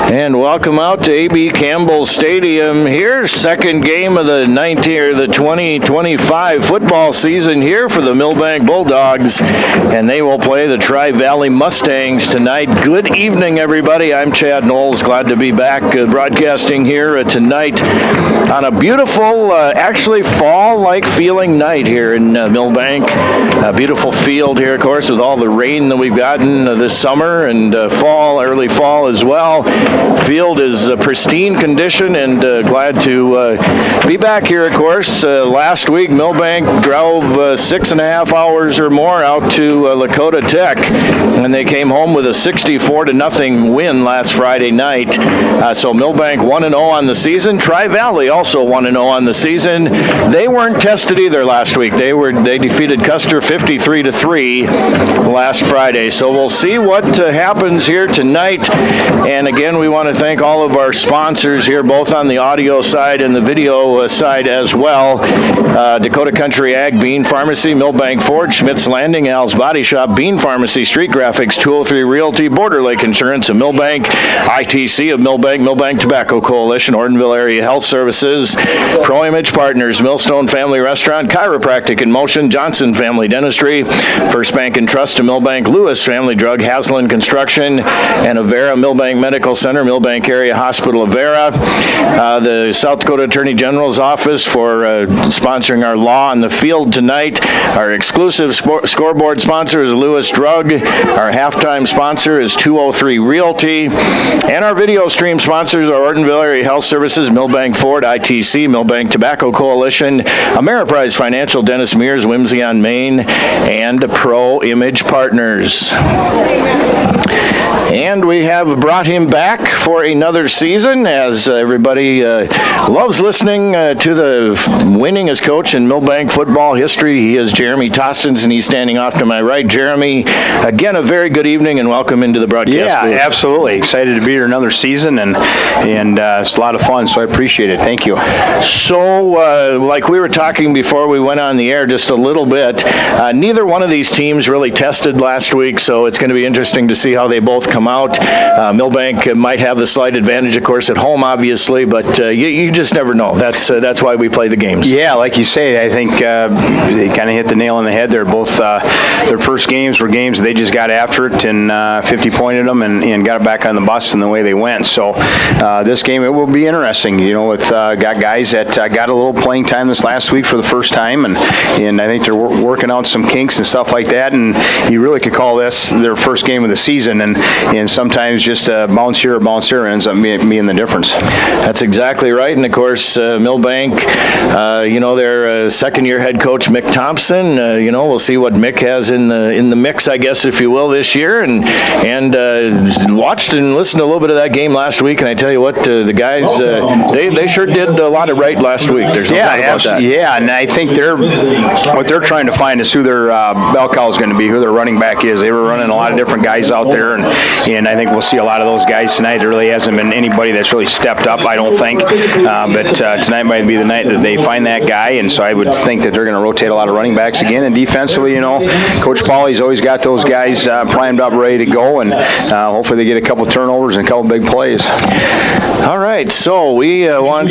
And welcome out to A.B. Campbell Stadium here. Second game of the 2025 football season here for the Milbank Bulldogs. And they will play the Tri-Valley Mustangs tonight. Good evening, everybody. I'm Chad Knowles. Glad to be back broadcasting here tonight on a beautiful, actually fall-like feeling night here in Milbank. A beautiful field here, of course, with all the rain that we've gotten this summer and early fall as well. Field is pristine condition, and glad to be back here, of course. Last week, Milbank drove 6.5 hours or more out to Lakota Tech, and they came home with a 64-0 win last Friday night. So Milbank 1-0 on the season. Tri-Valley also 1-0 on the season. They weren't tested either last week. They defeated Custer 53-3 last Friday. So we'll see what happens here tonight. And again, we want to thank all of our sponsors here, both on the audio side and the video side as well. Dakota Country Ag, Bean Pharmacy, Milbank Ford, Schmidt's Landing, Al's Body Shop, Bean Pharmacy, Street Graphics, 203 Realty, Border Lake Insurance of Milbank, ITC of Milbank, Milbank Tobacco Coalition, Ortonville Area Health Services, Pro Image Partners, Millstone Family Restaurant, Chiropractic in Motion, Johnson Family Dentistry, First Bank and Trust of Milbank, Lewis Family Drug, Haslam Construction, and Avera Milbank Medical Center, Milbank Area Hospital Avera, the South Dakota Attorney General's Office for sponsoring our Law on the Field tonight. Our exclusive scoreboard sponsor is Lewis Drug. Our halftime sponsor is 203 Realty. And our video stream sponsors are Ortonville Area Health Services, Milbank Ford, ITC, Milbank Tobacco Coalition, Ameriprise Financial, Dennis Mears, Whimsy on Main, and Pro Image Partners. And we have brought him back for another season, as everybody loves listening to the winningest coach in Milbank football history. He is Jeremy Tostens, and he's standing off to my right. Jeremy, again, a very good evening and welcome into the broadcast booth. Yeah, absolutely. Excited to be here another season, and it's a lot of fun, so I appreciate it. Thank you. So, like we were talking before we went on the air just a little bit, neither one of these teams really tested last week, so it's going to be interesting to see how they both come out. Milbank might have the slight advantage, of course, at home, obviously, but you just never know. That's why we play the games. Yeah, like you say, I think they kind of hit the nail on the head. They're both their first games were games they just got after it and 50-pointed them and got it back on the bus in the way they went. So this game, it will be interesting. You know, with got guys that got a little playing time this last week for the first time, and I think they're working out some kinks and stuff like that. And you really could call this their first game of the season, and sometimes just a bounce here or bounce there ends up being the difference. That's exactly right. And of course, Milbank, their second-year head coach Mick Thompson. We'll see what Mick has in the mix, I guess, if you will, this year. And watched and listened to a little bit of that game last week. And I tell you what, the guys they sure did a lot of right last week. There's no doubt about that. Yeah, and I think what they're trying to find is who their bell cow is going to be, who their running back is. They were running a lot of different guys out there, and I think we'll see a lot of those guys tonight. tonight. There really hasn't been anybody that's really stepped up, I don't think. But tonight might be the night that they find that guy, and so I would think that they're going to rotate a lot of running backs again. And defensively, Coach Pauly's always got those guys primed up, ready to go, and hopefully they get a couple turnovers and a couple big plays. All right, so we want,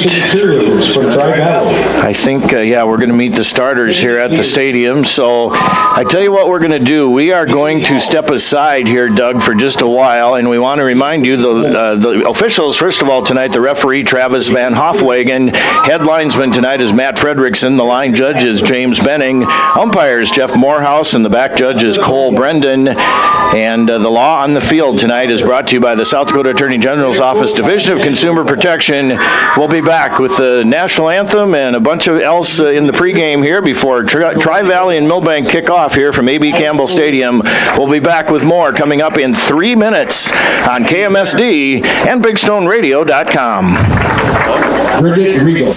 I think, we're going to meet the starters here at the stadium. So I tell you what we're going to do. We are going to step aside here, Doug, for just a while, and we want to remind you the officials, first of all, tonight, the referee, Travis Van Hofwagen. Headlinesman tonight is Matt Fredrickson. The line judge is James Benning. Umpires, Jeff Morehouse, and the back judge is Cole Brendan. And the law on the field tonight is brought to you by the South Dakota Attorney General's Office, Division of Consumer Protection. We'll be back with the national anthem and a bunch of else in the pregame here before Tri-Valley and Milbank kick off here from A.B. Campbell Stadium. We'll be back with more coming up in 3 minutes on KMSD and BigStoneRadio.com. Bridget Regal.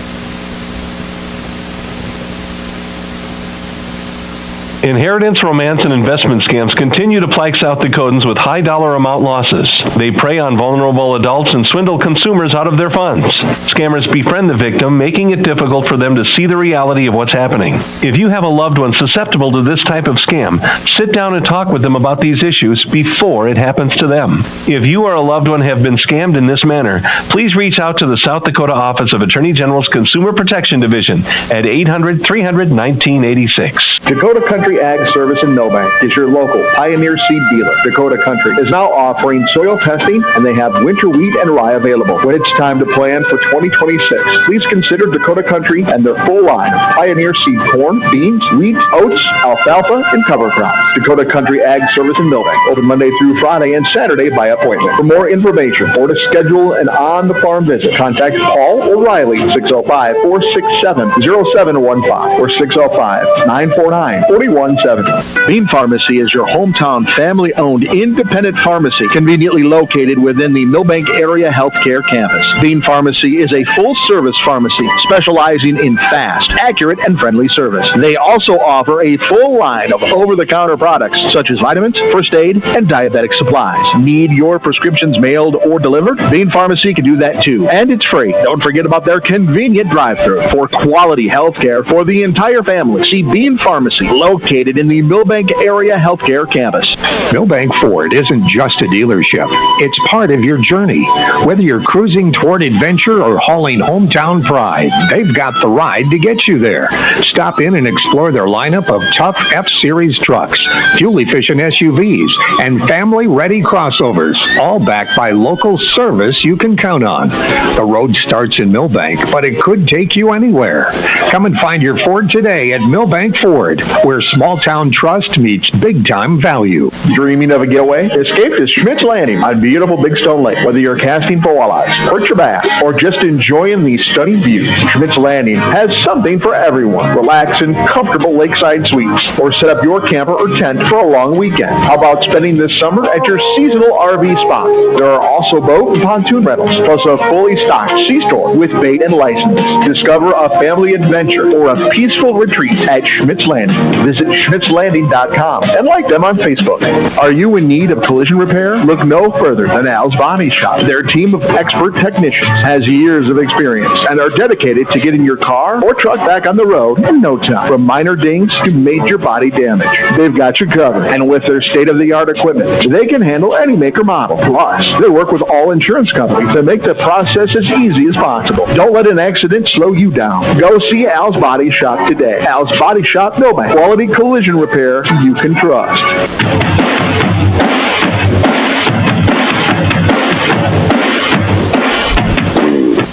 Inheritance, romance, and investment scams continue to plague South Dakotans with high dollar amount losses. They prey on vulnerable adults and swindle consumers out of their funds. Scammers befriend the victim, making it difficult for them to see the reality of what's happening. If you have a loved one susceptible to this type of scam, sit down and talk with them about these issues before it happens to them. If you or a loved one have been scammed in this manner, please reach out to the South Dakota Office of Attorney General's Consumer Protection Division at 800-300-1986. Dakota Country Ag Service in Milbank is your local Pioneer seed dealer. Dakota Country is now offering soil testing, and they have winter wheat and rye available. When it's time to plan for 2026, please consider Dakota Country and their full line of Pioneer seed corn, beans, wheat, oats, alfalfa, and cover crops. Dakota Country Ag Service in Milbank, open Monday through Friday and Saturday by appointment. For more information or to schedule an on-the-farm visit, contact Paul O'Reilly, 605-467-0715 or 605-949-4170. Bean Pharmacy is your hometown family-owned independent pharmacy conveniently located within the Milbank Area Healthcare Campus. Bean Pharmacy is a full-service pharmacy specializing in fast, accurate, and friendly service. They also offer a full line of over-the-counter products such as vitamins, first aid, and diabetic supplies. Need your prescriptions mailed or delivered? Bean Pharmacy can do that too, and it's free. Don't forget about their convenient drive-thru for quality healthcare for the entire family. See Bean Pharmacy, located in the Milbank Area Healthcare Campus. Milbank Ford isn't just a dealership. It's part of your journey. Whether you're cruising toward adventure or hauling hometown pride, they've got the ride to get you there. Stop in and explore their lineup of tough F-Series trucks, fuel-efficient SUVs, and family-ready crossovers, all backed by local service you can count on. The road starts in Milbank, but it could take you anywhere. Come and find your Ford today at Milbank Ford, where small-town trust meets big-time value. Dreaming of a getaway? Escape to Schmidt's Landing on beautiful Big Stone Lake. Whether you're casting for walleyes, perch your bass, or just enjoying the stunning views, Schmidt's Landing has something for everyone. Relax in comfortable lakeside suites, or set up your camper or tent for a long weekend. How about spending this summer at your seasonal RV spot? There are also boat and pontoon rentals, plus a fully stocked C-store with bait and license. Discover a family adventure or a peaceful retreat at Schmidt's Landing. Visit schmidtslanding.com and like them on Facebook. Are you in need of collision repair? Look no further than Al's Body Shop. Their team of expert technicians has years of experience and are dedicated to getting your car or truck back on the road in no time. From minor dings to major body damage, they've got you covered. And with their state-of-the-art equipment, they can handle any make or model. Plus, they work with all insurance companies to make the process as easy as possible. Don't let an accident slow you down. Go see Al's Body Shop today. Al's Body Shop, Milbank. Quality collision repair you can trust.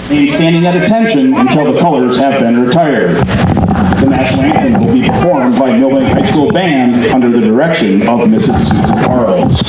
Be standing at attention until the colors have been retired. The national anthem will be performed by Milbank High School Band under the direction of Mrs. Susan Barrows.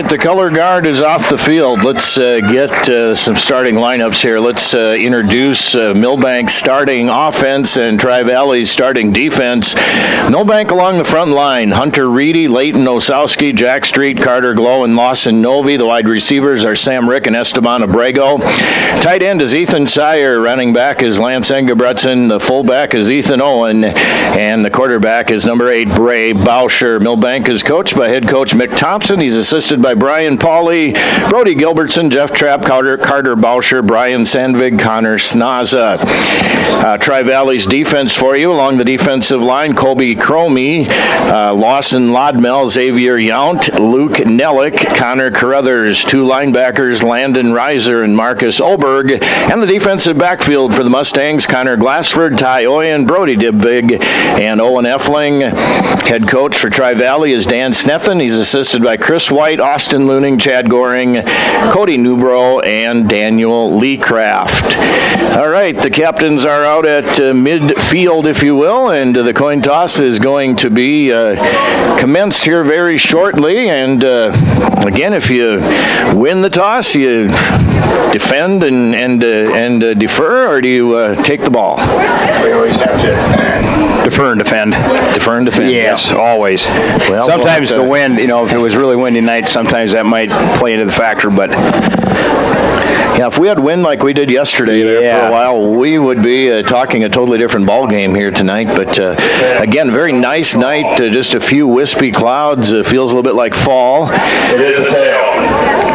right, the color guard is off the field. Let's get some starting lineups here. Let's introduce Milbank's starting offense and Tri-Valley's starting defense. Milbank along the front line, Hunter Reedy, Leighton Osowski, Jack Street, Carter Glow, and Lawson Novi. The wide receivers are Sam Rick and Esteban Abrego. Tight end is Ethan Sire. Running back is Lance Engebretson. The fullback is Ethan Owen. And the quarterback is number 8, Bray Bauscher. Milbank is coached by head coach Mick Thompson. He's assisted by Brian Pauley, Brody Gilbertson, Jeff Trapp, Carter Bauscher, Brian Sandvig, Connor Snaza. Tri-Valley's defense for you along the defensive line, Colby Cromie, Lawson Lodmell, Xavier Yount, Luke Nellick, Connor Carruthers. 2 linebackers, Landon Reiser and Marcus Oberg. And the defensive backfield for the Mustangs, Connor Glassford, Ty Oyen, Brody Dibvig, and Owen Effling. Head coach for Tri-Valley is Dan Snethen. He's assisted by Chris White, Austin Looning, Chad Goring, Cody Newbro, and Daniel Leecraft. All right, the captains are out at midfield, if you will, and the coin toss is going to be commenced here very shortly. And again, if you win the toss, you defend and defer, or do you take the ball? We always have to defer and defend. Defer and defend. Yes, always. Well, sometimes the wind, if it was really windy night, sometimes that might play into the factor, but yeah, if we had wind like we did yesterday there for a while, we would be talking a totally different ball game here tonight. But again, very nice night. Just a few wispy clouds. Feels a little bit like fall. It is a tail.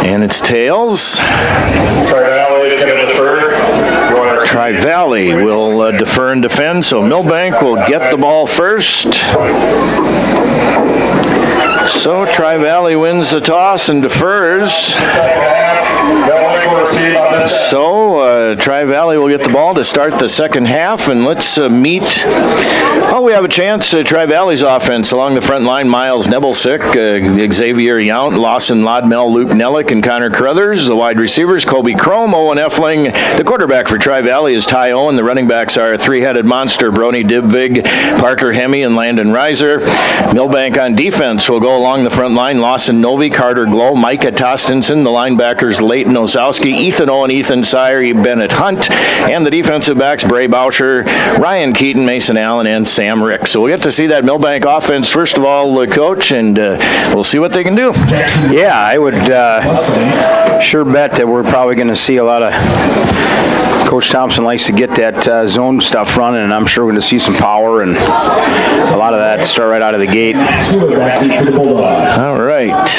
And it's tails. Tri-Valley is going to defer. Tri-Valley will defer and defend, so Milbank will get the ball first. So Tri-Valley wins the toss and defers. So Tri-Valley will get the ball to start the second half, and let's meet. We have a chance. Tri-Valley's offense along the front line: Miles Nebelsick, Xavier Yount, Lawson Lodmell, Luke Nellick, and Connor Carruthers. The wide receivers: Colby Chrome, Owen Effling. The quarterback for Tri-Valley is Ty Owen. The running backs are a 3-headed monster: Brony Dibvig, Parker Hemme, and Landon Reiser. Milbank on defense will go along the front line: Lawson Novi, Carter Glow, Micah Tostenson. The linebackers: Leighton Osowski, Ethan Owen, Ethan Sire, Bennett Hunt, and the defensive backs: Bray Bauscher, Ryan Keaton, Mason Allen, and Sam Rick. So we'll get to see that Milbank offense first of all, Coach, and we'll see what they can do. Yeah, I would sure bet that we're probably going to see a lot of. Coach Thompson likes to get that zone stuff running, and I'm sure we're going to see some power and a lot of that start right out of the gate. All right.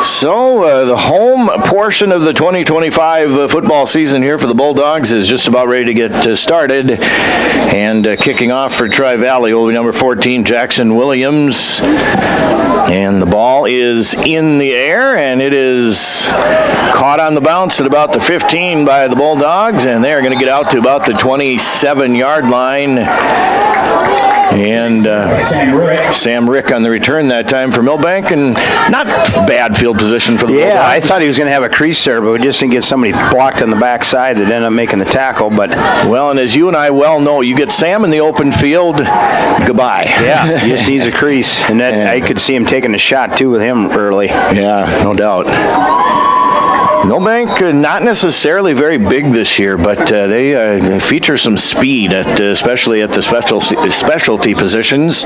So the home portion of the 2025 football season here for the Bulldogs is just about ready to get started. And kicking off for Tri-Valley will be number 14, Jackson Williams. And the ball is in the air, and it is caught on the bounce at about the 15 by the Bulldogs, and they're going to get out to about the 27-yard line. And Sam Rick on the return that time for Milbank, and not bad field position for the Bulldogs. Yeah, I thought he was going to have a crease there, but we just didn't get somebody blocked on the backside that ended up making the tackle. But well, and as you and I well know, you get Sam in the open field, goodbye. Yeah, he just needs a crease, and that I could see him taking a shot too with him early. Yeah, no doubt. Milbank, not necessarily very big this year, but they feature some speed, especially at the specialty positions.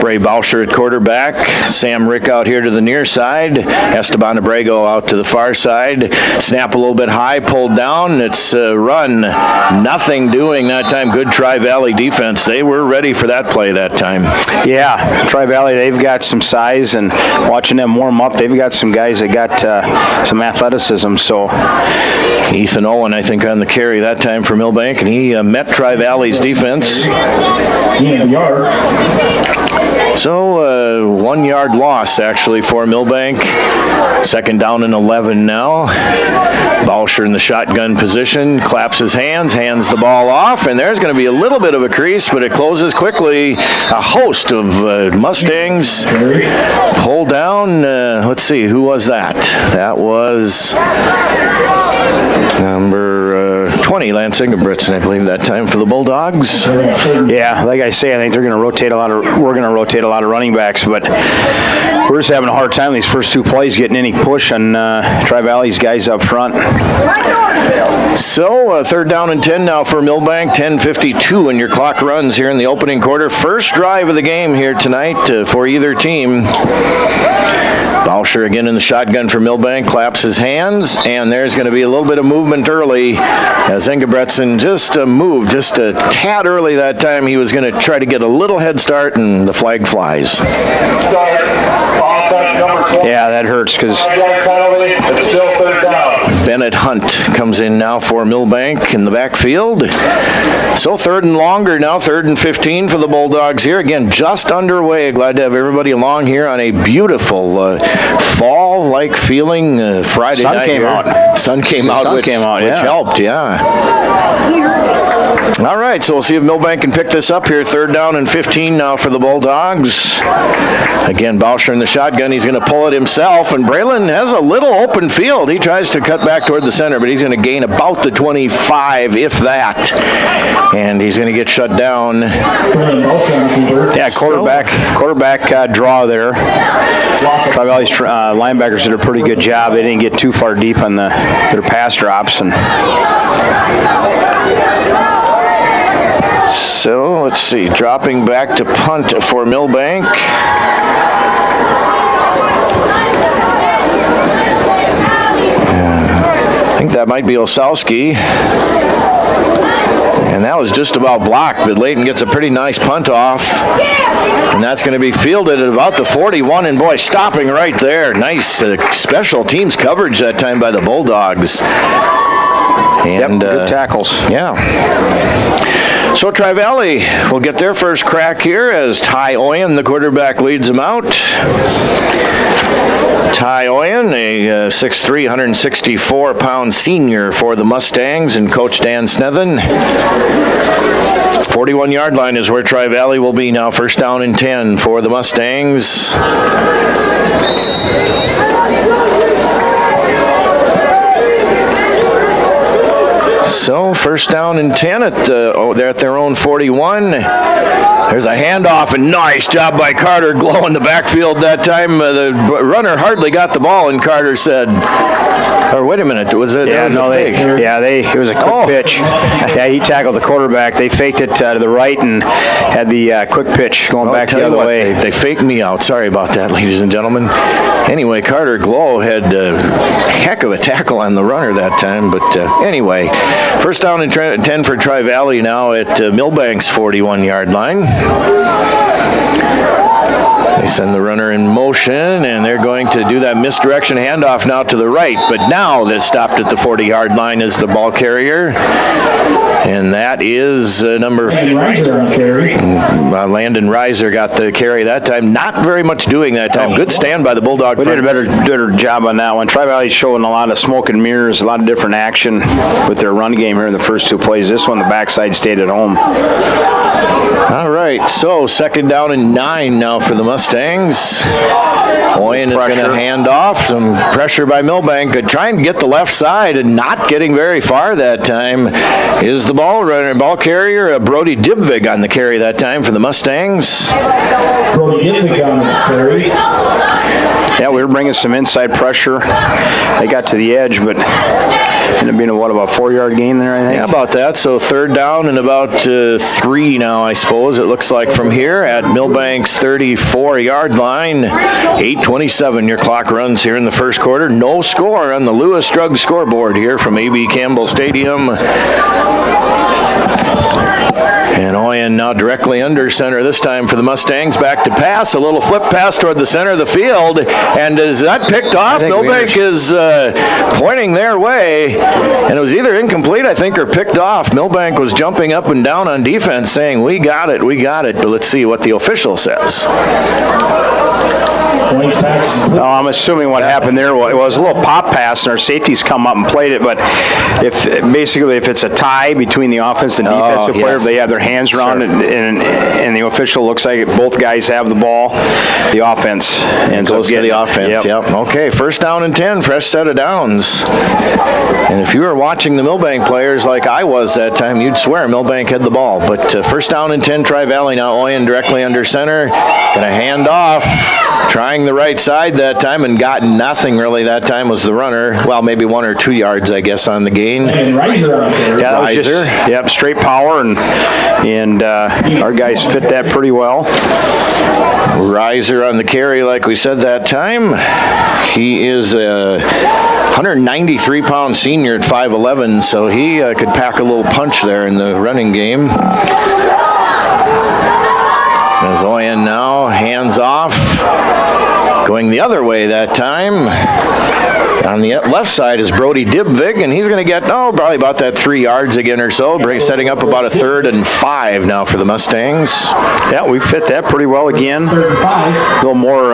Bray Bauscher at quarterback, Sam Rick out here to the near side, Esteban Abrego out to the far side. Snap a little bit high, pulled down. It's run. Nothing doing that time. Good Tri-Valley defense. They were ready for that play that time. Yeah, Tri-Valley, they've got some size, and watching them warm up, they've got some guys that got some athleticism. So Ethan Owen, I think, on the carry that time for Milbank, and he met Tri-Valley's defense. So 1 yard loss actually for Milbank. Second down and 11 now. Bauscher in the shotgun position, claps his hands the ball off, and there's going to be a little bit of a crease, but it closes quickly. A host of Mustangs pull down. Let's see, who was that? That was number 20, Lance Ingebrigtsen, I believe, that time for the Bulldogs. Yeah, like I say, I think we're going to rotate a lot of running backs, but we're just having a hard time these first two plays getting any push on Tri-Valley's guys up front. So, third down and 10 now for Milbank. 10:52 and your clock runs here in the opening quarter. First drive of the game here tonight for either team. Bauscher again in the shotgun for Milbank, claps his hands, and there's going to be a little bit of movement early as Ingebrigtsen just moved just a tad early that time. He was going to try to get a little head start, and the flag flies. Yeah, that hurts because it's still third down. Bennett Hunt comes in now for Milbank in the backfield. So third and longer now, 3rd and 15 for the Bulldogs here. Again, just underway. Glad to have everybody along here on a beautiful fall-like feeling Friday night. Sun came out, which helped, All right, so we'll see if Milbank can pick this up here. 3rd down and 15 now for the Bulldogs. Again, Bauscher in the shotgun. He's going to pull it himself, and Braylon has a little open field. He tries to cut back toward the center, but he's going to gain about the 25, if that. And he's going to get shut down. Yeah, quarterback draw there. Tri-Valley's linebackers did a pretty good job. They didn't get too far deep on their pass drops. So let's see, dropping back to punt for Milbank. I think that might be Osowski. And that was just about blocked, but Layton gets a pretty nice punt off. And that's going to be fielded at about the 41, and boy, stopping right there. Nice special teams coverage that time by the Bulldogs. And good tackles. Yeah. So Tri-Valley will get their first crack here as Ty Oyen, the quarterback, leads them out. Ty Oyen, a 6'3", 164-pound senior for the Mustangs, and Coach Dan Snethen. 41-yard line is where Tri-Valley will be now. First down and 10 for the Mustangs. So first down and 10 they're at their own 41. There's a handoff, and nice job by Carter Glow in the backfield that time. The runner hardly got the ball, and Carter said, or wait a minute, was it? Yeah, no, it was a quick pitch. Yeah, he tackled the quarterback. They faked it to the right and had the quick pitch going back the other way. They faked me out. Sorry about that, ladies and gentlemen. Anyway, Carter Glow had a heck of a tackle on the runner that time. But anyway, first down and 10 for Tri-Valley now at Milbank's 41-yard line. They send the runner in motion, and they're going to do that misdirection handoff now to the right. But now that stopped at the 40-yard line is the ball carrier. And that is number... Landon Reiser got the carry that time. Not very much doing that time. Good stand by the Bulldog. We did a better job on that one. Tri-Valley's showing a lot of smoke and mirrors, a lot of different action with their run game here in the first two plays. This one, the backside stayed at home. All right, so second down and 9 now for the Mustangs. Oyen is going to hand off. Some pressure by Milbank. Trying to get the left side and not getting very far that time is the ball carrier, Brody Dibvig on the carry that time for the Mustangs. Brody Dibvig on the carry. Yeah, we were bringing some inside pressure. They got to the edge, but ended up being about a 4-yard gain there, I think. Yeah, about that. So third down and about 3 now, I suppose. It looks like from here at Milbank's 34-yard line. 8:27 your clock runs here in the first quarter. No score on the Lewis Drug scoreboard here from A.B. Campbell Stadium. And Oyen now directly under center this time for the Mustangs. Back to pass. A little flip pass toward the center of the field. And is that picked off? Milbank is pointing their way. And it was either incomplete, I think, or picked off. Milbank was jumping up and down on defense saying, we got it. But let's see what the official says. Points pass. I'm assuming what happened there was a little pop pass, and our safeties come up and played it. But if it's a tie between the offense and defensive player, they have their hands around it, and the official looks like both guys have the ball, the offense ends up getting the offense. Yep. Okay, first down and 10, fresh set of downs. And if you were watching the Milbank players like I was that time, you'd swear Milbank had the ball. But first down and 10, Tri-Valley now. Oyen directly under center. Gonna hand off. Trying the right side that time and got nothing really that time was the runner. Well, maybe 1 or 2 yards, I guess, on the gain. And Riser out there. Yeah, that was just, straight power, and our guys fit that pretty well. Riser on the carry, like we said that time. He is a 193-pound senior at 5'11", so he could pack a little punch there in the running game. As Oyen now hands off, going the other way that time. On the left side is Brody Dibvig, and he's going to get, probably about that 3 yards again or so, setting up about a 3rd and 5 now for the Mustangs. Yeah, we fit that pretty well again. A little more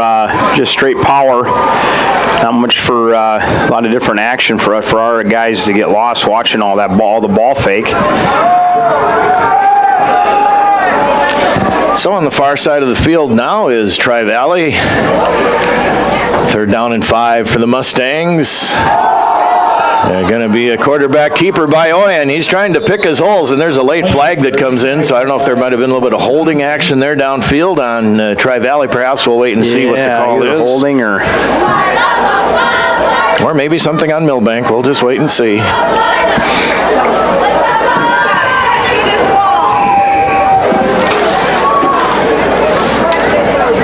just straight power. Not much for a lot of different action for our guys to get lost watching all that ball, the ball fake. So on the far side of the field now is Tri-Valley. 3rd down and 5 for the Mustangs. They're going to be a quarterback keeper by Oyen. He's trying to pick his holes, and there's a late flag that comes in, so I don't know if there might have been a little bit of holding action there downfield on Tri-Valley. Perhaps we'll wait and see what the call is. Holding or maybe something on Milbank. We'll just wait and see.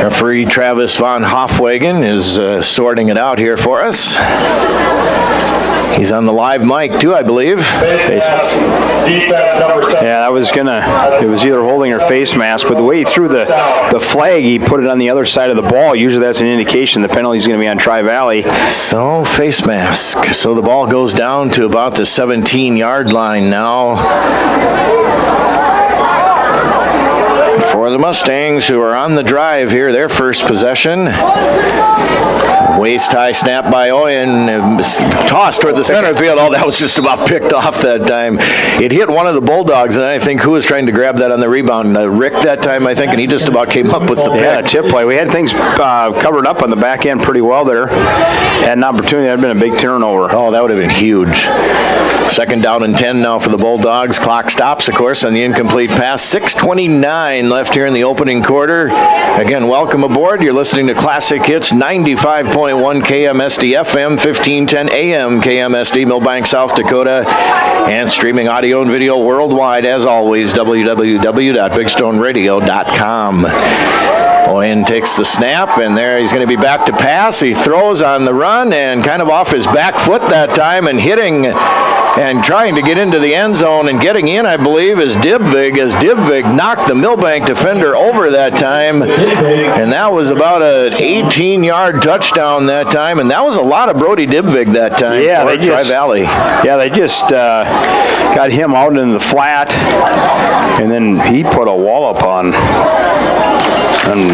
Referee Travis Von Hofwagen is sorting it out here for us. He's on the live mic too, I believe. Yeah, it was either holding or face mask, but the way he threw the flag, he put it on the other side of the ball. Usually that's an indication the penalty is going to be on Tri-Valley. So, face mask. So the ball goes down to about the 17-yard line now. For the Mustangs, who are on the drive here, their first possession. Waist-high snap by Oyen, tossed toward the center field. That was just about picked off that time. It hit one of the Bulldogs, and I think who was trying to grab that on the rebound? Rick that time, I think, and he just about came up with the pick. Yeah, chip play. We had things covered up on the back end pretty well there. Had an opportunity. That had been a big turnover. Oh, that would have been huge. 2nd down and 10 now for the Bulldogs. Clock stops, of course, on the incomplete pass. 6:29 left here in the opening quarter. Again, welcome aboard. You're listening to Classic Hits 95.1 KMSD FM, 1510 AM KMSD, Milbank, South Dakota, and streaming audio and video worldwide, as always, www.bigstoneradio.com. Oyen takes the snap, and there he's going to be back to pass. He throws on the run and kind of off his back foot that time and hitting and trying to get into the end zone and getting in, I believe, is Dibvig, as Dibvig knocked the Milbank defender over that time. And that was about an 18-yard touchdown that time, and that was a lot of Brody Dibvig that time for Tri-Valley. Yeah, they just got him out in the flat, and then he put a wallop on. And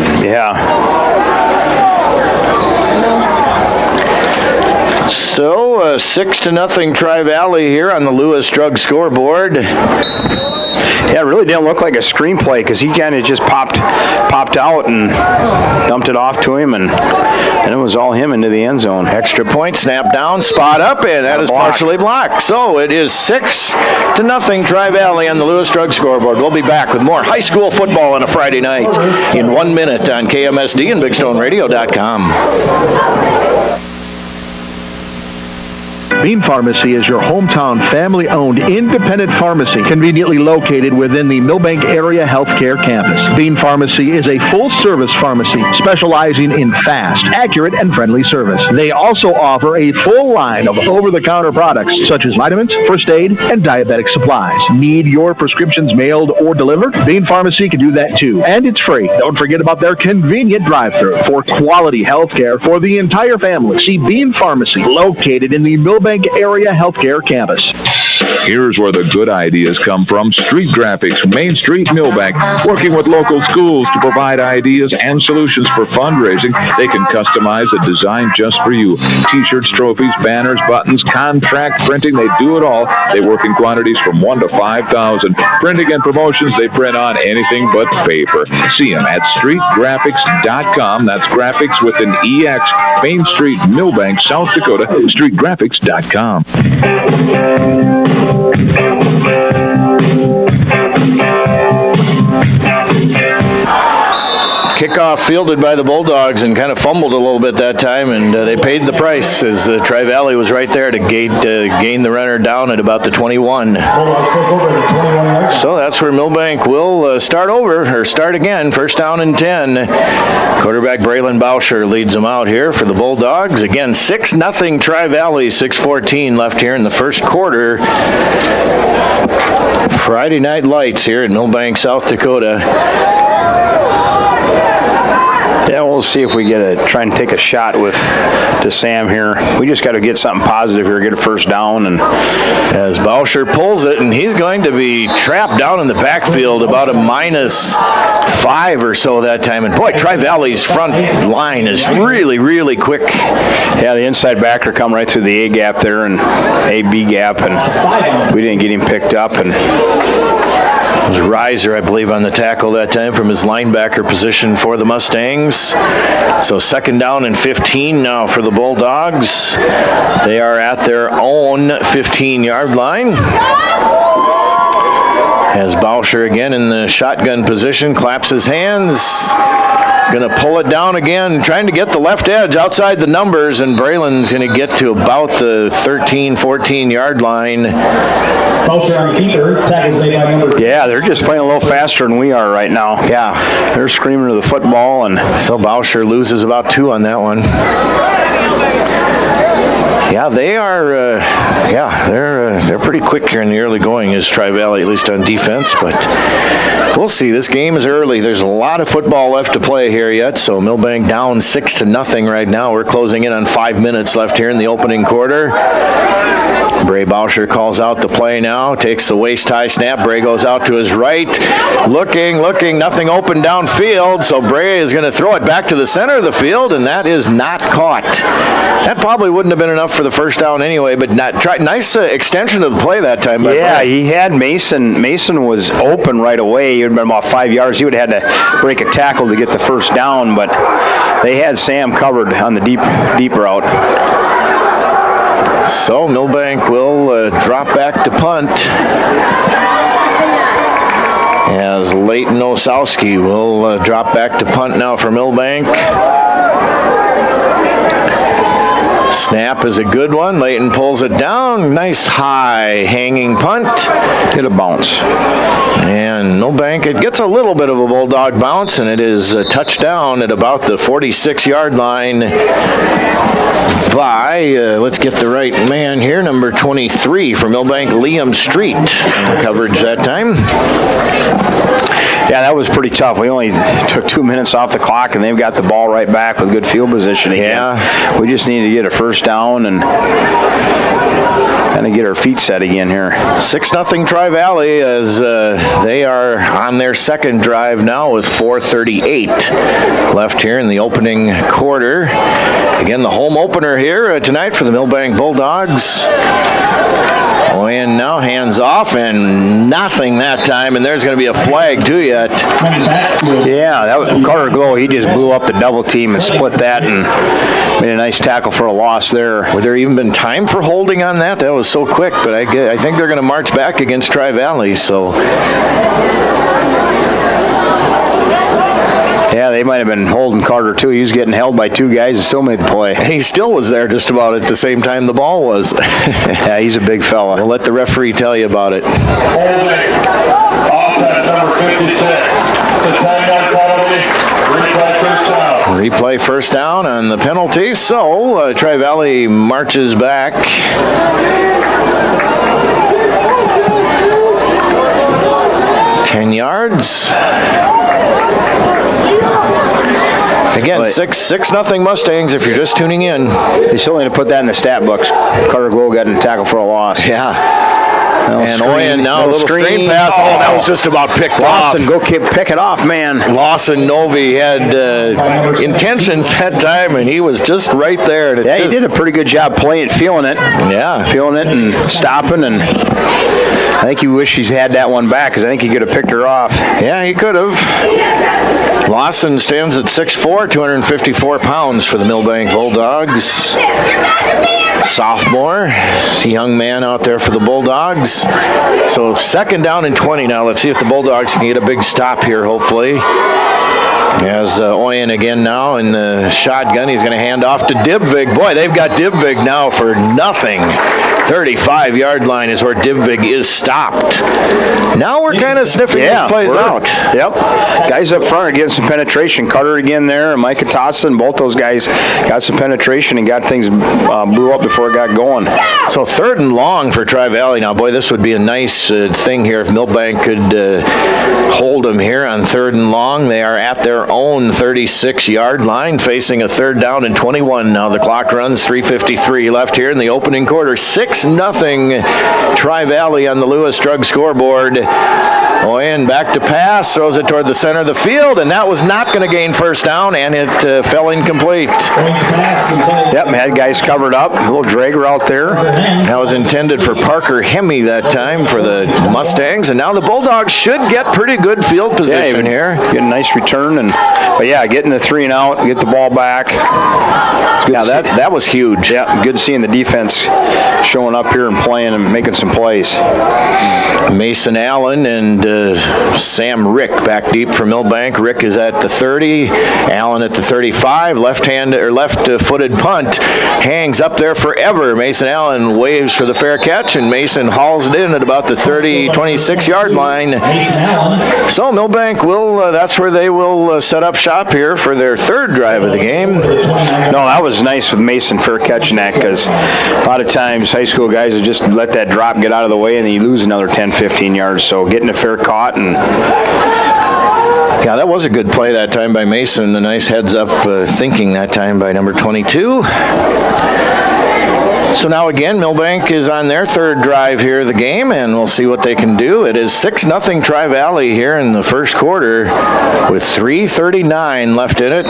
So 6-0 Tri-Valley here on the Lewis Drug scoreboard. Yeah, it really didn't look like a screenplay because he kind of just popped out and dumped it off to him, and it was all him into the end zone. Extra point, snap down, spot up, and that is partially blocked. So it is 6-0 Tri-Valley on the Lewis Drug scoreboard. We'll be back with more high school football on a Friday night in 1 minute on KMSD and BigStoneRadio.com. Bean Pharmacy is your hometown family-owned independent pharmacy conveniently located within the Milbank Area Healthcare Campus. Bean Pharmacy is a full-service pharmacy specializing in fast, accurate, and friendly service. They also offer a full line of over-the-counter products such as vitamins, first aid, and diabetic supplies. Need your prescriptions mailed or delivered? Bean Pharmacy can do that too, and it's free. Don't forget about their convenient drive-thru for quality healthcare for the entire family. See Bean Pharmacy located in the Milbank Area Healthcare Campus. Here's where the good ideas come from. Street Graphics, Main Street, Milbank, working with local schools to provide ideas and solutions for fundraising. They can customize a design just for you. T-shirts, trophies, banners, buttons, contract printing, they do it all. They work in quantities from 1 to 5,000. Printing and promotions, they print on anything but paper. See them at streetgraphics.com. That's graphics with an EX. Main Street, Milbank, South Dakota, streetgraphics.com. Kickoff fielded by the Bulldogs and kind of fumbled a little bit that time, and they paid the price as Tri-Valley was right there to gain the runner down at about the 21. So that's where Milbank will start again. First down and 10. Quarterback Braylon Bauscher leads them out here for the Bulldogs. Again, 6-0 Tri-Valley, 6:14 left here in the first quarter. Friday Night Lights here in Milbank, South Dakota. Yeah, we'll see if we try and take a shot to Sam here. We just got to get something positive here, get a first down. And as Bauscher pulls it, and he's going to be trapped down in the backfield about a -5 or so that time. And boy, Tri-Valley's front line is really, really quick. Yeah, the inside backer come right through the A gap there and A-B gap, and we didn't get him picked up. And it was Reiser, I believe, on the tackle that time from his linebacker position for the Mustangs. So second down and 15 now for the Bulldogs. They are at their own 15-yard line. As Bauscher again in the shotgun position, claps his hands. He's going to pull it down again, trying to get the left edge outside the numbers, and Braylon's going to get to about the 13, 14-yard line. Yeah, they're just playing a little faster than we are right now. Yeah, they're screaming to the football, and so Bauscher loses about 2 on that one. Yeah, they are. They're pretty quick here in the early going as Tri-Valley, at least on defense. But we'll see. This game is early. There's a lot of football left to play here yet. So Milbank down 6-0 right now. We're closing in on 5 minutes left here in the opening quarter. Bray Bauscher calls out the play now, takes the waist-high snap. Bray goes out to his right, looking, nothing open downfield, so Bray is going to throw it back to the center of the field, and that is not caught. That probably wouldn't have been enough for the first down anyway, but nice extension of the play that time. Yeah, he had Mason. Mason was open right away. He would have been about 5 yards. He would have had to break a tackle to get the first down, but they had Sam covered on the deep route. So Milbank will drop back to punt as Leighton Osowski will drop back to punt now for Milbank. Snap is a good one. Leighton pulls it down. Nice high hanging punt. Hit a bounce. And Milbank, it gets a little bit of a Bulldog bounce, and it is a touchdown at about the 46-yard line by, let's get the right man here, number 23 for Milbank, Liam Street, on the coverage that time. Yeah, that was pretty tough. We only took 2 minutes off the clock, and they've got the ball right back with good field positioning. Yeah. We just need to get a first down and kind of get our feet set again here. 6-0 Tri-Valley as they are on their second drive now with 4:38 left here in the opening quarter. Again, the home opener here tonight for the Milbank Bulldogs. And now hands off, and nothing that time, and there's going to be a flag too yet. Yeah, that was Carter Glow. He just blew up the double team and split that and made a nice tackle for a loss there. Would there even been time for holding on that? That was so quick, but I think they're going to march back against Tri-Valley, so. Yeah, they might have been holding Carter too. He was getting held by 2 guys and still made the play. He still was there just about at the same time the ball was. Yeah, he's a big fella. We'll let the referee tell you about it. Holding. Offense number 56. The 10-yard penalty. Replay first down. Replay first down on the penalty. So Tri-Valley marches back. Ten yards. Again, 6-0 Mustangs if you're just tuning in. They still need to put that in the stat books. Carter Glow got in the tackle for a loss. Yeah. And Oyen now a little screen pass. Oh, that was just about picked off. Lawson, go pick it off, man. Lawson Novi had intentions that time, and he was just right there. Yeah, he did a pretty good job playing, feeling it. Yeah. Feeling it and stopping, and I think he wished he's had that one back because I think he could have picked her off. Yeah, he could have. Lawson stands at 6'4", 254 pounds for the Milbank Bulldogs. Sophomore, a young man out there for the Bulldogs. So 2nd down and 20 now. Let's see if the Bulldogs can get a big stop here, hopefully. As Oyen again now in the shotgun. He's going to hand off to Dibvig. Boy, they've got Dibvig now for nothing. 35-yard line is where Dibvig is stopped. Now we're kind of sniffing these plays out. Yep. Guys up front are getting some penetration. Cutter again there, and Micah Tossin, both those guys got some penetration and got things blew up before it got going. So 3rd and long for Tri-Valley. Now, boy, this would be a nice thing here if Milbank could hold them here on 3rd and long. They are at their own 36-yard line, facing a 3rd down and 21. Now the clock runs, 3:53 left here in the opening quarter. 6-0 Tri-Valley on the Lewis Drug scoreboard. Oyen back to pass, throws it toward the center of the field, and that was not going to gain 1st down, and it fell incomplete. Yep, had guys covered up, a little drag route there. That was intended for Parker Hemme that time for the Mustangs, and now the Bulldogs should get pretty good field position here. Get a nice return, but yeah, getting the 3 and out, get the ball back. Yeah, that was huge. Yeah, good seeing the defense showing up here and playing and making some plays. Mason Allen and Sam Rick back deep for Milbank. Rick is at the 30, Allen at the 35. Left-footed punt hangs up there forever. Mason Allen waves for the fair catch, and Mason hauls it in at about the 26-yard line. So Milbank will, that's where they will set up shop here for their 3rd drive of the game. No, that was nice with Mason fair catching that, because a lot of times high school guys would just let that drop get out of the way and then you lose another 10-15 yards. So getting a fair caught and yeah, that was a good play that time by Mason. A nice heads-up thinking that time by number 22. So now again, Milbank is on their 3rd drive here of the game, and we'll see what they can do. It is 6-0 Tri-Valley here in the 1st quarter with 3:39 left in it.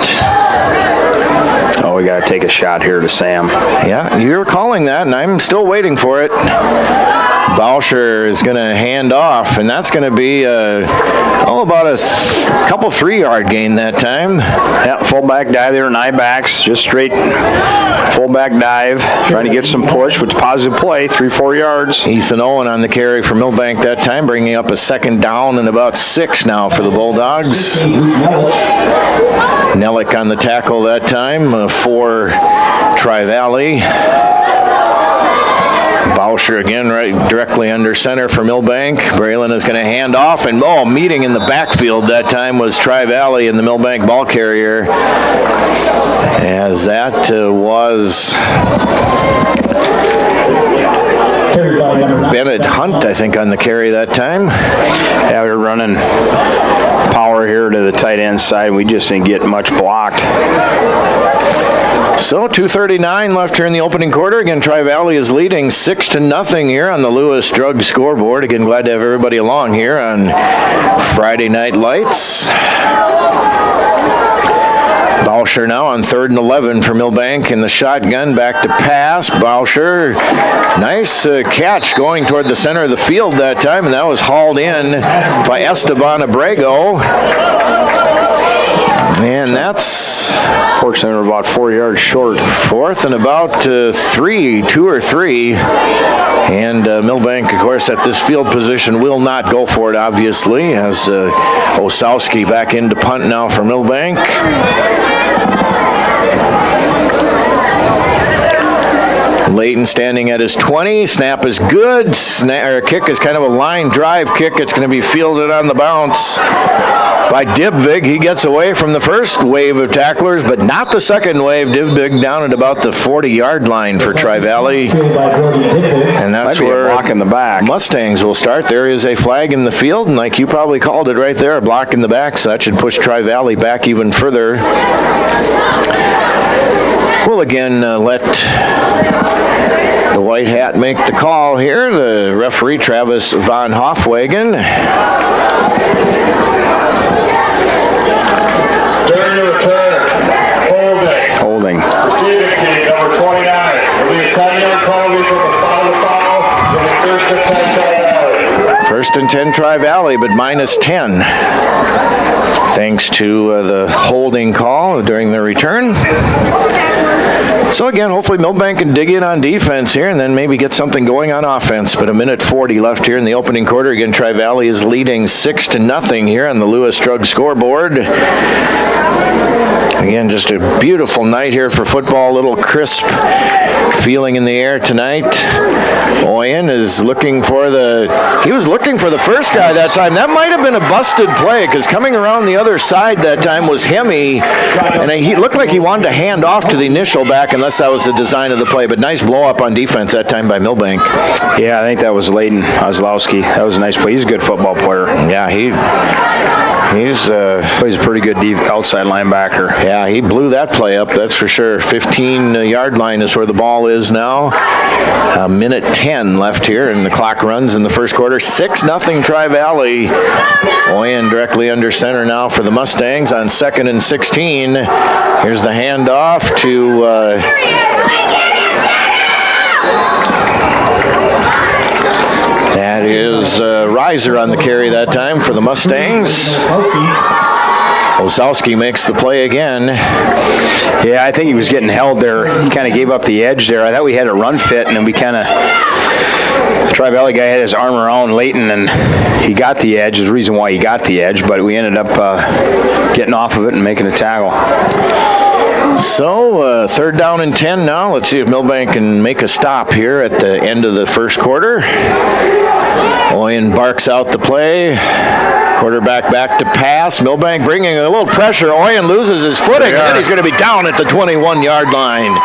Oh, we got to take a shot here to Sam. Yeah, you're calling that, and I'm still waiting for it. Bauscher is going to hand off, and that's going to be about a couple 3-yard gain that time. Yeah, fullback dive there, and I-backs, just straight fullback dive, trying to get some push, which is positive play, 3-4 yards. Ethan Owen on the carry for Milbank that time, bringing up a 2nd down and about 6 now for the Bulldogs. Nellick on the tackle that time for Tri-Valley. Bauscher again right directly under center for Milbank. Braylon is going to hand off, and meeting in the backfield that time was Tri-Valley and the Milbank ball carrier, as that was Bennett Hunt, I think, on the carry that time. Yeah, we were running power here to the tight end side. We just didn't get much blocked. So 2:39 left here in the opening quarter. Again, Tri-Valley is leading 6-0 here on the Lewis Drug scoreboard. Again, glad to have everybody along here on Friday Night Lights. Bauscher now on 3rd and 11 for Milbank in the shotgun, back to pass. Bauscher, nice catch going toward the center of the field that time, and that was hauled in by Esteban Abrego. And that's, fortunately, we're about 4 yards short. 4th and about 2 or 3. And Milbank, of course, at this field position will not go for it, obviously, as Osowski back into punt now for Milbank. Layton standing at his 20. Snap is good. Kick is kind of a line drive kick. It's going to be fielded on the bounce by Dibvig. He gets away from the first wave of tacklers, but not the second wave. Dibvig down at about the 40-yard line for Tri-Valley. And that's where a block in the back. Mustangs will start. There is a flag in the field, and like you probably called it right there, a block in the back, so that should push Tri-Valley back even further. We'll again let The White Hat make the call here. The referee, Travis Von Hofwagen. During the return, holding. Receiving team, number 29. Will be a 10-yard penalty for the foul, and a first and 10 Tri-Valley. First and 10 Tri-Valley, but minus 10. Thanks to the holding call during the return. So again, hopefully Milbank can dig in on defense here and then maybe get something going on offense. But a minute 40 left here in the opening quarter. Again, Tri-Valley is leading 6-0 here on the Lewis Drug scoreboard. Again, just a beautiful night here for football. A little crisp feeling in the air tonight. Oyen is looking for he was looking for the first guy that time. That might have been a busted play because coming around the other side that time was Hemi, and he looked like he wanted to hand off to the initial back unless that was the design of the play. But nice blow up on defense that time by Milbank. Yeah, I think that was Leighton Ozlowski. That was a nice play. He's a good football player. Yeah, he's plays a pretty good outside linebacker. Yeah, he blew that play up, that's for sure. 15-yard line is where the ball is now. A minute 10 left here, and the clock runs in the first quarter. 6-0 Tri-Valley. Oyen directly under center now for the Mustangs on 2nd and 16. Here's the handoff to that is Reiser on the carry that time for the Mustangs. Osowski makes the play again. Yeah, I think he was getting held there. He kind of gave up the edge there. I thought we had a run fit, and then we kind of, the Tri-Valley guy had his arm around Leighton, and he got the edge. There's a reason why he got the edge, but we ended up getting off of it and making a tackle. So, 3rd down and 10 now. Let's see if Milbank can make a stop here at the end of the first quarter. Oyen barks out the play. Quarterback back to pass. Milbank bringing a little pressure. Oyen loses his footing, and then he's going to be down at the 21-yard line.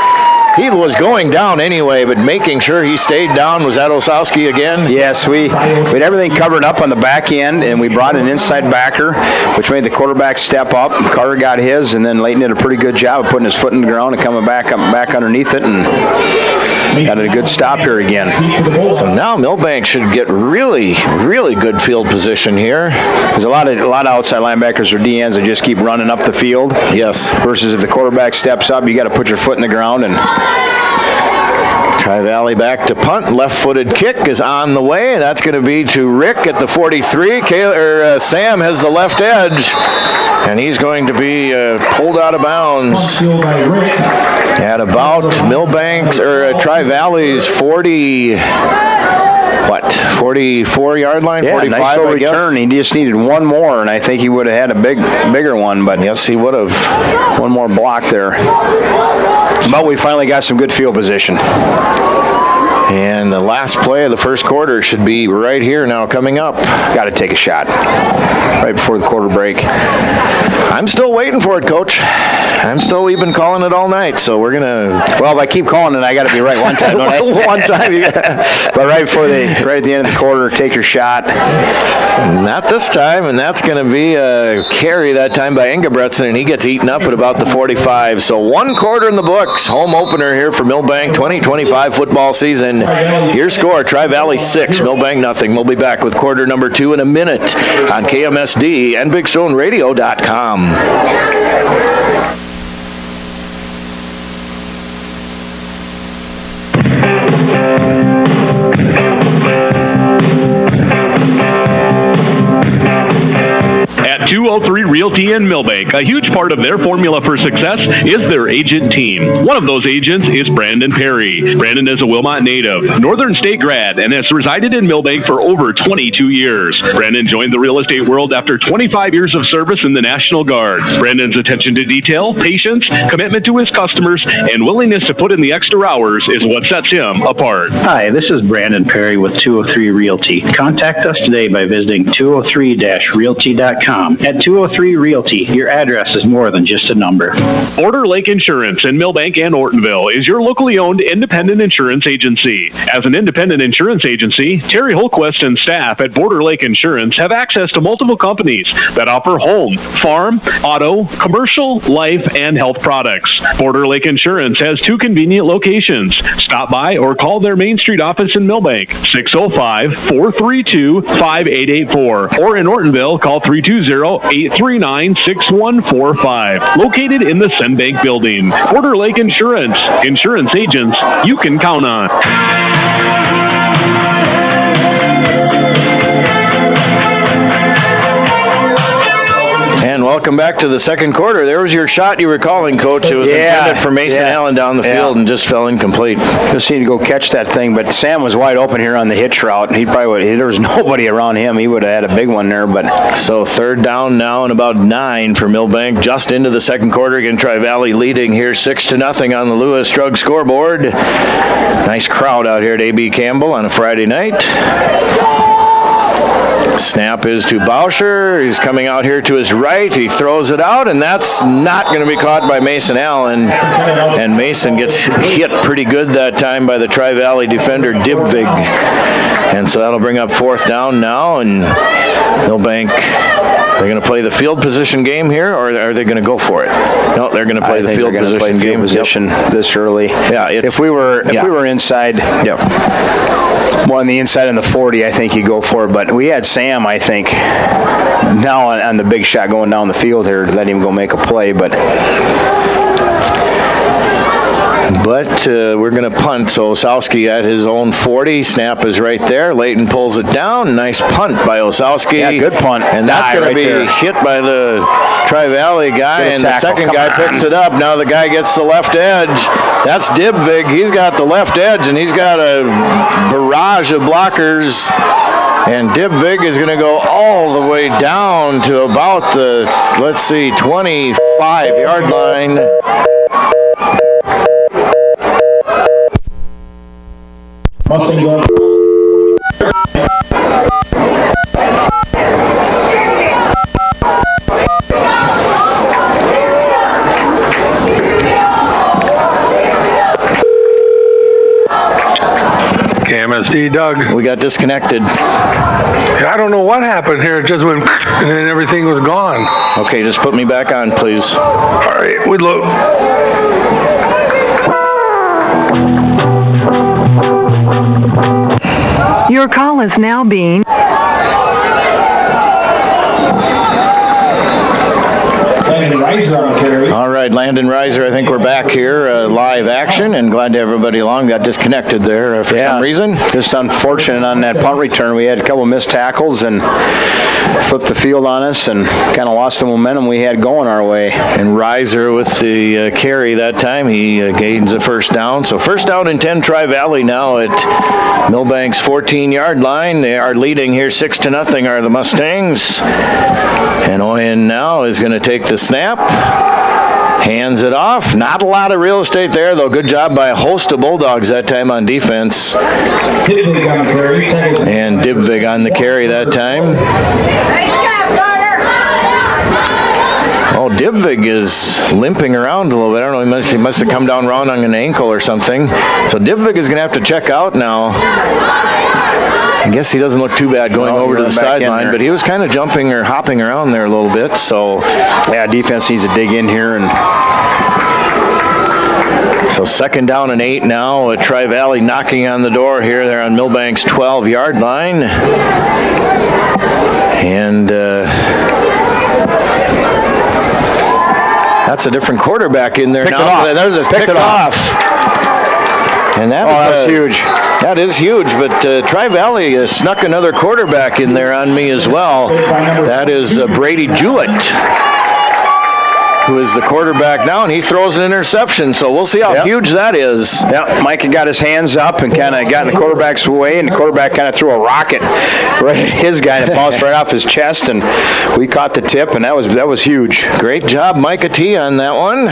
He was going down anyway, but making sure he stayed down. Was that Osowski again? Yes, we had everything covered up on the back end, and we brought an inside backer, which made the quarterback step up. Carter got his, and then Leighton did a pretty good job of putting his foot in the ground and coming back underneath it, and got a good stop here again. So now Milbank should get really, really good field position here. There's a lot of outside linebackers or DNs that just keep running up the field. Yes. Versus if the quarterback steps up, you got to put your foot in the ground and. Tri-Valley back to punt. Left-footed kick is on the way. That's going to be to Rick at the 43. Sam has the left edge, and he's going to be pulled out of bounds at about Milbank's or Tri-Valley's 44-yard line, yeah, 45, nice I guess. Return. He just needed one more, and I think he would have had a bigger one, but yes, he would have. One more block there. But we finally got some good field position. And the last play of the first quarter should be right here now coming up. Got to take a shot right before the quarter break. I'm still waiting for it, Coach. We've been calling it all night, so we're going to... Well, if I keep calling it, I got to be right one time, don't I? One time. But right at the end of the quarter, take your shot. Not this time, and that's going to be a carry that time by Ingebretson, and he gets eaten up at about the 45. So 1 quarter in the books. Home opener here for Milbank, 2025 football season. Your score, Tri-Valley 6, Milbank nothing. We'll be back with quarter number 2 in a minute on KMSD and BigStoneRadio.com. At 203 Realty in Milbank, a huge part of their formula for success is their agent team. One of those agents is Brandon Perry. Brandon is a Wilmot native, Northern State grad, and has resided in Milbank for over 22 years. Brandon joined the real estate world after 25 years of service in the National Guard. Brandon's attention to detail, patience, commitment to his customers, and willingness to put in the extra hours is what sets him apart. Hi, this is Brandon Perry with 203 Realty. Contact us today by visiting 203-realty.com Sam at 203 Realty. Your address is more than just a number. Border Lake Insurance in Milbank and Ortonville is your locally owned independent insurance agency. As an independent insurance agency, Terry Holquist and staff at Border Lake Insurance have access to multiple companies that offer home, farm, auto, commercial, life, and health products. Border Lake Insurance has 2 convenient locations. Stop by or call their Main Street office in Milbank, 605-432-5884. Or in Ortonville, call 320-839-6145. Located in the Bank building. Border Lake Insurance. Insurance agents you can count on. And welcome back to the second quarter. There was your shot you were calling, Coach. It was intended for Mason Allen down the field and just fell incomplete. Just need to go catch that thing, but Sam was wide open here on the hitch route. He probably would, there was nobody around him. He would have had a big one there, but. So third down now and about 9 for Milbank, just into the second quarter. Again, Tri-Valley leading here 6-0 on the Lewis Drug scoreboard. Nice crowd out here at A.B. Campbell on a Friday night. Snap is to Bauscher. He's coming out here to his right. He throws it out, and that's not going to be caught by Mason Allen. And Mason gets hit pretty good that time by the Tri-Valley defender, Dibvig. And so that'll bring up fourth down now, and Milbank, they're going to play the field position game here, or are they going to go for it? No, they're going to play the field position game. This early. Yeah, if we were inside, more on the inside on the 40, I think you go for it. But we had Sam, I think, now on the big shot going down the field here to let him go make a play, but we're going to punt. So Osowski at his own 40. Snap is right there. Leighton pulls it down. Nice punt by Osowski. Yeah, good punt. And that's going to be hit by the Tri-Valley guy, and the second guy picks it up. Now the guy gets the left edge. That's Dibvig. He's got the left edge, and he's got a barrage of blockers. And Dibvig is going to go all the way down to about the, 25-yard line. KMSD, Doug. We got disconnected. I don't know what happened here. It just went and then everything was gone. Okay, just put me back on, please. All right, we look. Your call is now being... All right, Landon Reiser, I think we're back here, live action, and glad to have everybody along. Got disconnected there for some reason. Just unfortunate on that punt return. We had a couple missed tackles and flipped the field on us and kind of lost the momentum we had going our way. And Reiser with the carry that time. He gains a first down. So first down and 10, Tri-Valley now at Milbank's 14-yard line. They are leading here 6-0 are the Mustangs. And Oyen now is going to take the snap. Hands it off. Not a lot of real estate there, though. Good job by a host of Bulldogs that time on defense. And Dibvig on the carry that time. Oh, Dibvig is limping around a little bit. I don't know, he must have come down wrong on an ankle or something. So Dibvig is going to have to check out now. I guess he doesn't look too bad going over to the sideline, but he was kind of jumping or hopping around there a little bit. So, yeah, defense needs to dig in here. And so second down and 8 now. Tri-Valley knocking on the door here. They're on Milbank's 12-yard line. And that's a different quarterback in there now. There's a pick it off. And that was huge. That is huge, but Tri-Valley snuck another quarterback in there on me as well. That is Brady Jewett, who is the quarterback now, and he throws an interception, so we'll see how huge that is. Yeah, Micah got his hands up and kind of got in the quarterback's way, and the quarterback kind of threw a rocket right at his guy, and it bounced right off his chest, and we caught the tip, and that was huge. Great job, Micah T, on that one.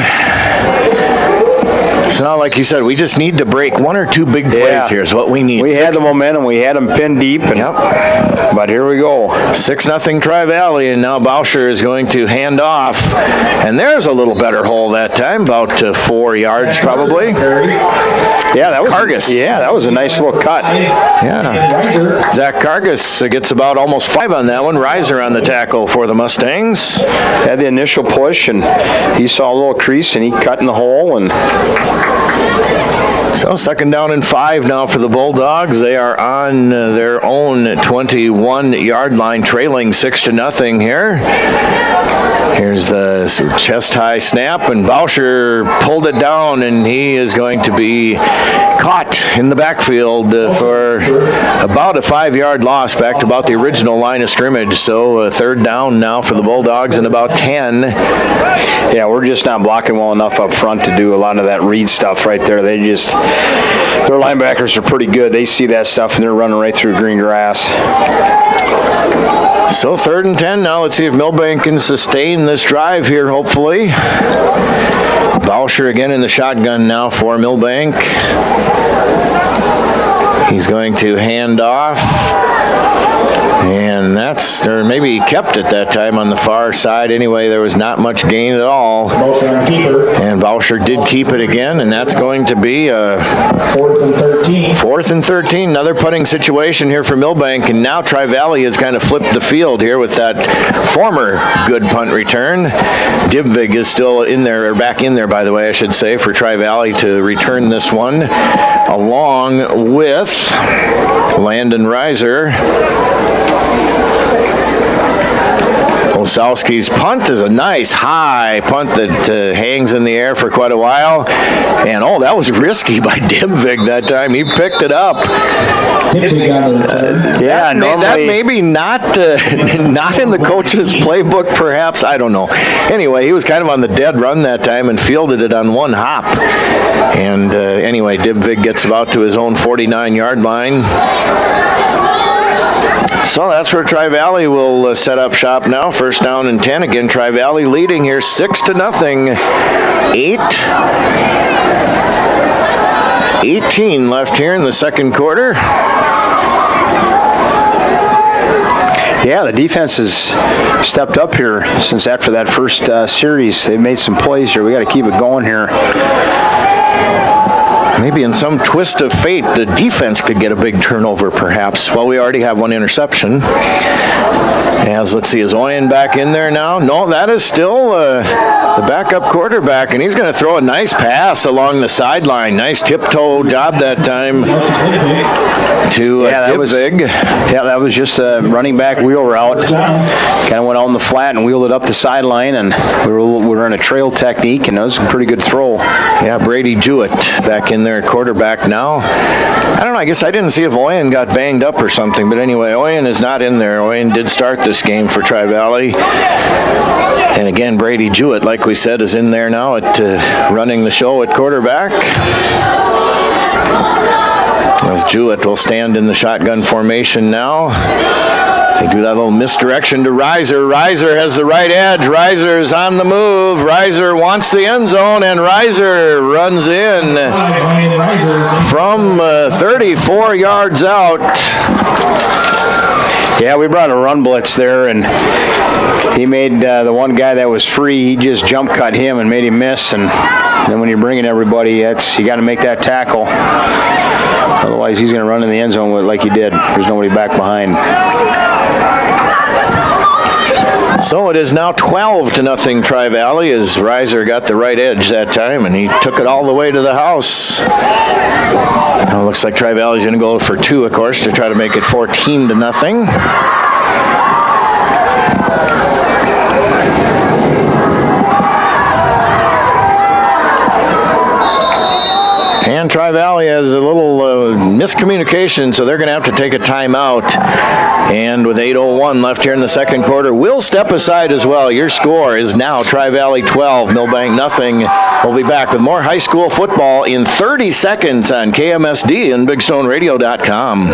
So, like you said, we just need to break one or two big plays here is what we need. We had the momentum. We had them pinned deep. But here we go. 6-0 Tri-Valley, and now Bauscher is going to hand off. And there's a little better hole that time, about 4 yards probably. Yeah, that was Cargus. That was a nice little cut. Yeah. Zach Cargus gets about almost 5 on that one. Reiser on the tackle for the Mustangs. Had the initial push, and he saw a little crease, and he cut in the hole. And so 2nd down and 5 now for the Bulldogs. They are on their own 21-yard line, trailing 6-0 here. Here's the chest-high snap, and Bauscher pulled it down, and he is going to be caught in the backfield for about a 5-yard loss back to about the original line of scrimmage. So 3rd down now for the Bulldogs and about 10. Yeah, we're just not blocking well enough up front to do a lot of that read stuff right there. Their linebackers are pretty good. They see that stuff, and they're running right through green grass. So 3rd and 10 now. Let's see if Milbank can sustain this drive here, hopefully. Bauscher again in the shotgun now for Milbank. He's going to hand off. And or maybe he kept it that time on the far side. Anyway, there was not much gain at all. And Bauscher did keep it again, and that's going to be 4th and 13. 4th and 13. Another punting situation here for Milbank, and now Tri-Valley has kind of flipped the field here with that former good punt return. Dibvig is still in there, or back in there, by the way, I should say, for Tri-Valley to return this one, along with Landon Reiser. Osowski's punt is a nice high punt that hangs in the air for quite a while. And, that was risky by Dibvig that time. He picked it up. That may be not in the coach's playbook, perhaps. I don't know. Anyway, he was kind of on the dead run that time and fielded it on one hop. And anyway, Dibvig gets about to his own 49-yard line. So that's where Tri-Valley will set up shop now. 1st down and 10. Again, Tri-Valley leading here 6-0. 8:18 left here in the 2nd quarter. Yeah, the defense has stepped up here since after that first series. They've made some plays here. We got to keep it going here. Maybe in some twist of fate, the defense could get a big turnover, perhaps. Well, we already have one interception. Let's see, is Oyen back in there now? No, that is still the backup quarterback, and he's going to throw a nice pass along the sideline. Nice tiptoe job that time to Dibvig. That was just a running back wheel route. Kind of went out in the flat and wheeled it up the sideline, and we were in a trail technique, and that was a pretty good throw. Yeah, Brady Jewett back in there, quarterback now. I don't know, I guess I didn't see if Oyen got banged up or something, but anyway, Oyen is not in there. Oyen did start this game for Tri-Valley. And again, Brady Jewett, like we said, is in there now at running the show at quarterback. As Jewett will stand in the shotgun formation now. They do that little misdirection to Reiser. Reiser has the right edge. Reiser is on the move. Reiser wants the end zone, and Reiser runs in from 34 yards out. Yeah, we brought a run blitz there, and he made the one guy that was free, he just jump cut him and made him miss. And then when you're bringing everybody, you got to make that tackle. Otherwise, he's going to run in the end zone like he did. There's nobody back behind. So it is now 12-0 Tri-Valley as Reiser got the right edge that time, and he took it all the way to the house. Now it looks like Tri-Valley's going to go for 2, of course, to try to make it 14-0. And Tri-Valley has a little miscommunication, so they're going to have to take a timeout. And with 8:01 left here in the 2nd quarter, we'll step aside as well. Your score is now Tri-Valley 12, Milbank nothing. We'll be back with more high school football in 30 seconds on KMSD and BigStoneRadio.com.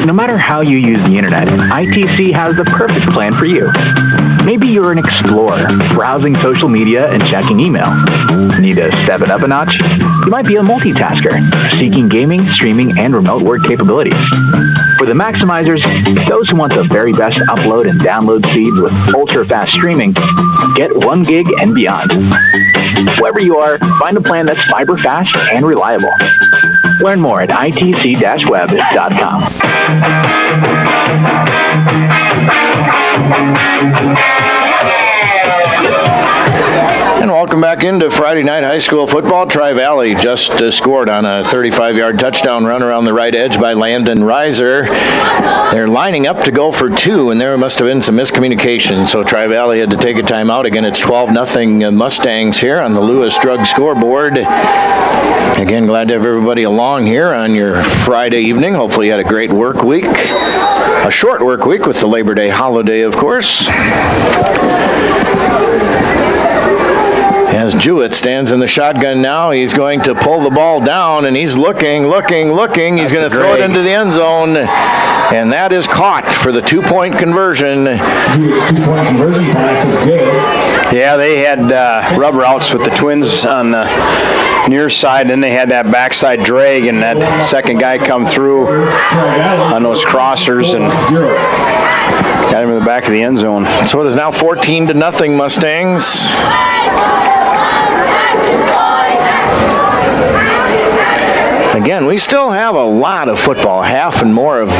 No matter how you use the internet, ITC has the perfect plan for you. Maybe you're an explorer, browsing social media and checking email. Need to step it up a notch? You might be a multitasker, seeking gaming, streaming, and remote work capabilities. For the maximizers, those who want the very best upload and download speeds with ultra-fast streaming, get 1 gig and beyond. Wherever you are, find a plan that's fiber fast and reliable. Learn more at itc-web.com. And welcome back into Friday night high school football. Tri-Valley just scored on a 35-yard touchdown run around the right edge by Landon Reiser. They're lining up to go for 2, and there must have been some miscommunication. So Tri-Valley had to take a timeout. Again, it's 12-0 Mustangs here on the Lewis Drug scoreboard. Again, glad to have everybody along here on your Friday evening. Hopefully you had a great work week. A short work week with the Labor Day holiday, of course. As Jewett stands in the shotgun now, he's going to pull the ball down, and he's looking. He's going to throw it into the end zone, and that is caught for the 2-point conversion. Two-point conversion pass is good. Yeah, they had rubber outs with the Twins on the near side, then they had that backside drag, and that second guy come through on those crossers and got him in the back of the end zone. So it is now 14-0 Mustangs. Again, we still have a lot of football, half and more of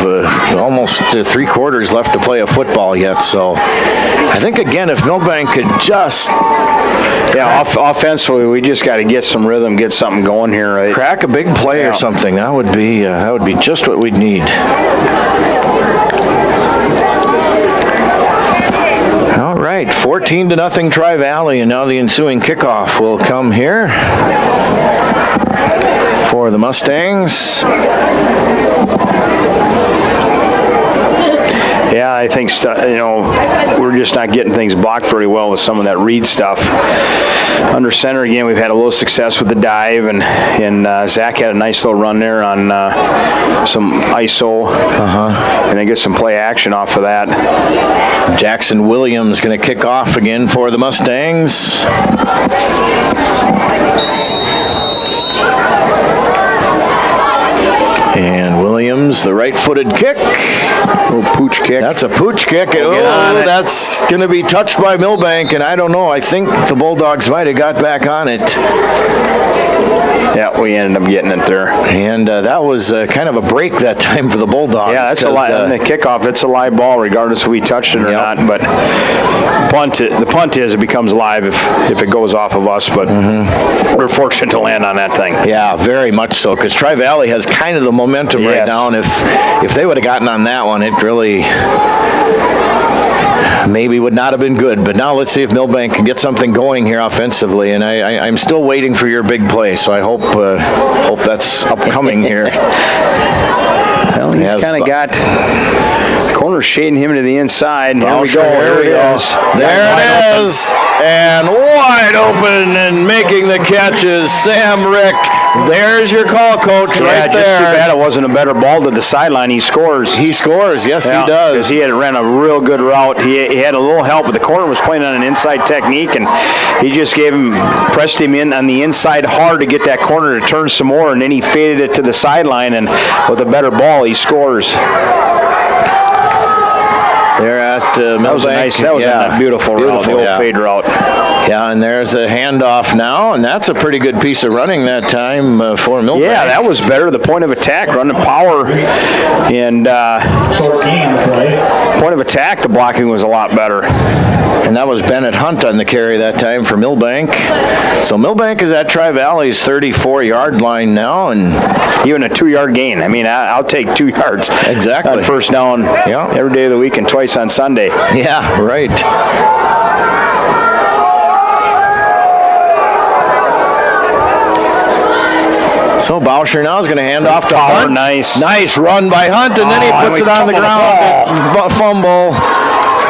almost 3/4 left to play of football yet. So I think, again, if Milbank could just... Yeah, offensively, we just got to get some rhythm, get something going here, right? Crack a big play or something. That would be just what we'd need. All right, 14-0 Tri-Valley, and now the ensuing kickoff will come here for the Mustangs. Yeah, I think, we're just not getting things blocked very well with some of that read stuff. Under center, again, we've had a little success with the dive, and Zach had a nice little run there on some ISO, and then get some play action off of that. Jackson Williams going to kick off again for the Mustangs. And Williams, the right-footed kick. Little pooch kick. That's a pooch kick. That's going to be touched by Milbank, and I don't know. I think the Bulldogs might have got back on it. Yeah, we ended up getting it there. And that was kind of a break that time for the Bulldogs. Yeah, that's a live. The kickoff, it's a live ball, regardless if we touched it or not. But the punt is it becomes live if it goes off of us. But we're fortunate to land on that thing. Yeah, very much so. Because Tri-Valley has kind of the momentum right now, and if they would have gotten on that one, it really maybe would not have been good. But now let's see if Milbank can get something going here offensively. And I'm still waiting for your big play, so I hope that's upcoming here. Well, he's kind of got the corner shading him to the inside. Here we go. There it is. There it is. And wide open and making the catches, Sam Rick. There's your call, Coach, right there. Just too bad it wasn't a better ball to the sideline. He scores. He scores. Yes, he does. Because he had ran a real good route. He had a little help, but the corner was playing on an inside technique, and he just pressed him in on the inside hard to get that corner to turn some more, and then he faded it to the sideline, and with a better ball, he scores. They're at Milbank. That was a beautiful route, the old fade route. Yeah, and there's a handoff now, and that's a pretty good piece of running that time for Milbank. Yeah, that was better. The point of attack, running power, and point of attack, the blocking was a lot better. And that was Bennett Hunt on the carry that time for Milbank. So Milbank is at Tri-Valley's 34-yard line now, and even a 2-yard gain. I mean, I'll take 2 yards. Exactly. On first down every day of the week and twice on Sunday. Yeah, right. So Bauscher now is going to hand off to Hunt. Nice. Nice run by Hunt, and then he puts it on the ground. Fumble.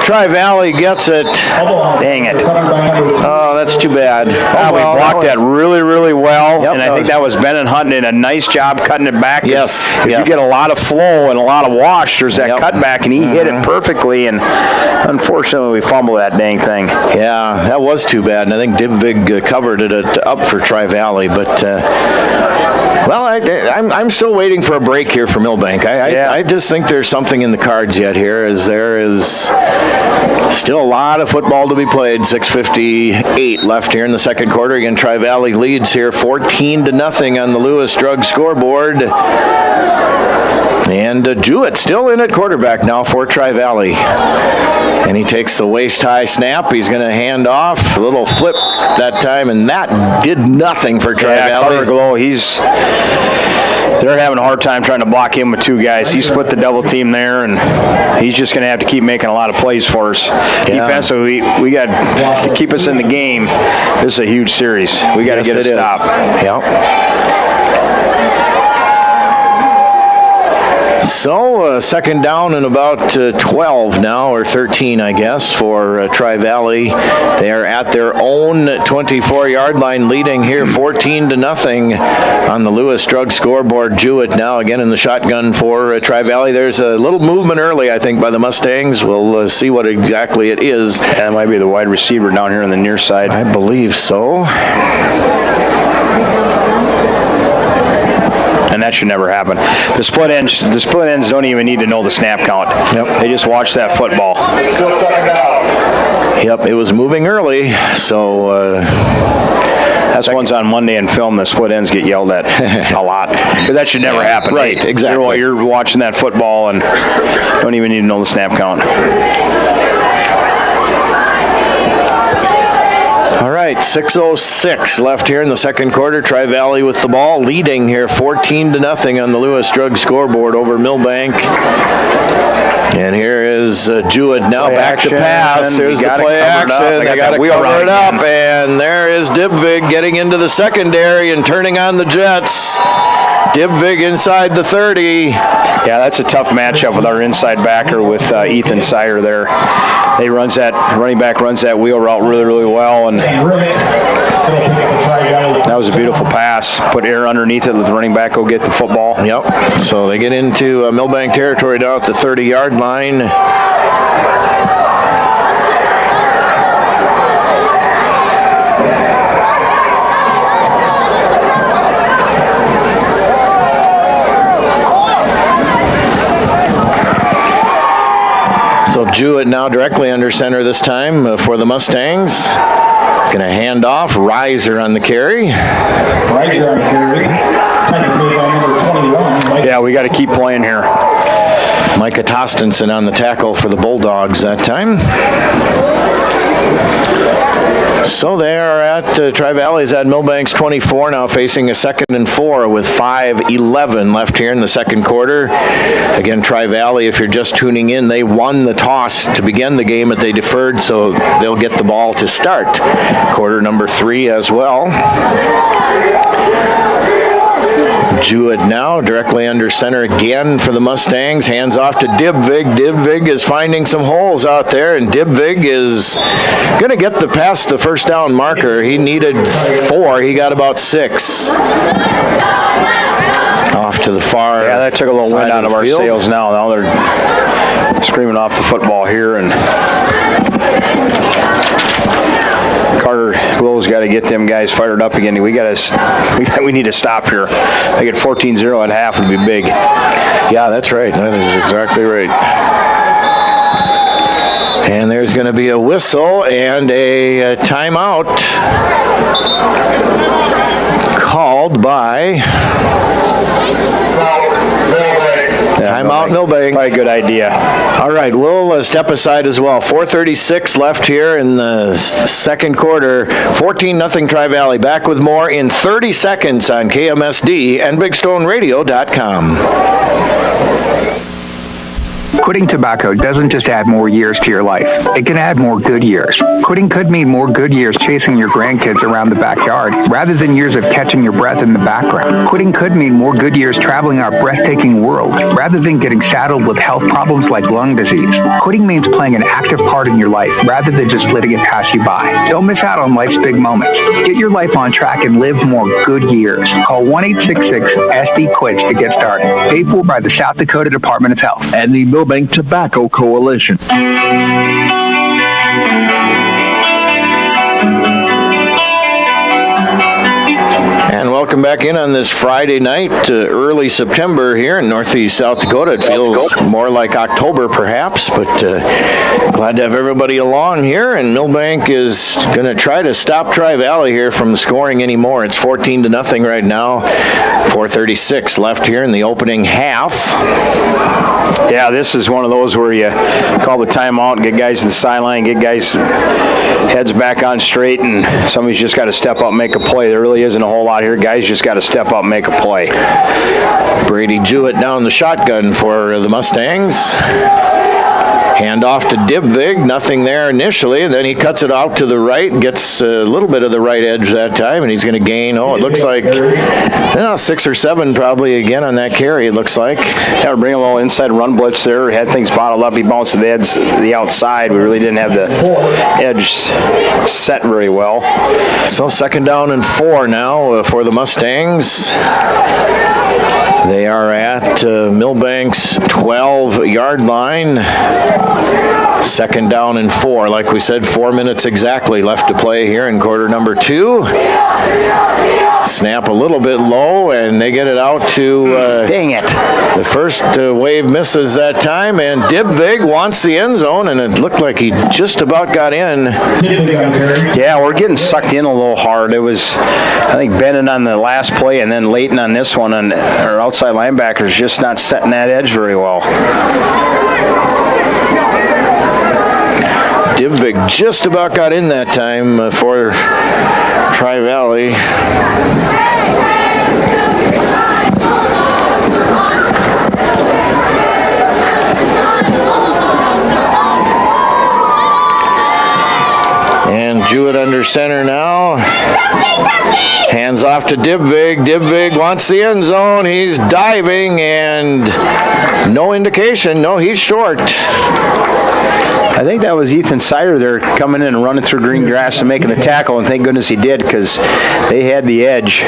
Tri-Valley gets it. Dang it. Oh, that's too bad. We blocked that really, really well, Yep, and I think that was Bennett Hunt did a nice job cutting it back. Yes, If you get a lot of flow and a lot of wash, there's that cutback, and he hit it perfectly, and unfortunately we fumbled that dang thing. Yeah, that was too bad, and I think Dibvig covered it up for Tri-Valley, but well, I'm still waiting for a break here for Milbank. I just think there's something in the cards yet here, as there is still a lot of football to be played. 6:58 left here in the second quarter. Again, Tri-Valley leads here 14-0 on the Lewis Drug scoreboard. And Jewett still in at quarterback now for Tri-Valley. And he takes the waist-high snap. He's going to hand off. A little flip that time, and that did nothing for Tri-Valley. They're having a hard time trying to block him with two guys. He split the double team there, and he's just going to have to keep making a lot of plays for us. Defensively, we got to keep us in the game. This is a huge series. We got to get a stop. Yep. So, second down and about 12 now, or 13, I guess, for Tri-Valley. They are at their own 24-yard line, leading here 14-0 on the Lewis Drug scoreboard. Jewett now again in the shotgun for Tri-Valley. There's a little movement early, I think, by the Mustangs. We'll see what exactly it is. That might be the wide receiver down here on the near side. I believe so. And that should never happen. The split ends don't even need to know the snap count. Yep. They just watch that football. Yep, it was moving early, so that's one's on Monday in film. The split ends get yelled at a lot. But that should never happen. Right, exactly. You're watching that football and don't even need to know the snap count. All right, 6:06 left here in the second quarter. Tri-Valley with the ball, leading here 14-0 on the Lewis Drug scoreboard over Milbank. And here is Jewett now back to pass. There's the play action. They got to cover it up, and there is Dibvig getting into the secondary and turning on the Jets. Dibvig inside the 30. Yeah, that's a tough matchup with our inside backer with Ethan Sire there. Running back runs that wheel route really, really well, and that was a beautiful pass. Put air underneath it, let the running back go get the football. Yep. So they get into Milbank territory down at the 30-yard line. So Jewett now directly under center this time for the Mustangs. It's going to hand off. Reiser on the carry. Reiser on the carry. Number 21. Yeah, we got to keep playing here. Micah Tostenson on the tackle for the Bulldogs that time. So they are at Tri-Valley's at Milbank's 24 now, facing a 2nd and 4 with 5:11 left here in the second quarter. Again, Tri-Valley, if you're just tuning in, they won the toss to begin the game, but they deferred, so they'll get the ball to start quarter number 3 as well. Jewett now directly under center again for the Mustangs. Hands off to Dibvig. Dibvig is finding some holes out there, and Dibvig is going to get past the first down marker. He needed 4. He got about 6. Off to the far. Yeah, that took a little wind out of our sails now. Now they're screaming off the football here, and Carter Glow's got to get them guys fired up again. We need to stop here. They get 14-0 at half would be big. Yeah, that's right. That is exactly right. And there's going to be a whistle and a timeout called by Timeout Milbank. Probably a good idea. All right, we'll step aside as well. 4:36 left here in the second quarter. 14-0 Tri-Valley. Back with more in 30 seconds on KMSD and BigStoneRadio.com. Quitting tobacco doesn't just add more years to your life. It can add more good years. Quitting could mean more good years chasing your grandkids around the backyard, rather than years of catching your breath in the background. Quitting could mean more good years traveling our breathtaking world, rather than getting saddled with health problems like lung disease. Quitting means playing an active part in your life, rather than just letting it pass you by. Don't miss out on life's big moments. Get your life on track and live more good years. Call 1-866-SD-QUITS to get started. Paid for by the South Dakota Department of Health and the Milbank Tobacco Coalition. And welcome back in on this Friday night, early September here in northeast South Dakota. It feels more like October perhaps, but glad to have everybody along here. And Milbank is going to try to stop Tri-Valley here from scoring anymore. It's 14-0 right now. 4:36 left here in the opening half. Yeah, this is one of those where you call the timeout, get guys to the sideline, get guys heads back on straight, and somebody's just got to step up and make a play. There really isn't a whole lot here. Guys just got to step up and make a play. Brady Jewett down the shotgun for the Mustangs. Hand off to Dibvig, nothing there initially, and then he cuts it out to the right, gets a little bit of the right edge that time, and he's going to gain, it looks like 6 or 7 probably again on that carry, it looks like. Yeah, bring a little inside run blitz there, had things bottled up, he bounced to the outside. We really didn't have the edge set very well. So 2nd down and 4 now for the Mustangs. They are at Milbank's 12-yard line. 2nd down and 4. Like we said, 4 minutes exactly left to play here in quarter number 2. Snap a little bit low, and they get it out to... dang it. The first wave misses that time, and Dibvig wants the end zone, and it looked like he just about got in. Yeah, we're getting sucked in a little hard. It was, I think, Bennett on the last play, and then Leighton on this one, and our outside linebackers just not setting that edge very well. Dibvig just about got in that time for Tri-Valley. And Jewett under center now. Hands off to Dibvig. Dibvig wants the end zone. He's diving, and no indication. No, he's short. I think that was Ethan Sider there coming in and running through green grass and making the tackle, and thank goodness he did, because they had the edge.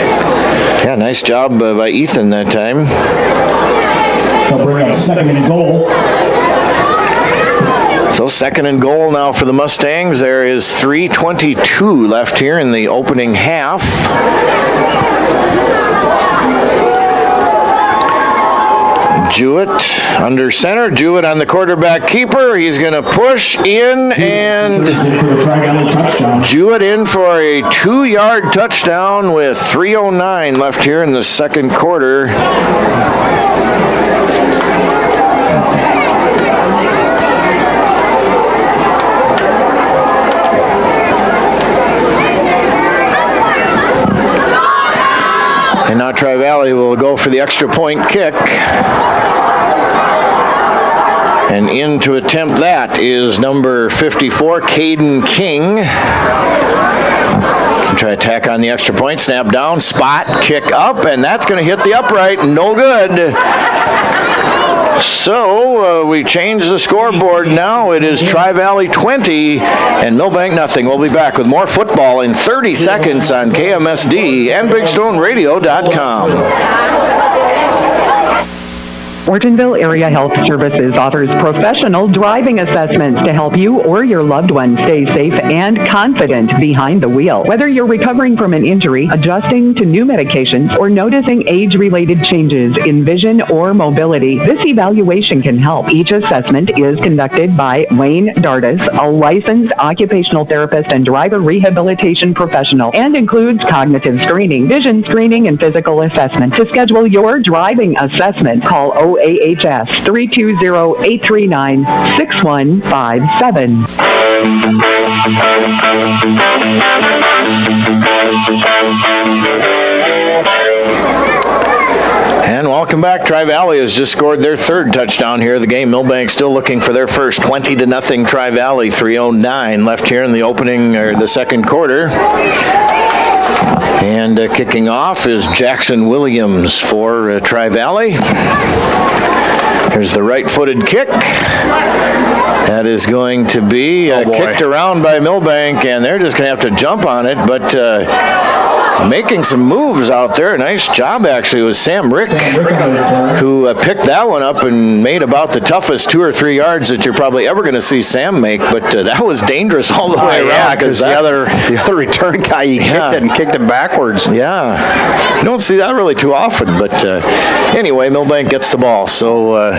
Yeah, nice job by Ethan that time. They'll bring up 2nd and goal. So 2nd and goal now for the Mustangs. There is 3:22 left here in the opening half. Jewett under center. Jewett on the quarterback keeper. He's going to push in, and Jewett in for a 2-yard touchdown with 3:09 left here in the second quarter. And now Tri-Valley will go for the extra point kick. And in to attempt that is number 54, Caden King. Try to tack on the extra point. Snap down, spot, kick up, and that's going to hit the upright. No good. So we change the scoreboard now. It is Tri-Valley 20 and Milbank nothing. We'll be back with more football in 30 seconds on KMSD and BigStoneRadio.com. Ortonville Area Health Services offers professional driving assessments to help you or your loved one stay safe and confident behind the wheel. Whether you're recovering from an injury, adjusting to new medications, or noticing age-related changes in vision or mobility, this evaluation can help. Each assessment is conducted by Wayne Dardis, a licensed occupational therapist and driver rehabilitation professional, and includes cognitive screening, vision screening, and physical assessment. To schedule your driving assessment, call OAHS 320-839-6157. And welcome welcome back. Tri-Valley has just scored their third touchdown here of the game. Milbank still looking for their first. 20-0 Tri-Valley. 3:09 left here in the opening or the second quarter. And kicking off is Jackson Williams for Tri-Valley. Here's the right-footed kick. That is going to be kicked around by Milbank, and they're just going to have to jump on it, but making some moves out there. Nice job, actually, with Sam Rick, who picked that one up and made about the toughest 2 or 3 yards that you're probably ever going to see Sam make, but that was dangerous all the way around. Yeah, because the other return guy, he kicked it and kicked it backwards. Yeah, you don't see that really too often, but anyway, Milbank gets the ball. So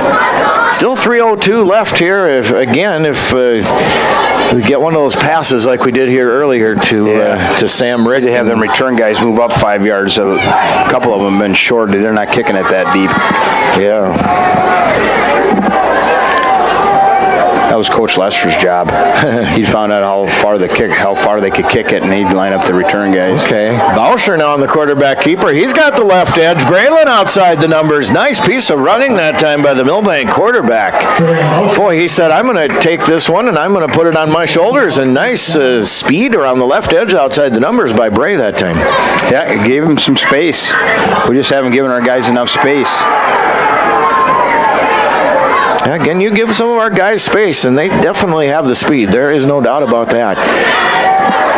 still 3:02 left here. If we get one of those passes like we did here earlier to Sam Rick. They have them return guys move up 5 yards. A couple of them have been short. They're not kicking it that deep. Yeah. That was Coach Lester's job. He found out how far they could kick it, and he'd line up the return guys. Okay. Bauscher now on the quarterback keeper. He's got the left edge. Braylon outside the numbers. Nice piece of running that time by the Milbank quarterback. Boy, he said, I'm going to take this one and I'm going to put it on my shoulders. And nice speed around the left edge outside the numbers by Bray that time. Yeah, it gave him some space. We just haven't given our guys enough space. Again, you give some of our guys space, and they definitely have the speed. There is no doubt about that.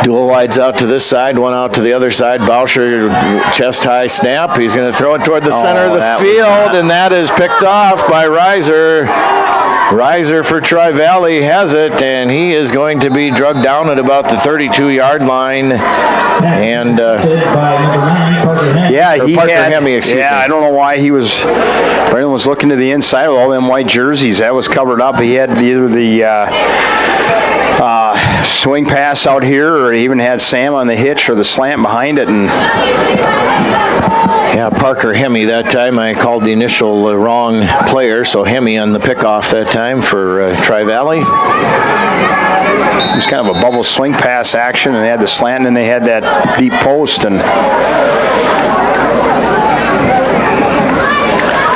Dual wides out to this side, one out to the other side. Bauscher, chest high snap. He's going to throw it toward the center of the field, and that is picked off by Reiser. Reiser for Tri-Valley has it, and he is going to be drugged down at about the 32-yard line. And I don't know why Brandon was looking to the inside with all them white jerseys. That was covered up. He had either the swing pass out here, or he even had Sam on the hitch or the slant behind it. And yeah, Parker Hemme that time. I called the initial wrong player, so Hemme on the pickoff that time for Tri-Valley. It was kind of a bubble swing pass action, and they had the slant, and then they had that deep post. And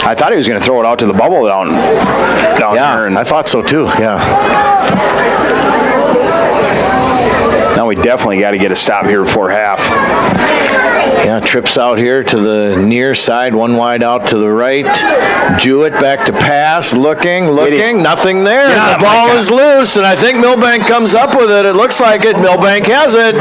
I thought he was going to throw it out to the bubble down there. And I thought so too, yeah. Now we definitely got to get a stop here before half. Yeah, trips out here to the near side, one wide out to the right. Jewett back to pass, looking, nothing there. The ball is loose, and I think Milbank comes up with it. It looks like it. Milbank has it.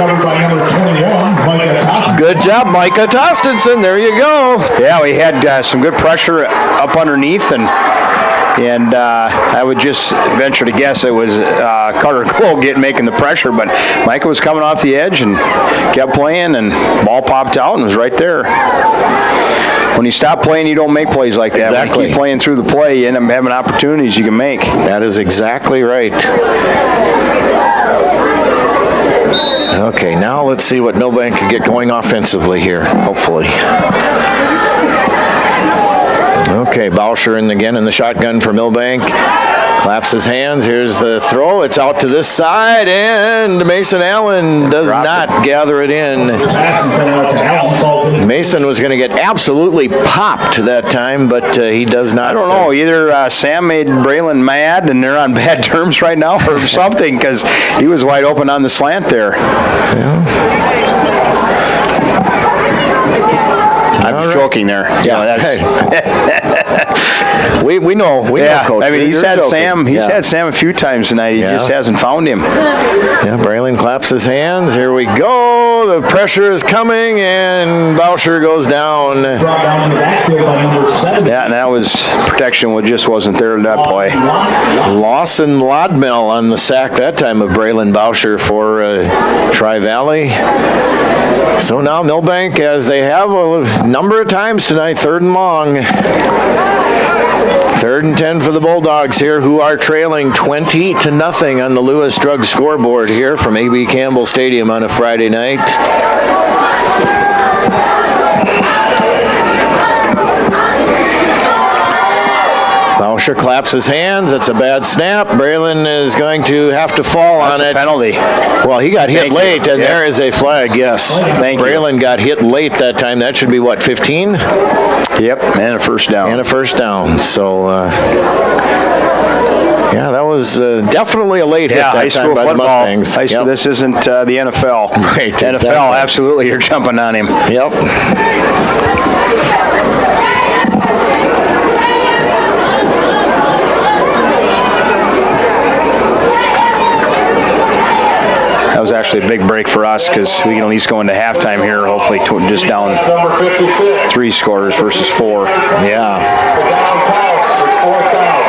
Good job, Micah Tostenson. There you go. Yeah, we had some good pressure up underneath, and I would just venture to guess it was Carter Cole making the pressure, but Micah was coming off the edge and kept playing, and ball popped out and was right there. When you stop playing, you don't make plays like that. Exactly. When you keep playing through the play, you end up having opportunities you can make. That is exactly right. Okay, now let's see what Milbank can get going offensively here, hopefully. Okay, Bauscher again in the shotgun for Milbank. Claps his hands. Here's the throw. It's out to this side, and Mason Allen does not gather it in. Mason was going to get absolutely popped that time, but he does not. I don't know. Either Sam made Braylon mad, and they're on bad terms right now, or something, because he was wide open on the slant there. Yeah. I'm joking there. Yeah, we know, Coach. I mean, he's had Sam a few times tonight. He just hasn't found him. Yeah, Braylon claps his hands. Here we go. The pressure is coming, and Bauscher goes down. Yeah, and that was protection just wasn't there in that play. Lawson Lodmell on the sack that time of Braylon Bauscher for Tri-Valley. So now Milbank, as they have a number of times tonight, 3rd and long. 3rd and 10 for the Bulldogs here, who are trailing 20-0 on the Lewis Drug scoreboard here from A.B. Campbell Stadium on a Friday night. Bauscher claps his hands. It's a bad snap. Braylon is going to have to fall on it. Penalty. Well, he got hit late, and Yep. there is a flag, yes. Thank you. Braylon got hit late that time. That should be, what, 15? Yep, and a first down. And a first down. So, yeah, that was definitely a late hit that high time school by football. the Mustangs. High school, Yep. This isn't the NFL. Right, NFL, exactly. absolutely, you're jumping on him. Yep. That was actually a big break for us because we can at least go into halftime here, hopefully just down Number 56. 3 scores versus 4. Yeah. The down counts. It's 4th down.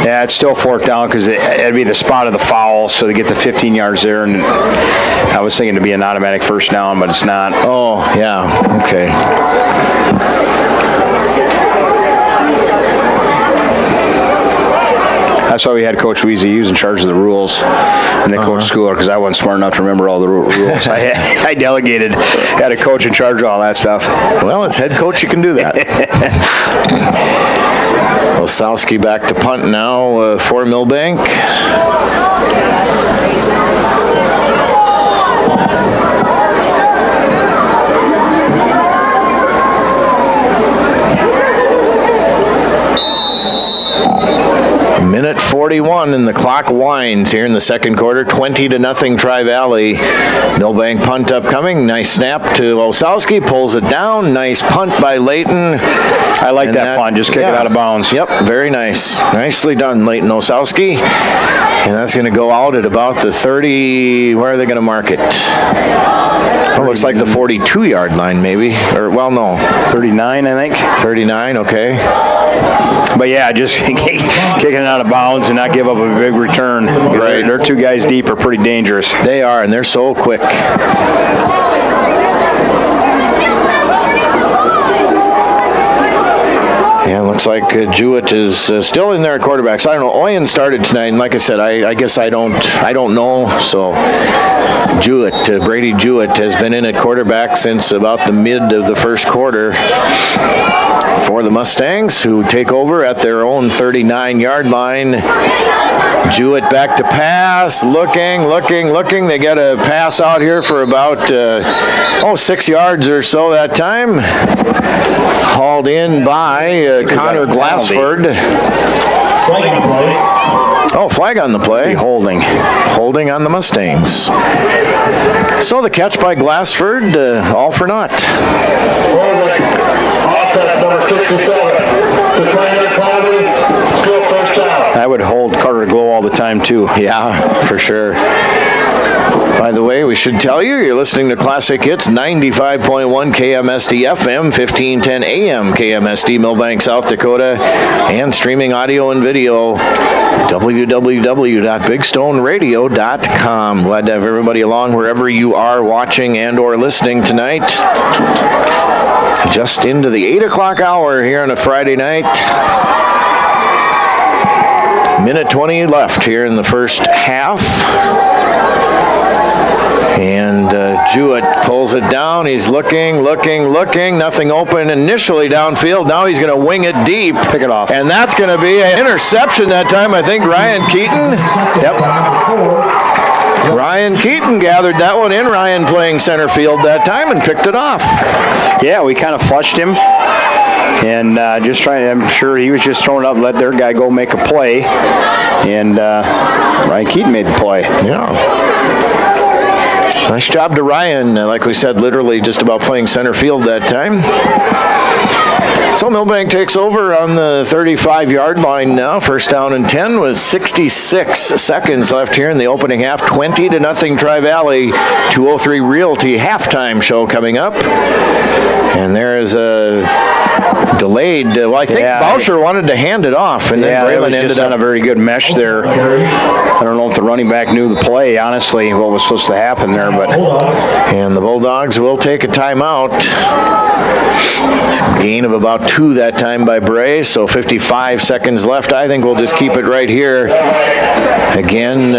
Yeah, it's still 4th down because it'd be the spot of the foul, so they get the 15 yards there. And I was thinking to be an automatic first down, but it's not. Oh, yeah. Okay. That's why we had Coach Weezy. He was in charge of the rules, and then Coach Schooler, because I wasn't smart enough to remember all the rules. I delegated, had a coach in charge of all that stuff. Well, as head coach, you can do that. Osowski back to punt now for Milbank. Minute 41 and the clock winds here in the second quarter. 20-0 Tri-Valley. Milbank punt upcoming. Nice snap to Osowski. Pulls it down. Nice punt by Layton. I like that punt. Just kick it out of bounds. Yep, very nice. Nicely done, Layton Osowski. And that's going to go out at about the 30. Where are they going to mark it? It looks like the 42-yard line, maybe. Or, well, no. 39, I think. 39, okay. But yeah, just kicking it out of bounds and not give up a big return. Right. Their 2 guys deep are pretty dangerous. They are, and they're so quick. Yeah, looks like Jewett is still in there at quarterback. So I don't know. Oyen started tonight, and like I said, I guess I don't know. So Jewett, Brady Jewett, has been in at quarterback since about the mid of the first quarter for the Mustangs, who take over at their own 39-yard line. Jewett back to pass, looking. They got a pass out here for about 6 yards or so that time. Hauled in by Connor Glassford. Flag on the play. Oh, flag on the play. Holding on the Mustangs. So the catch by Glassford, all for naught. Milbank. Offense number 67. To Brandon Clowney. Still first down. I would hold Carter Glow all the time, too. Yeah, for sure. By the way, we should tell you, you're listening to Classic Hits 95.1 KMSD FM, 1510 AM KMSD, Milbank, South Dakota, and streaming audio and video, www.bigstoneradio.com. Glad to have everybody along wherever you are watching and or listening tonight. Just into the 8 o'clock hour here on a Friday night. Minute 20 left here in the first half. And Jewett pulls it down. He's looking. Nothing open initially downfield. Now he's going to wing it deep. Pick it off. And that's going to be an interception that time. I think Ryan Keaton. Yep. Ryan Keaton gathered that one in. Ryan playing center field that time and picked it off. Yeah, we kind of flushed him. And just trying, I'm sure he was just throwing up, let their guy go make a play. And Ryan Keaton made the play. Yeah. Nice job to Ryan. Like we said, literally just about playing center field that time. So Milbank takes over on the 35-yard line now. First down and 10 with 66 seconds left here in the opening half. 20-0 Tri-Valley. 203 Realty halftime show coming up. And there is a delayed. Well, I think Bauscher wanted to hand it off, and then Braylon ended up on a very good mesh there. I don't know if the running back knew the play, honestly, what was supposed to happen there, but. And the Bulldogs will take a timeout. Gain of about 2 that time by Bray, so 55 seconds left. I think we'll just keep it right here. Again,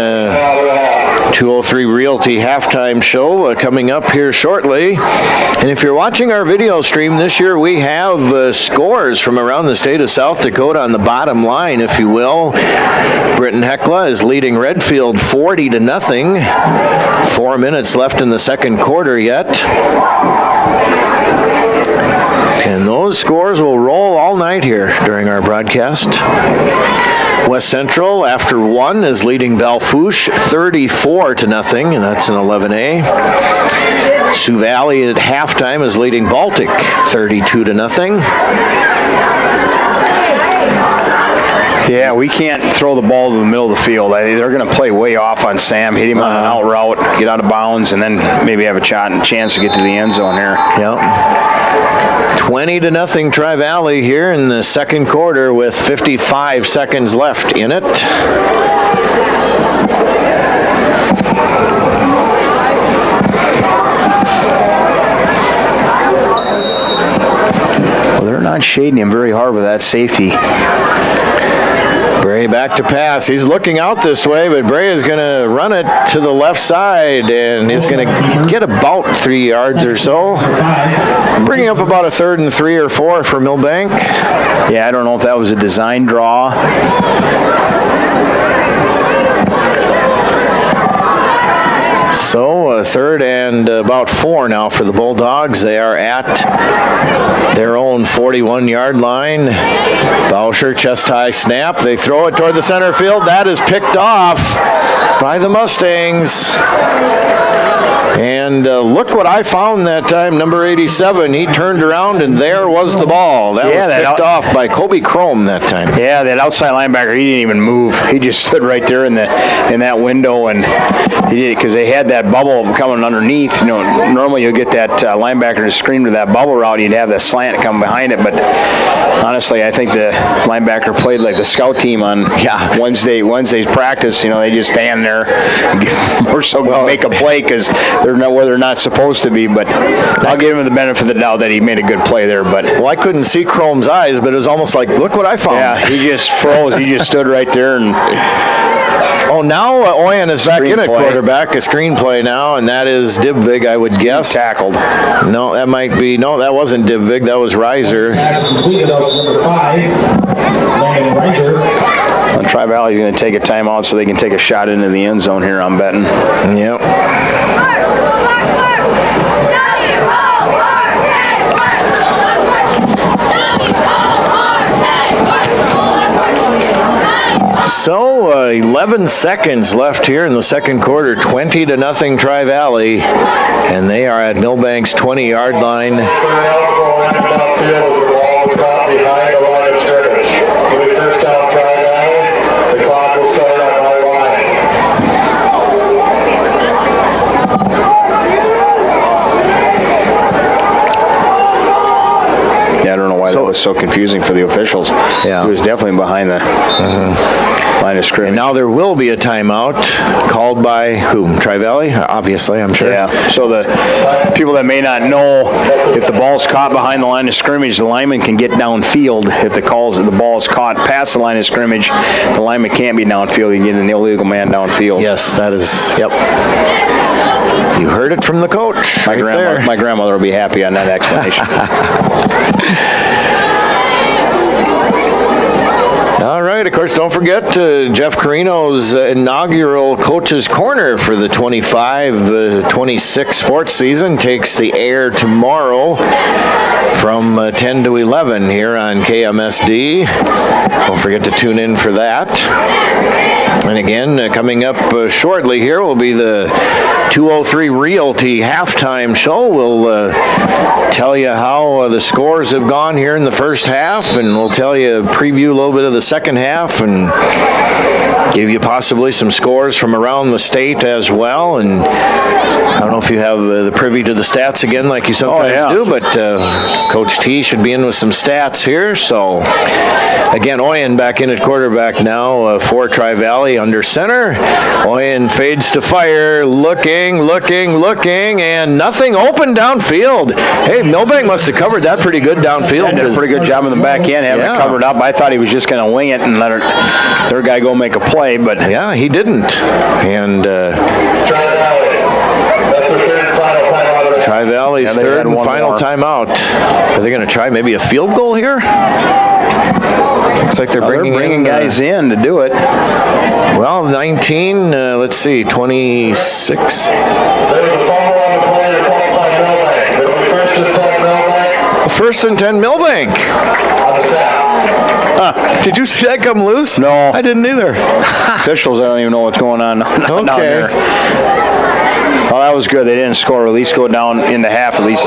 203 Realty halftime show coming up here shortly. And if you're watching our video stream this year, we have scores from around the state of South Dakota on the bottom line, if you will. Britton Hekla is leading Redfield 40-0. 4 minutes left in the second quarter yet. And those scores will roll all night here during our broadcast. West Central, after 1, is leading Belfouche 34-0, and that's an 11A. Sioux Valley at halftime is leading Baltic 32-0. Yeah, we can't throw the ball to the middle of the field. They're going to play way off on Sam, hit him on an out route, get out of bounds, and then maybe have a chance to get to the end zone here. Yep. 20-0 Tri-Valley here in the second quarter with 55 seconds left in it. Well, they're not shading him very hard with that safety. Bray back to pass. He's looking out this way, but Bray is going to run it to the left side, and he's going to get about 3 yards or so. Bringing up about a 3rd and 3 or 4 for Milbank. Yeah, I don't know if that was a design draw. So a 3rd and about 4 now for the Bulldogs. They are at their own 41-yard line. Bauscher, chest high snap. They throw it toward the center field. That is picked off by the Mustangs. And look what I found that time, number 87. He turned around, and there was the ball. That was picked off by Kobe Chrome that time. Yeah, that outside linebacker, he didn't even move. He just stood right there in that window, and he did it because they had that bubble coming underneath. You know, normally you'll get that linebacker to scream to that bubble route, and you'd have that slant come behind it. But honestly, I think the linebacker played like the scout team on Wednesday's practice. You know, they just stand there or so make a play because they're not where they're not supposed to be. But I'll give him the benefit of the doubt that he made a good play there. But I couldn't see Chrome's eyes, but it was almost like, look what I found. Yeah, he just froze. He just stood right there and. Oh, now Oyen is back in at quarterback, a screenplay now, and that is Dibvig, I would guess. Tackled. No, that might be, no, that wasn't Dibvig, that was Reiser. Pass completed, that was number 5, Landon Reiser. And Tri-Valley's going to take a timeout so they can take a shot into the end zone here, I'm betting. Yep. So 11 seconds left here in the second quarter, 20-0 Tri-Valley, and they are at Milbank's 20-yard line. Yeah, I don't know why that was so confusing for the officials. Yeah. He was definitely behind the line of scrimmage. And now there will be a timeout called by whom? Tri-Valley? Obviously, I'm sure. Yeah. So the people that may not know, if the ball's caught behind the line of scrimmage, the lineman can get downfield. If the ball is caught past the line of scrimmage, the lineman can't be downfield. You get an illegal man downfield. Yes, that is, yep. You heard it from the coach. My grandmother will be happy on that explanation. All right, of course, don't forget Jeff Carino's inaugural Coach's Corner for the 25-26 sports season takes the air tomorrow from 10 to 11 here on KMSD. Don't forget to tune in for that. And again, coming up shortly here will be the 203 Realty halftime show. We'll tell you how the scores have gone here in the first half, and we'll tell you, preview a little bit of the second half, and give you possibly some scores from around the state as well. And I don't know if you have the privy to the stats again like you sometimes do, but Coach T should be in with some stats here. So again, Oyen back in at quarterback now for Tri-Valley. Valley under center. Oyen fades to fire, looking, and nothing open downfield. Hey, Milbank must have covered that pretty good downfield. Did a pretty good job in the back end, having it covered up. I thought he was just going to wing it and let their guy go make a play, but yeah, he didn't. And Tri-Valley's third and final timeout. Are they going to try maybe a field goal here? Looks like they're bringing guys in to do it. Well, 19, let's see, 26. First and 10 Milbank. Did you see that come loose? No. I didn't either. Officials, I don't even know what's going on down there. Well, that was good. They didn't score. At least go down into half. At least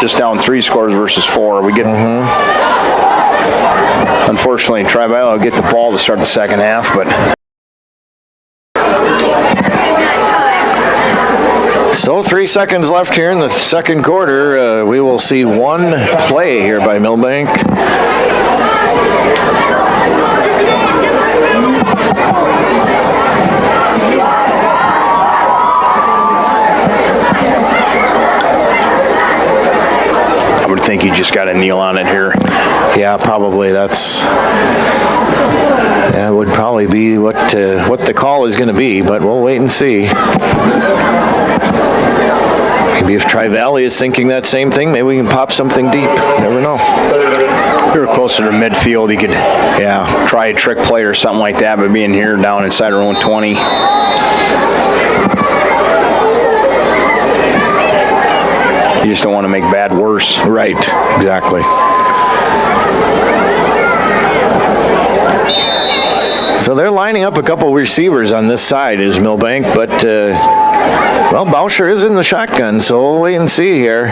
just down 3 scores versus 4. We get. Unfortunately, Tri-Valley will get the ball to start the second half, but. So 3 seconds left here in the second quarter. We will see one play here by Milbank. I would think you just got to kneel on it here. Yeah, probably. That would probably be what the call is going to be, but we'll wait and see. Maybe if Tri-Valley is thinking that same thing, maybe we can pop something deep. You never know. If you were closer to midfield, you could try a trick play or something like that, but being here down inside our own 20. You just don't want to make bad worse. Right, exactly. So they're lining up a couple receivers on this side is Milbank, but well, Boucher is in the shotgun, so we'll wait and see here.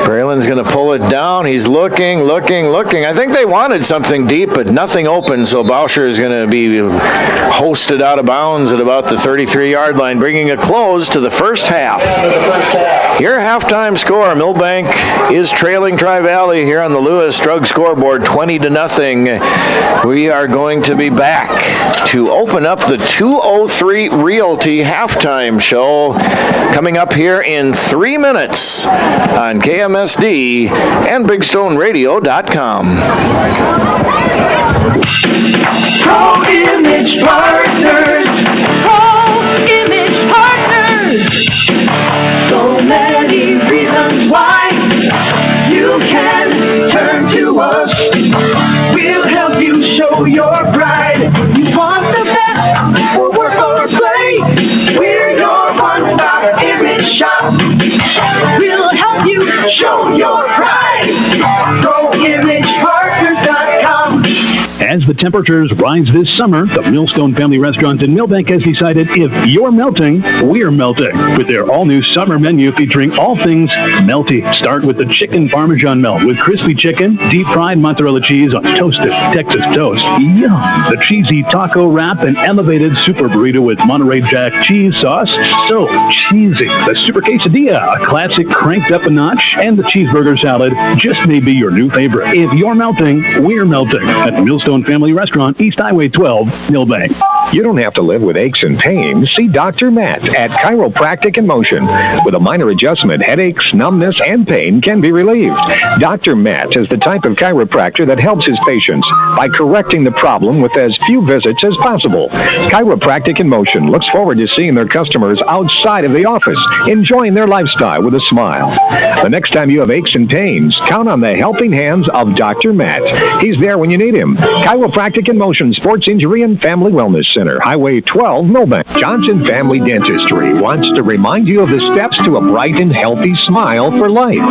Braylon's going to pull it down. He's looking. I think they wanted something deep, but nothing open, so Boucher is going to be hosted out of bounds at about the 33-yard line, bringing a close to the first half. Your halftime score, Milbank is trailing Tri-Valley here on the Lewis Drug scoreboard 20-0. We are going to be back to open up the 203 Realty halftime show coming up here in 3 minutes on KMSD and BigStoneRadio.com. Pro Image Partners. So many reasons why you can turn to us. We'll help you show your pride. You want the best for work or play. We're your one-stop image shop. We'll help you show your pride. ProImagePartners.com. As the temperatures rise this summer, the Millstone Family Restaurant in Milbank has decided if you're melting, we're melting. With their all-new summer menu featuring all things melty. Start with the chicken Parmesan melt with crispy chicken, deep-fried mozzarella cheese on toasted Texas toast. Yum! The cheesy taco wrap and elevated super burrito with Monterey Jack cheese sauce. So cheesy. The super quesadilla, a classic cranked up a notch, and the cheeseburger salad just may be your new favorite. If you're melting, we're melting. At the Millstone Family Restaurant, East Highway 12, Milbank. You don't have to live with aches and pains. See Dr. Matt at Chiropractic in Motion. With a minor adjustment, headaches, numbness, and pain can be relieved. Dr. Matt is the type of chiropractor that helps his patients by correcting the problem with as few visits as possible. Chiropractic in Motion looks forward to seeing their customers outside of the office, enjoying their lifestyle with a smile. The next time you have aches and pains, count on the helping hands of Dr. Matt. He's there when you need him. Chiropractic in Motion Sports Injury and Family Wellness Center, Highway 12, Milbank. Johnson Family Dentistry wants to remind you of the steps to a bright and healthy smile for life.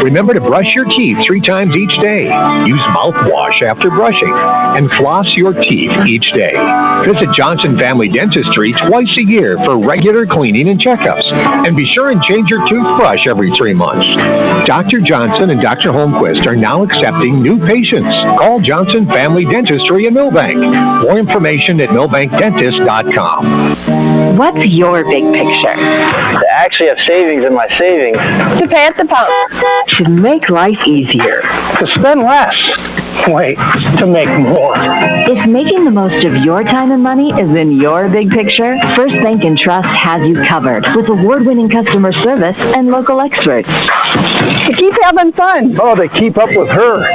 Remember to brush your teeth 3 times each day. Use mouthwash after brushing, and floss your teeth each day. Visit Johnson Family Dentistry twice a year for regular cleaning and checkups. And be sure and change your toothbrush every 3 months. Dr. Johnson and Dr. Holmquist are now accepting new patients. Call Johnson Family Dentistry in Milbank. More information at milbankdentist.com. What's your big picture? To actually have savings in my savings. To pay at the pump. To make life easier. To spend less. way to make more. If making the most of your time and money is in your big picture, First Bank and Trust has you covered with award-winning customer service and local experts. To keep having fun. Oh, to keep up with her.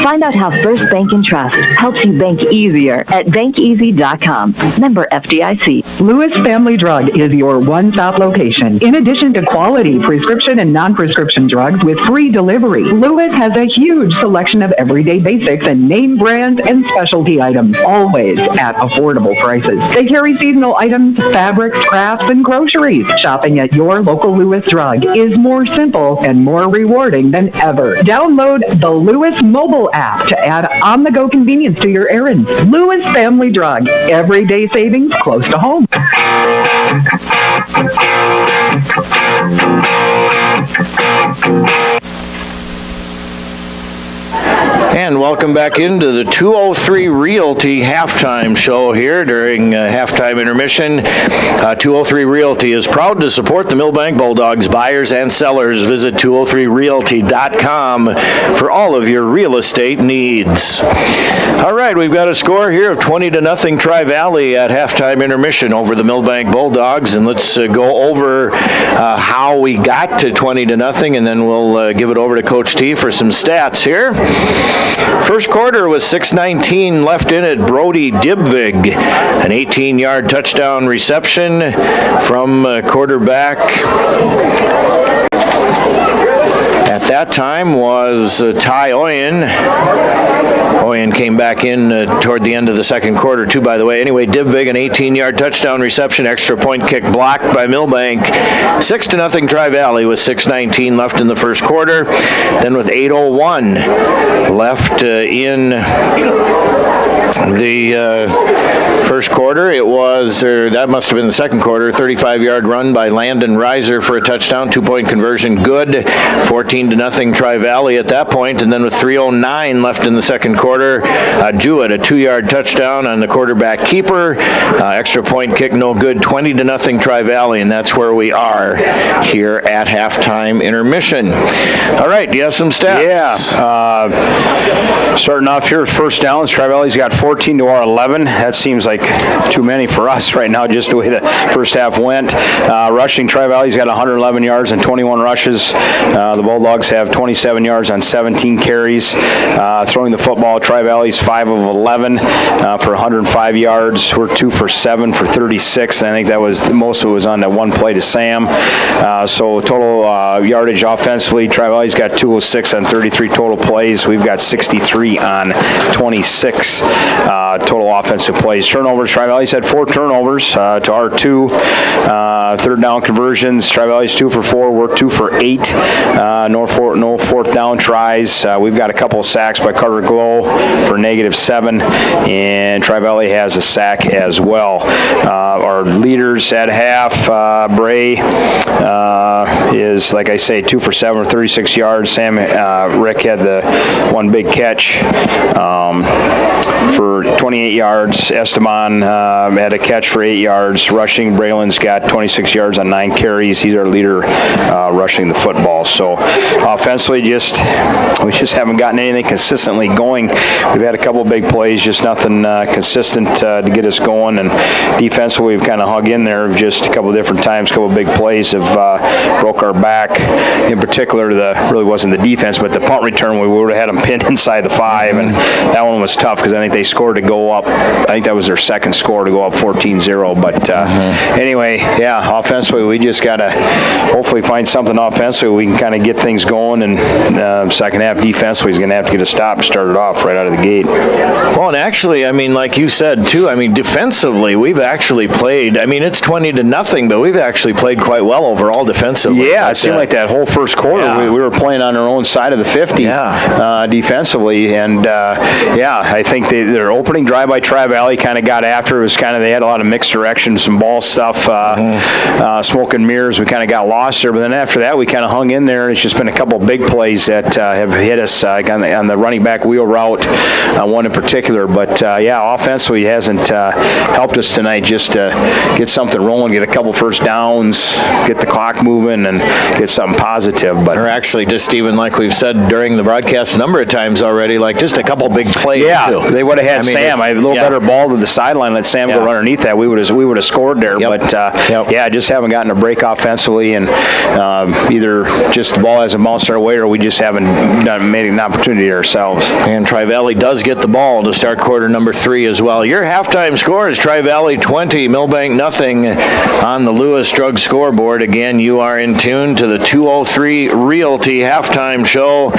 Find out how First Bank and Trust helps you bank easier at bankeasy.com. Member FDIC. Lewis Family Drug is your one-stop location. In addition to quality prescription and non-prescription drugs with free delivery, Lewis has a huge selection of everyday basics and name brands and specialty items, always at affordable prices. They carry seasonal items, fabrics, crafts, and groceries. Shopping at your local Lewis Drug is more simple and more rewarding than ever. Download the Lewis mobile app to add on-the-go convenience to your errands. Lewis Family Drug. Everyday savings close to home. And welcome back into the 203 Realty halftime show here during halftime intermission. 203 Realty is proud to support the Milbank Bulldogs buyers and sellers. Visit 203realty.com for all of your real estate needs. All right, we've got a score here of 20-0 Tri-Valley at halftime intermission over the Milbank Bulldogs, and let's go over how we got to 20-0, and then we'll give it over to Coach T for some stats here. First quarter was 6:19 left in it. Brody Dibvig, an 18-yard touchdown reception from quarterback. At that time was Ty Oyen. Oyen came back in toward the end of the second quarter, too, by the way. Anyway, Dibvig, an 18-yard touchdown reception, extra point kick blocked by Milbank. 6-0 Tri-Valley with 6:19 left in the first quarter. Then with 8:01 left in the first quarter, it was, or that must have been the second quarter, 35-yard run by Landon Reiser for a touchdown, 2-point conversion, good, 14-0 Tri-Valley at that point, and then with 3:09 left in the second quarter, Jewett, a 2-yard touchdown on the quarterback keeper, extra point kick, no good, 20-0 Tri-Valley, and that's where we are here at halftime intermission. All right, do you have some stats? Yeah, starting off here, first downs, Tri-Valley's got 14 to our 11. That seems like too many for us right now, just the way the first half went. Rushing, Tri-Valley's got 111 yards and 21 rushes. The Bulldogs have 27 yards on 17 carries. Throwing the football, Tri-Valley's 5 of 11 for 105 yards. We're 2 for 7 for 36. I think that was, most of it was on that one play to Sam. So total yardage offensively, Tri-Valley's got 206 on 33 total plays. We've got 63 on 26 total offensive plays. Turnovers, Tri-Valley's had 4 turnovers to our 2. Third down conversions, Tri-Valley's 2 for 4. We're 2 for 8. No fourth down tries. We've got a couple of sacks by Carter Glow for -7, and Tri-Valley has a sack as well. Our leaders at half, Bray is, like I say, 2 for 7 or 36 yards. Sam Rick had the one big catch for 28 yards. Esteban had a catch for 8 yards. Rushing, Braylon's got 26 yards on 9 carries. He's our leader rushing the football. So offensively, we just haven't gotten anything consistently going. We've had a couple big plays, just nothing consistent to get us going. And defensively, we've kind of hung in there just a couple different times. A couple big plays have broke our back. In particular, really wasn't the defense, but the punt return, we would have had them pinned inside the 5, and that one was tough because I think they scored to go up. I think that was their second score to go up 14-0. But anyway, yeah, offensively, we just got to hopefully find something offensively. We can kind of get things going, and second half defensively is going to have to get a stop and start it off right out of the gate. Well, and actually, I mean, like you said, too, I mean, defensively, we've actually played, I mean, it's 20-0, but we've actually played quite well overall defensively. Yeah, it seemed like that whole first quarter, we were playing on our own side of the 50 defensively, and I think their opening drive by Tri-Valley kind of got after. It was kind of, they had a lot of mixed directions, some ball stuff, smoke and mirrors. We kind of got lost there, but then after that we kind of hung in there, and it's just been a couple big plays that have hit us on the running back wheel route, one in particular. But yeah, offensively he hasn't helped us tonight just to get something rolling, get a couple first downs, get the clock moving, and get something positive. But or actually just even like we've said during the broadcast a number of times already, like just a couple big plays. Yeah, too. they would have had Sam. A little better ball to the sideline, let Sam go run underneath that. We would have scored there. But yeah, just haven't gotten a break offensively, and either just the ball hasn't bounced our way, or we just haven't made an opportunity ourselves. And Tri-Valley does get the ball to start quarter number 3 as well. Your halftime score is Tri-Valley 20, Milbank nothing on the Lewis Drug scoreboard. Again, you are in tune to the 203 Realty halftime show.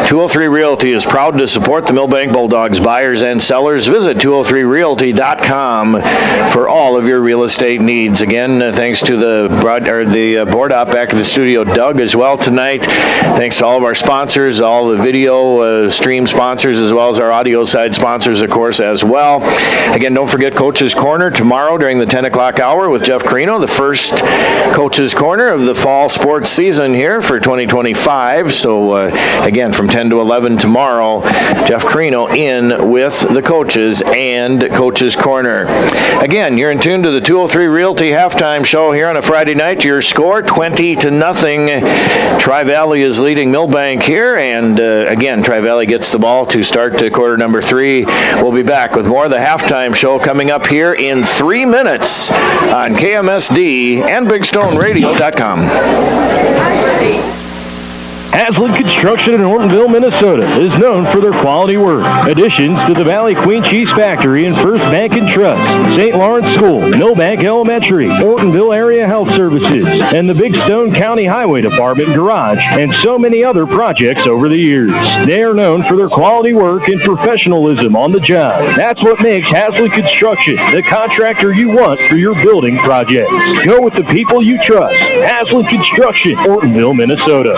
203 Realty is proud to support the Milbank Bulldogs buyers and sellers. Visit 203realty.com for all of your real estate needs. Again, thanks to the board op back in the studio, Doug, as well tonight. Thanks to all of our sponsors, all the video stream sponsors, as well as our audio side sponsors, of course, as well. Again, don't forget Coach's Corner tomorrow during the 10 o'clock hour with Jeff Carino, the first Coach's Corner of the fall sports season here for 2025. So, again, from 10 to 11 tomorrow, Jeff Carino in with the coaches and Coach's Corner. Again, you're in tune to the 203 Realty halftime show here on a Friday night. Your score, 20-0. Tri-Valley is leading Milbank here, and again, Tri-Valley gets the ball to start quarter number 3. We'll be back with more of the halftime show coming up here in 3 minutes on KMSD and BigStoneRadio.com. Haslet Construction in Ortonville, Minnesota is known for their quality work. Additions to the Valley Queen Cheese Factory and First Bank and Trust, St. Lawrence School, Milbank Elementary, Ortonville Area Health Services, and the Big Stone County Highway Department Garage, and so many other projects over the years. They are known for their quality work and professionalism on the job. That's what makes Haslet Construction the contractor you want for your building projects. Go with the people you trust. Haslet Construction, Ortonville, Minnesota.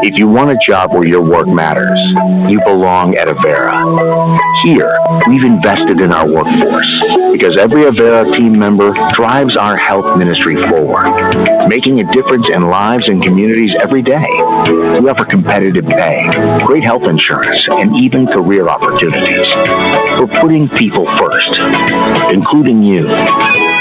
If you want a job where your work matters, you belong at Avera. Here, we've invested in our workforce because every Avera team member drives our health ministry forward, making a difference in lives and communities every day. We offer competitive pay, great health insurance, and even career opportunities. We're putting people first, including you.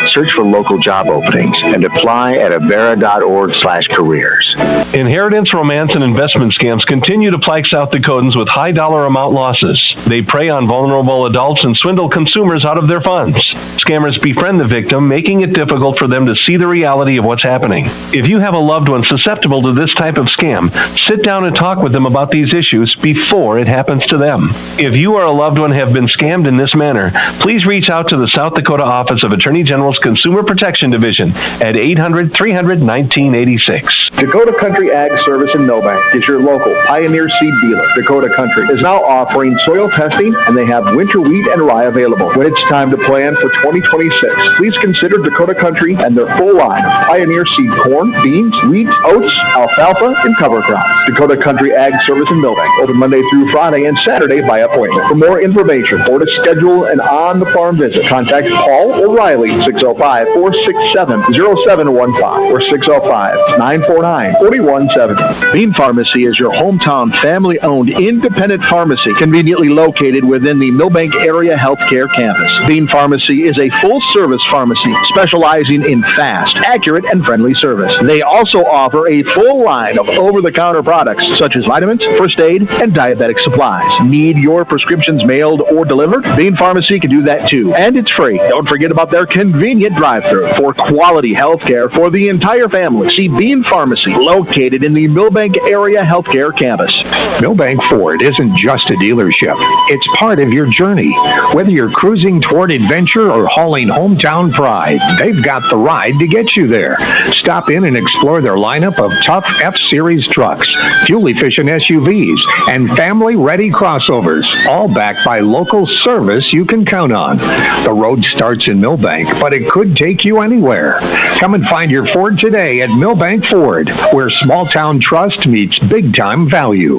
Search for local job openings and apply at avera.org/careers. Inheritance, romance, and investment scams continue to plague South Dakotans with high dollar amount losses. They prey on vulnerable adults and swindle consumers out of their funds. Scammers befriend the victim, making it difficult for them to see the reality of what's happening. If you have a loved one susceptible to this type of scam, sit down and talk with them about these issues before it happens to them. If you or a loved one have been scammed in this manner, please reach out to the South Dakota Office of Attorney General's Consumer Protection Division at 800-300-1986. Dakota Country Ag Service in Milbank is your local Pioneer seed dealer. Dakota Country is now offering soil testing, and they have winter wheat and rye available. When it's time to plan for 2026, please consider Dakota Country and their full line of Pioneer seed corn, beans, wheat, oats, alfalfa, and cover crops. Dakota Country Ag Service in Milbank, open Monday through Friday and Saturday by appointment. For more information or to schedule an on-the-farm visit, contact Paul O'Reilly, 605-467-0715 or 605-949-4170. Bean Pharmacy is your hometown family-owned independent pharmacy conveniently located within the Milbank Area Healthcare Campus. Bean Pharmacy is a full-service pharmacy specializing in fast, accurate, and friendly service. They also offer a full line of over-the-counter products such as vitamins, first aid, and diabetic supplies. Need your prescriptions mailed or delivered? Bean Pharmacy can do that too, and it's free. Don't forget about their convenient drive-thru for quality health care for the entire family. See Bean Pharmacy, located in the Milbank Area Healthcare Campus. Milbank Ford isn't just a dealership. It's part of your journey. Whether you're cruising toward adventure or hauling hometown pride, they've got the ride to get you there. Stop in and explore their lineup of tough F-Series trucks, fuel-efficient SUVs, and family-ready crossovers, all backed by local service you can count on. The road starts in Milbank, but it could take you anywhere. Come and find your Ford today at Milbank Ford, where small-town trust meets big-time value.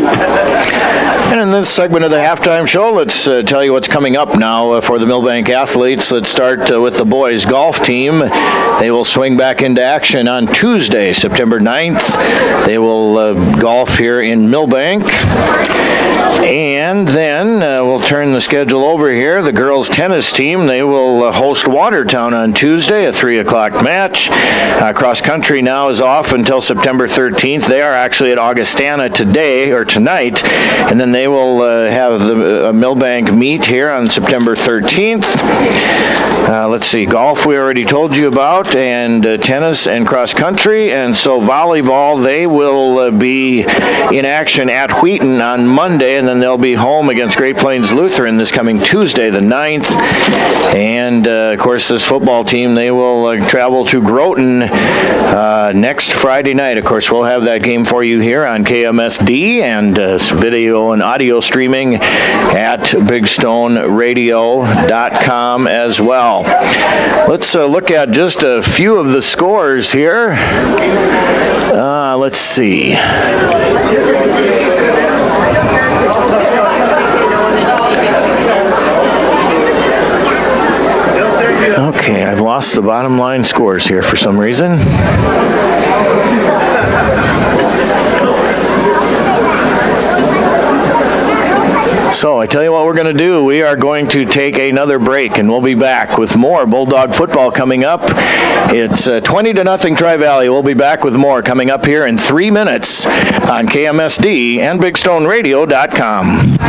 And in this segment of the halftime show, let's tell you what's coming up now for the Milbank athletes. Let's start with the boys golf team. They will swing back into action on Tuesday, September 9th. They will golf here in Milbank. And then we'll turn the schedule over here. The girls tennis team, they will host Watertown on Tuesday, a 3 o'clock match. Cross country now is off until September 13th. They are actually at Augustana tonight, and then they will have the Milbank meet here on September 13th. Let's see, golf we already told you about, and tennis and cross country, and so volleyball, they will be in action at Wheaton on Monday, and then they'll be home against Great Plains Lutheran this coming Tuesday, the 9th. And, of course, this football team, they will travel to Groton next Friday night. Of course, we'll have that game for you here on KMSD and video and audio streaming at BigStoneRadio.com as well. Let's look at just a few of the scores here. Let's see. Okay, I've lost the bottom line scores here for some reason. So I tell you what we're going to do. We are going to take another break, and we'll be back with more Bulldog football coming up. It's 20-0 Tri-Valley. We'll be back with more coming up here in 3 minutes on KMSD and BigStoneRadio.com.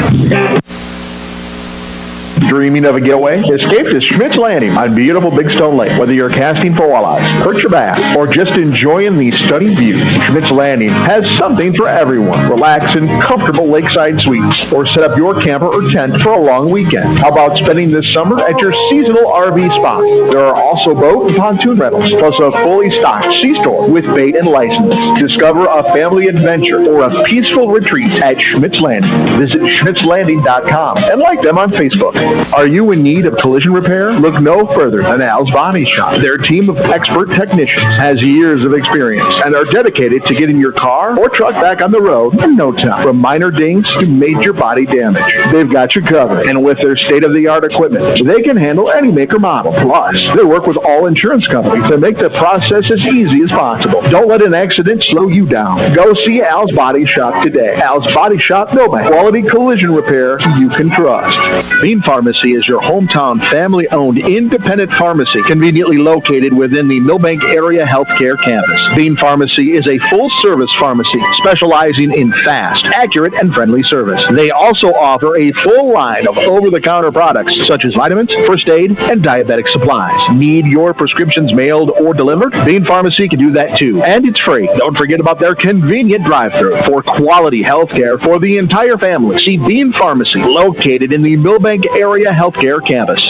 Dreaming of a getaway? Escape to Schmidt's Landing on beautiful Big Stone Lake. Whether you're casting for walleyes, perch your bass, or just enjoying the stunning views, Schmidt's Landing has something for everyone. Relax in comfortable lakeside suites, or set up your camper or tent for a long weekend. How about spending this summer at your seasonal RV spot? There are also boat and pontoon rentals, plus a fully stocked C-store with bait and license. Discover a family adventure or a peaceful retreat at Schmidt's Landing. Visit schmidtslanding.com and like them on Facebook. Are you in need of collision repair? Look no further than Al's Body Shop. Their team of expert technicians has years of experience and are dedicated to getting your car or truck back on the road in no time. From minor dings to major body damage, they've got you covered. And with their state-of-the-art equipment, they can handle any make or model. Plus, they work with all insurance companies to make the process as easy as possible. Don't let an accident slow you down. Go see Al's Body Shop today. Al's Body Shop, Milbank. Quality collision repair you can trust. Bean Pharmacy is your hometown family-owned independent pharmacy conveniently located within the Milbank Area Healthcare Campus. Bean Pharmacy is a full-service pharmacy specializing in fast, accurate, and friendly service. They also offer a full line of over-the-counter products such as vitamins, first aid, and diabetic supplies. Need your prescriptions mailed or delivered? Bean Pharmacy can do that too, and it's free. Don't forget about their convenient drive-thru for quality healthcare for the entire family. See Bean Pharmacy, located in the Milbank Area Healthcare Campus.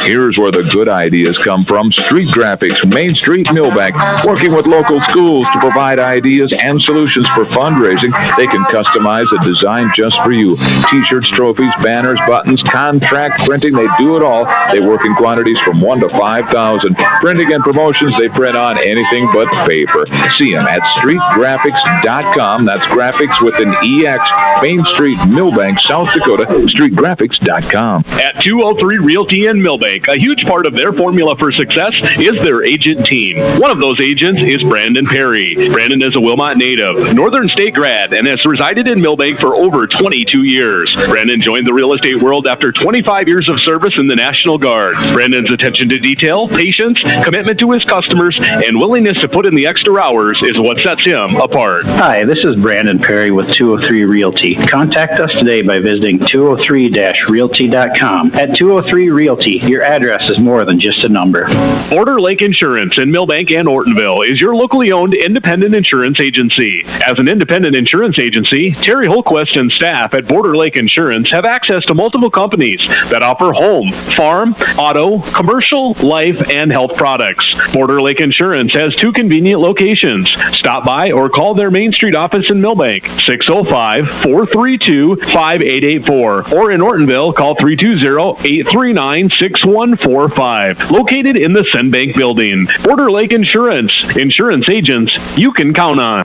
Here's where the good ideas come from. Street Graphics, Main Street, Milbank, working with local schools to provide ideas and solutions for fundraising. They can customize a design just for you. T-shirts, trophies, banners, buttons, contract printing, they do it all. They work in quantities from 1 to 5,000. Printing and promotions, they print on anything but paper. See them at streetgraphics.com. That's graphics with an EX. Main Street, Milbank, South Dakota, streetgraphics.com. At 203 Realty in Milbank, a huge part of their formula for success is their agent team. One of those agents is Brandon Perry. Brandon is a Wilmot native, Northern State grad, and has resided in Milbank for over 22 years. Brandon joined the real estate world after 25 years of service in the National Guard. Brandon's attention to detail, patience, commitment to his customers, and willingness to put in the extra hours is what sets him apart. Hi, this is Brandon Perry with 203 Realty. Contact us today by visiting 203-realty.com. At 203 Realty, your address is more than just a number. Border Lake Insurance in Milbank and Ortonville is your locally owned independent insurance agency. As an independent insurance agency, Terry Holquist and staff at Border Lake Insurance have access to multiple companies that offer home, farm, auto, commercial, life, and health products. Border Lake Insurance has 2 convenient locations. Stop by or call their Main Street office in Milbank, 605-432-5884, or in Ortonville, call 320-839-6145. Located in the Senbank building. Border Lake Insurance. Insurance agents you can count on.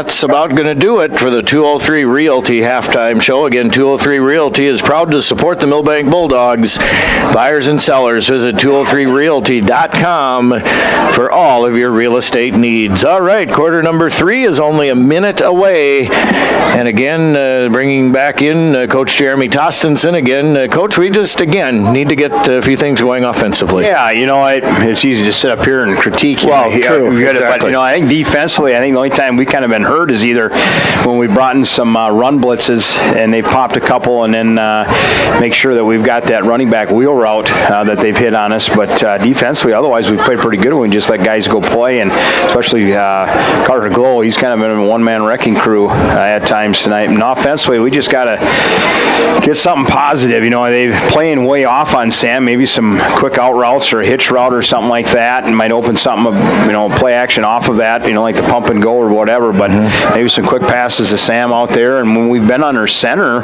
that's about going to do it for the 203 Realty halftime show. Again, 203 Realty is proud to support the Milbank Bulldogs. Buyers and sellers, visit 203realty.com for all of your real estate needs. All right, quarter number 3 is only a minute away. And again, bringing back in Coach Jeremy Tostenson. Again, Coach, we just, again, need to get a few things going offensively. Yeah, it's easy to sit up here and critique. Well, true, exactly. But, I think defensively, the only time we kind of been hurt is either when we brought in some run blitzes and they popped a couple, and then make sure that we've got that running back wheel route that they've hit on us. But defensively, otherwise, we've played pretty good when we just let guys go play, and especially Carter Glow, he's kind of been a one-man wrecking crew at times tonight. And offensively, we just got to get something positive. They're playing way off on Sam, maybe some quick out routes or a hitch route or something like that, and might open something, play action off of that, like the pump and go or whatever, but maybe some quick passes to Sam out there. And when we've been under center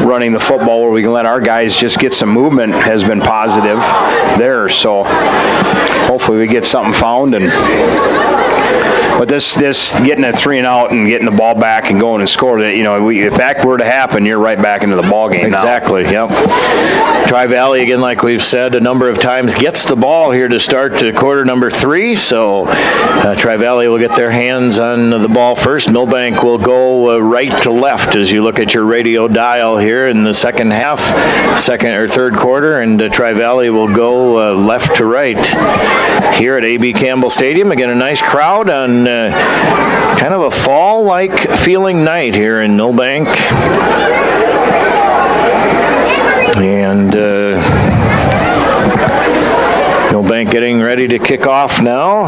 running the football where we can let our guys just get some movement has been positive there. So hopefully we get something found. But this getting a 3 and out and getting the ball back and going and score, if that were to happen, you're right back into the ball game. Exactly. Now. Yep. Tri-Valley, again, like we've said a number of times, gets the ball here to start quarter number 3. So Tri-Valley will get their hands on the ball first. Milbank will go right to left as you look at your radio dial here in the second half, second or third quarter, and Tri-Valley will go left to right here at A.B. Campbell Stadium. Again, a nice crowd on kind of a fall-like feeling night here in Milbank. And Milbank getting ready to kick off now.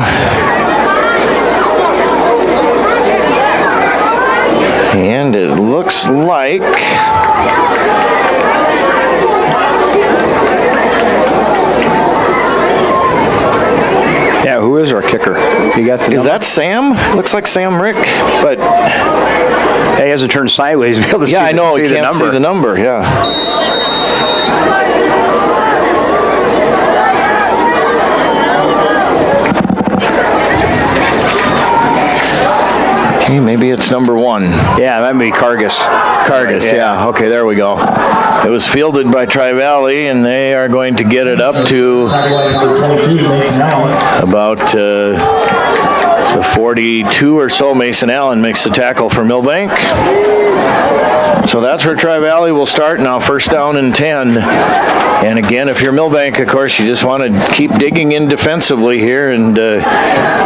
And it looks like who is our kicker? You got the Is that Sam? Looks like Sam Rick, but he hasn't turned sideways to be able to see, I know, see you can't see the number, yeah. Okay, maybe it's number 1. Yeah, that may be Cargus. Cargus, yeah. Okay, there we go. It was fielded by Tri-Valley, and they are going to get it up to about the 42 or so. Mason Allen makes the tackle for Milbank. So that's where Tri-Valley will start now, first down and 10. And again, if you're Milbank, of course, you just want to keep digging in defensively here and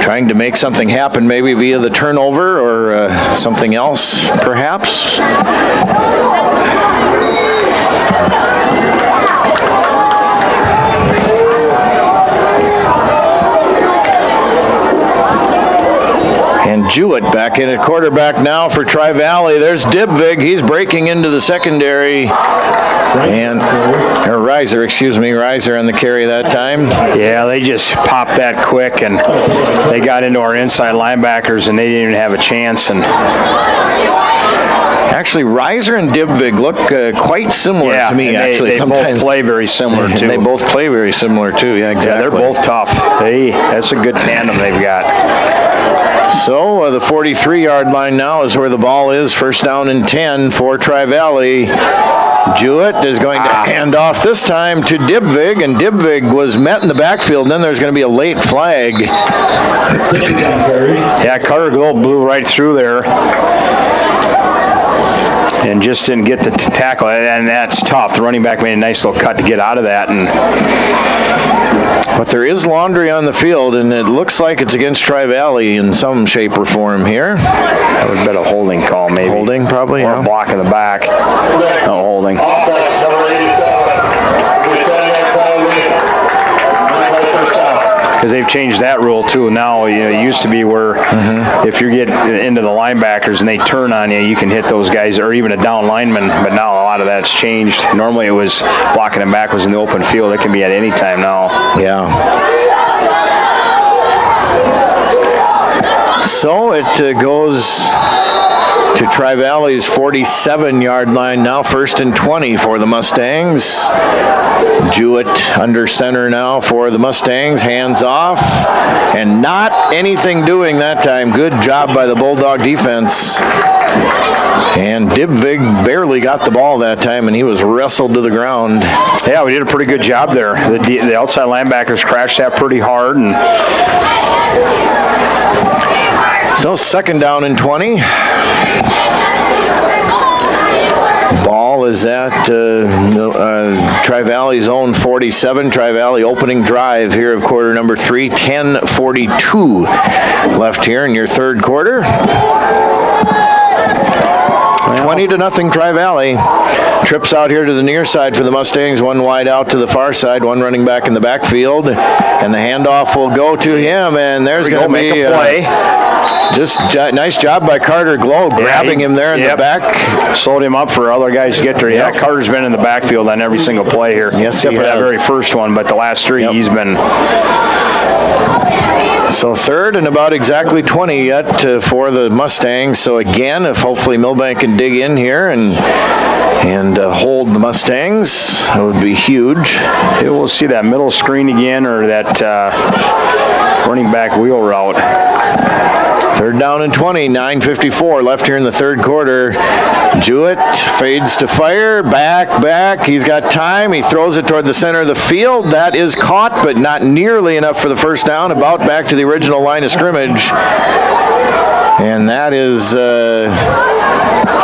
trying to make something happen, maybe via the turnover or something else, perhaps. And Jewett back in at quarterback now for Tri-Valley. There's Dibvig. He's breaking into the secondary. And Reiser on the carry that time. Yeah, they just popped that quick, and they got into our inside linebackers, and they didn't even have a chance. And actually, Reiser and Dibvig look quite similar to me. Actually, they sometimes both play very similar too. They both play very similar too. Yeah, exactly. Yeah, they're both tough. That's a good tandem they've got. So the 43-yard line now is where the ball is. First down and 10 for Tri-Valley. Jewett is going to hand off this time to Dibvig, and Dibvig was met in the backfield, and then there's going to be a late flag. Yeah, Carter Glow blew right through there and just didn't get the tackle, and that's tough. The running back made a nice little cut to get out of that. But there is laundry on the field, and it looks like it's against Tri-Valley in some shape or form here. That would have been a holding call, maybe. Holding, probably, or a block in the back. No holding. Because they've changed that rule too. Now, it used to be where if you get into the linebackers and they turn on you, you can hit those guys, or even a down lineman. But now a lot of that's changed. Normally it was blocking them back was in the open field. It can be at any time now. Yeah. So it goes to Tri-Valley's 47-yard line now, 1st and 20 for the Mustangs. Jewett under center now for the Mustangs, hands off, and not anything doing that time. Good job by the Bulldog defense. And Dibvig barely got the ball that time, and he was wrestled to the ground. Yeah, we did a pretty good job there. The outside linebackers crashed that pretty hard. And so 2nd down and 20. Ball is at Tri-Valley's own 47. Tri-Valley opening drive here of quarter number 3. 10:42 left here in your third quarter. 20-0 Tri-Valley. Trips out here to the near side for the Mustangs. One wide out to the far side. One running back in the backfield. And the handoff will go to him. And there's going to be a play. Just nice job by Carter Glow grabbing him there in the back. Slowed him up for other guys to get there. Yeah, Carter's been in the backfield on every single play here. Yes, except for that very first one, but the last 3 he's been. So 3rd and about exactly 20 yet for the Mustangs. So again, if hopefully Milbank can dig in here and hold the Mustangs, that would be huge. Yeah, we'll see that middle screen again, or that running back wheel route. 3rd down and 20, 9:54 left here in the third quarter. Jewett fades to fire, back. He's got time. He throws it toward the center of the field. That is caught, but not nearly enough for the first down. About back to the original line of scrimmage. And that is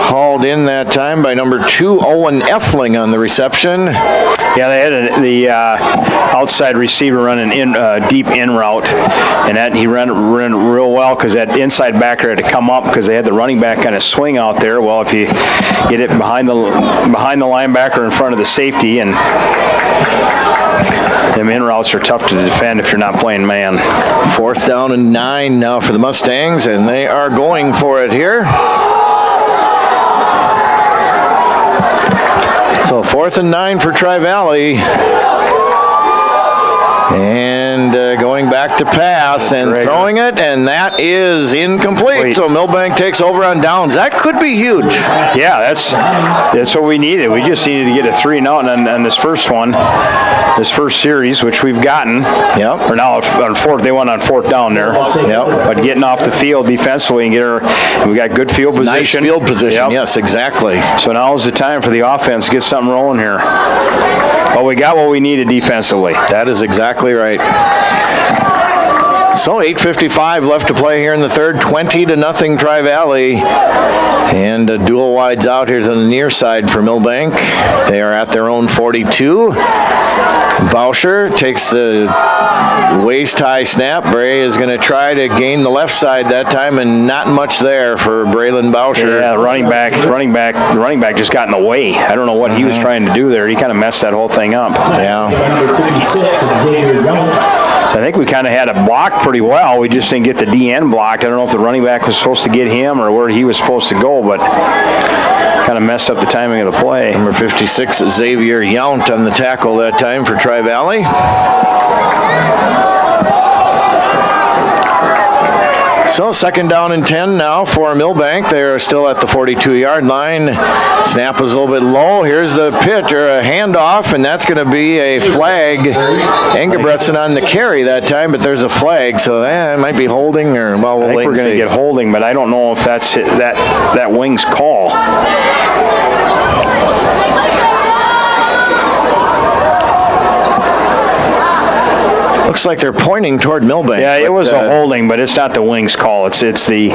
hauled in that time by number 2, Owen Effling on the reception. Yeah, they had the outside receiver running in deep in route, and that he ran real well because that inside backer had to come up because they had the running back kind of swing out there. Well, if you get it behind the linebacker in front of the safety, and them in routes are tough to defend if you're not playing man. 4th down and 9 now for the Mustangs, and they are going for it here. So 4th and 9 for Tri-Valley. And going back to pass and throwing it, and that is incomplete. So Milbank takes over on downs. That could be huge. Yeah, that's what we needed. We just needed to get a 3 and out on this first one, this first series, which we've gotten. Yep. Or now on 4th, they went on 4th down there. Yep. But getting off the field defensively and we got good field position. Nice field position. Yep. Yes, exactly. So now is the time for the offense to get something rolling here. Well, we got what we needed defensively. That is exactly right. So 8:55 left to play here in the third. 20-0 Tri-Valley. And dual wides out here to the near side for Milbank. They are at their own 42. Bauscher takes the waist-high snap. Bray is going to try to gain the left side that time, and not much there for Braylon Bauscher. Yeah, the running back just got in the way. I don't know what he was trying to do there. He kind of messed that whole thing up. Yeah. I think we kind of had it blocked pretty well. We just didn't get the DN blocked. I don't know if the running back was supposed to get him or where he was supposed to go, but kind of messed up the timing of the play. Number 56, Xavier Yount on the tackle that time for Tri-Valley. So 2nd down and 10 now for Milbank. They are still at the 42-yard line. Snap was a little bit low. Here's the pitch, or a handoff, and that's going to be a flag. Engebretson on the carry that time, but there's a flag, so it might be holding, or well, we'll wait and see. I think we're going to get holding, but I don't know if that's that wing's call. Looks like they're pointing toward Milbank. Yeah, it was a holding, but it's not the wing's call. It's the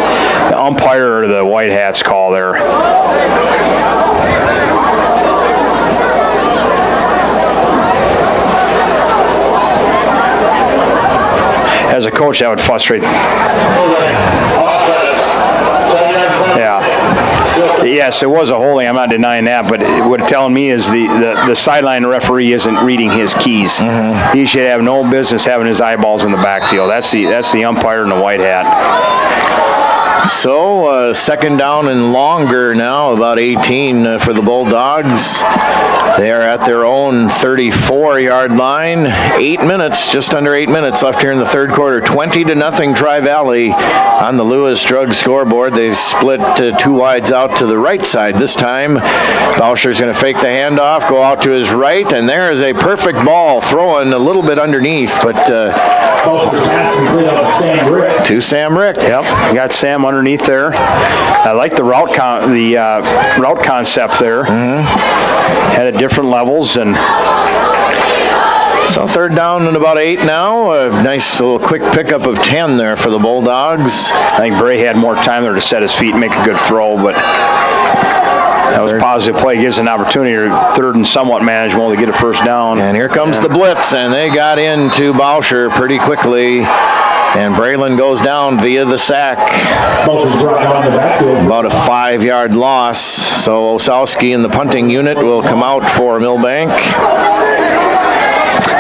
umpire or the white hat's call there. As a coach, that would frustrate. Yeah. Yes, it was a holding. I'm not denying that, but what it's telling me is the sideline referee isn't reading his keys. Mm-hmm. He should have no business having his eyeballs in the backfield. That's the umpire in the white hat. So, second down and longer now, about 18 for the Bulldogs. They are at their own 34-yard line. 8 minutes, just under 8 minutes left here in the third quarter. 20-0 Tri-Valley on the Lewis Drug scoreboard. They split two wides out to the right side this time. Bauscher's going to fake the handoff, go out to his right, and there is a perfect ball thrown a little bit underneath, but to Sam Rick. Yep, got Sam underneath there. I like the route concept there. Had at different levels, and so third down and about 8 now. A nice little quick pickup of 10 there for the Bulldogs. I think Bray had more time there to set his feet and make a good throw, but that was a positive play. Gives an opportunity, third and somewhat manageable, to get a first down. And here comes the blitz, and they got into Bauscher pretty quickly. And Braylon goes down via the sack. About a 5-yard loss. So Osowski in the punting unit will come out for Milbank.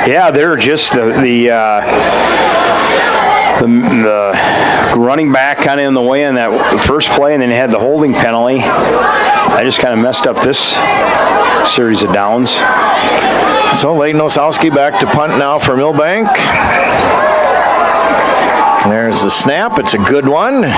Yeah, they're just the running back kind of in the way in that first play, and then they had the holding penalty. I just kind of messed up this series of downs. So Leighton Osowski back to punt now for Milbank. There's the snap. It's a good one.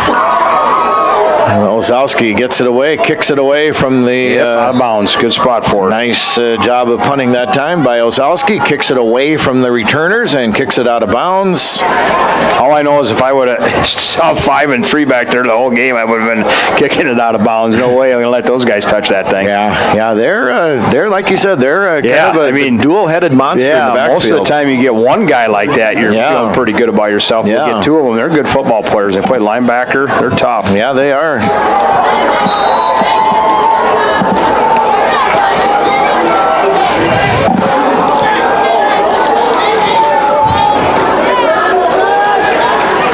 Osowski gets it away, kicks it away from the out of bounds. Good spot for it. Nice job of punting that time by Osowski. Kicks it away from the returners and kicks it out of bounds. All I know is if I would have saw 5 and 3 back there the whole game, I would have been kicking it out of bounds. No way I'm going to let those guys touch that thing. Yeah, they're like you said, they're kind of a dual-headed monster in the backfield. Most of the time you get one guy like that, you're feeling pretty good about yourself. You get 2 of them, they're good football players. They play linebacker. They're tough. Yeah, they are.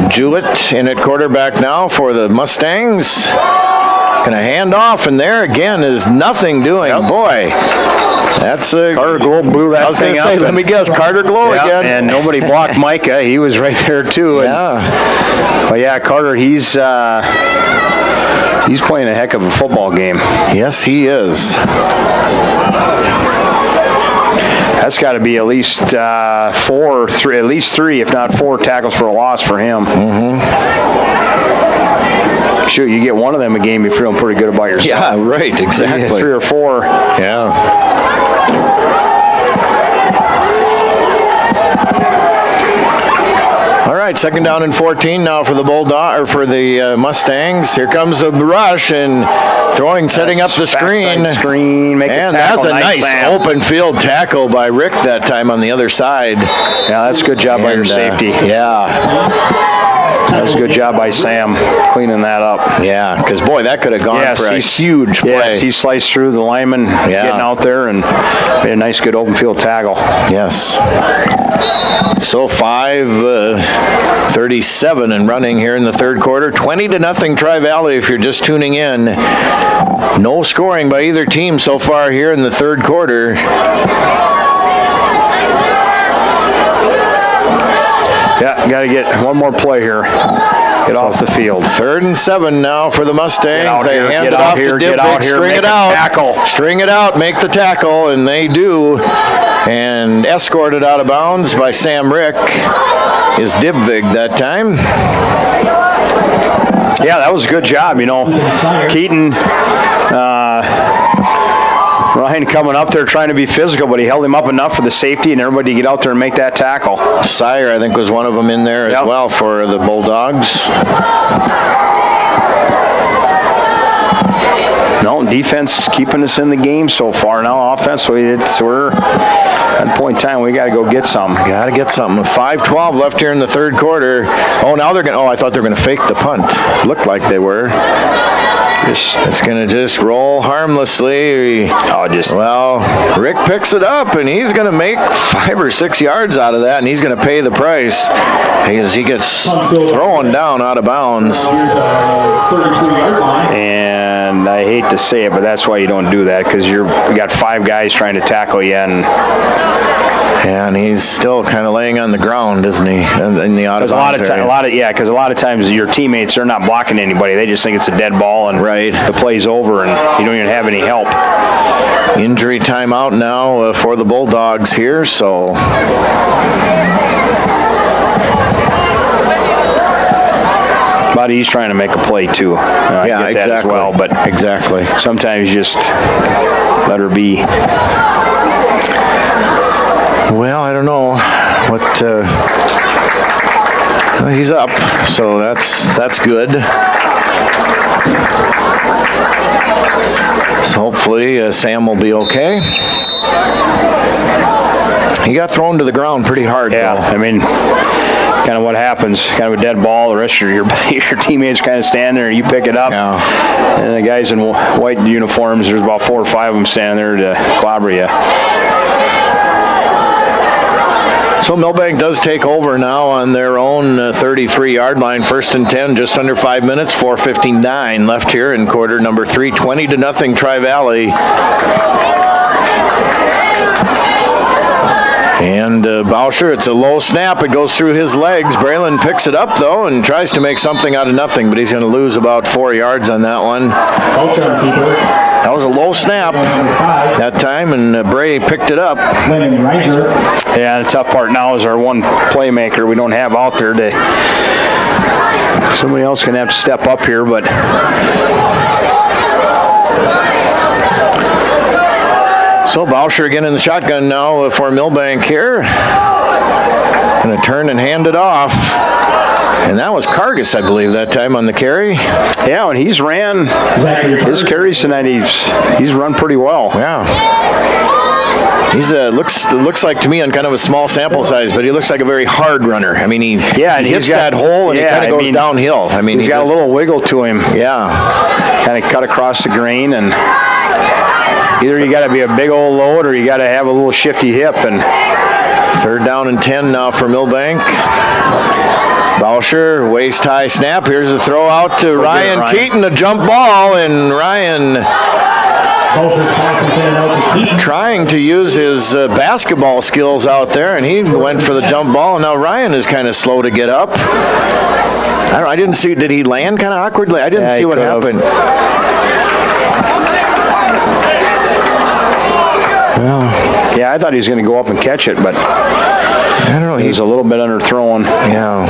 Jewett in at quarterback now for the Mustangs. Gonna hand off, and there again is nothing doing. Boy, that's Carter Glow blew that I was thing gonna say, up. let me guess, Carter Glow again. And nobody blocked Micah. He was right there too. But yeah, Carter, he's playing a heck of a football game. Yes, he is. That's got to be at least 4 or 3, at least 3, if not 4 tackles for a loss for him. Shoot, you get one of them a game, you're feeling pretty good about yourself. Yeah, right, exactly. 3 or 4. Yeah. All right, second down and 14 now for the Mustangs. Here comes a rush and throwing, setting up the screen. Make and a tackle. That's a nice open field tackle by Rick that time on the other side. Yeah, that's a good job by your safety. That was a good job by Sam cleaning that up. Yeah, because boy, that could have gone for a huge play. Yes, he sliced through the lineman getting out there and made a nice, good open field tackle. Yes. So 5:37 and running here in the third quarter. 20-0 Tri-Valley if you're just tuning in. No scoring by either team so far here in the third quarter. Yeah, got to get one more play here. Get off the field. 3rd and 7 now for the Mustangs. They hand it off to Dibvick. String it out. String it out. Make the tackle, and they do. And escorted out of bounds by Sam Rick is Dibvick that time. Yeah, that was a good job. You know, Keaton, Ryan coming up there trying to be physical, but he held him up enough for the safety and everybody to get out there and make that tackle. Sire, I think, was one of them in there as well for the Bulldogs. No, defense keeping us in the game so far. Now offensively, we're at a point in time we got to go get some. Got to get something. 5:12 left here in the third quarter. Oh, now they're going to, I thought they were going to fake the punt. Looked like they were. It's going to just roll harmlessly. Well, Rick picks it up, and he's going to make 5 or 6 yards out of that, and he's going to pay the price because he gets thrown down out of bounds. And I hate to say it, but that's why you don't do that, because you got 5 guys trying to tackle you, and And he's still kind of laying on the ground, isn't he? In the out of bounds area. Because a lot of times your teammates are not blocking anybody. They just think it's a dead ball and the play's over and you don't even have any help. Injury timeout now for the Bulldogs here, so. But he's trying to make a play too. I get that as well, but exactly. Sometimes you just let her be. Well, I don't know what. He's up, so that's good. So hopefully Sam will be okay. He got thrown to the ground pretty hard, though. I mean, kind of what happens, kind of a dead ball. The rest of your teammates kind of stand there, and you pick it up. And the guys in white uniforms, there's about 4 or 5 of them standing there to clobber you. So Milbank does take over now on their own 33-yard line, 1st and 10, just under 5 minutes, 4:59 left here in quarter number 3, 20-0 Tri-Valley. And Bauscher, it's a low snap. It goes through his legs. Braylon picks it up, though, and tries to make something out of nothing, but he's going to lose about 4 yards on that one. That was a low snap that time, and Bray picked it up. Yeah, the tough part now is our one playmaker we don't have out there. Somebody else going to have to step up here, but... So Bauscher again in the shotgun now for Milbank here. Going to turn and hand it off. And that was Kargas, I believe, that time on the carry. Yeah, and he's ran his carries tonight. He's run pretty well. Yeah. He's looks like to me on kind of a small sample size, but he looks like a very hard runner. I mean, he hits that hole and he kind of goes downhill. I mean, he's got a little wiggle to him. Yeah. Kind of cut across the grain, and either you got to be a big old load or you got to have a little shifty hip. And 3rd down and 10 now for Milbank. Bauscher, waist-high snap. Here's a throw out to Ryan Keaton, a jump ball, and Ryan trying to use his basketball skills out there, and he went for the jump ball, and now Ryan is kind of slow to get up. I didn't see, did he land kind of awkwardly? I didn't see what happened. Well, yeah, I thought he was going to go up and catch it, but I don't know. He's a little bit underthrown. Yeah.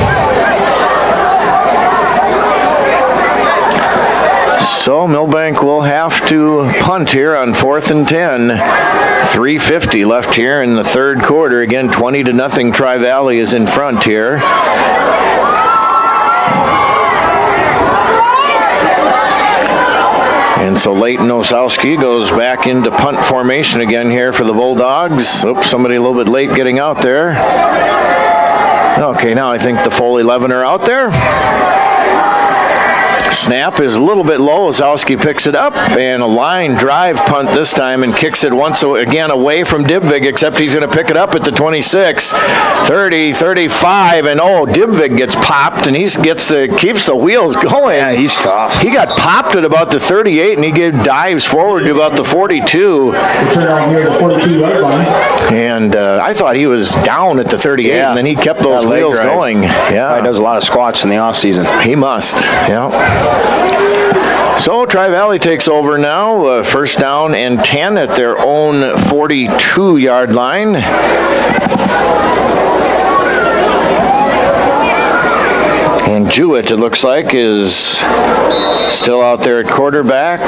So Milbank will have to punt here on 4th and 10. 3:50 left here in the 3rd quarter. Again, 20-0 Tri-Valley is in front here. And so Leighton Osowski goes back into punt formation again here for the Bulldogs. Oops, somebody a little bit late getting out there. Okay, now I think the full 11 are out there. Snap is a little bit low. Osowski picks it up, and a line drive punt this time, and kicks it once again away from Dybvig, except he's going to pick it up at the 26, 30, 35, and Dybvig gets popped, and he keeps the wheels going. Yeah, he's tough. He got popped at about the 38, and he dives forward to about the 42. And I thought he was down at the 38, and then he kept those wheels going. Yeah, he does a lot of squats in the off season. He must. Yeah. So Tri-Valley takes over now, 1st down and 10 at their own 42-yard line. And Jewett, it looks like, is still out there at quarterback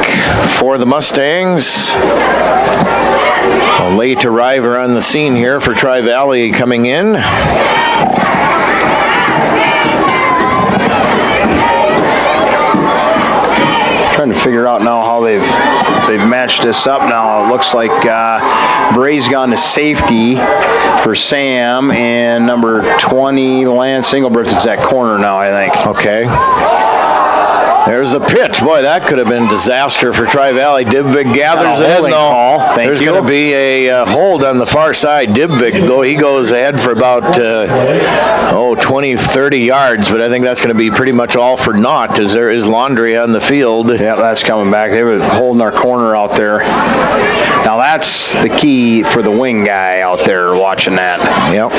for the Mustangs. A late arriver on the scene here for Tri-Valley coming in. Trying to figure out now how they've matched this up now. It looks like Bray's gone to safety for Sam, and number 20, Lance Engelbert, is at corner now, I think. Okay. There's the pitch. Boy, that could have been disaster for Tri-Valley. Dibvig gathers it in, though. There's going to be a hold on the far side. Dibvig, though, he goes ahead for about 20, 30 yards, but I think that's going to be pretty much all for naught as there is laundry on the field. Yeah, that's coming back. They were holding our corner out there. Now that's the key for the wing guy out there watching that. Yep.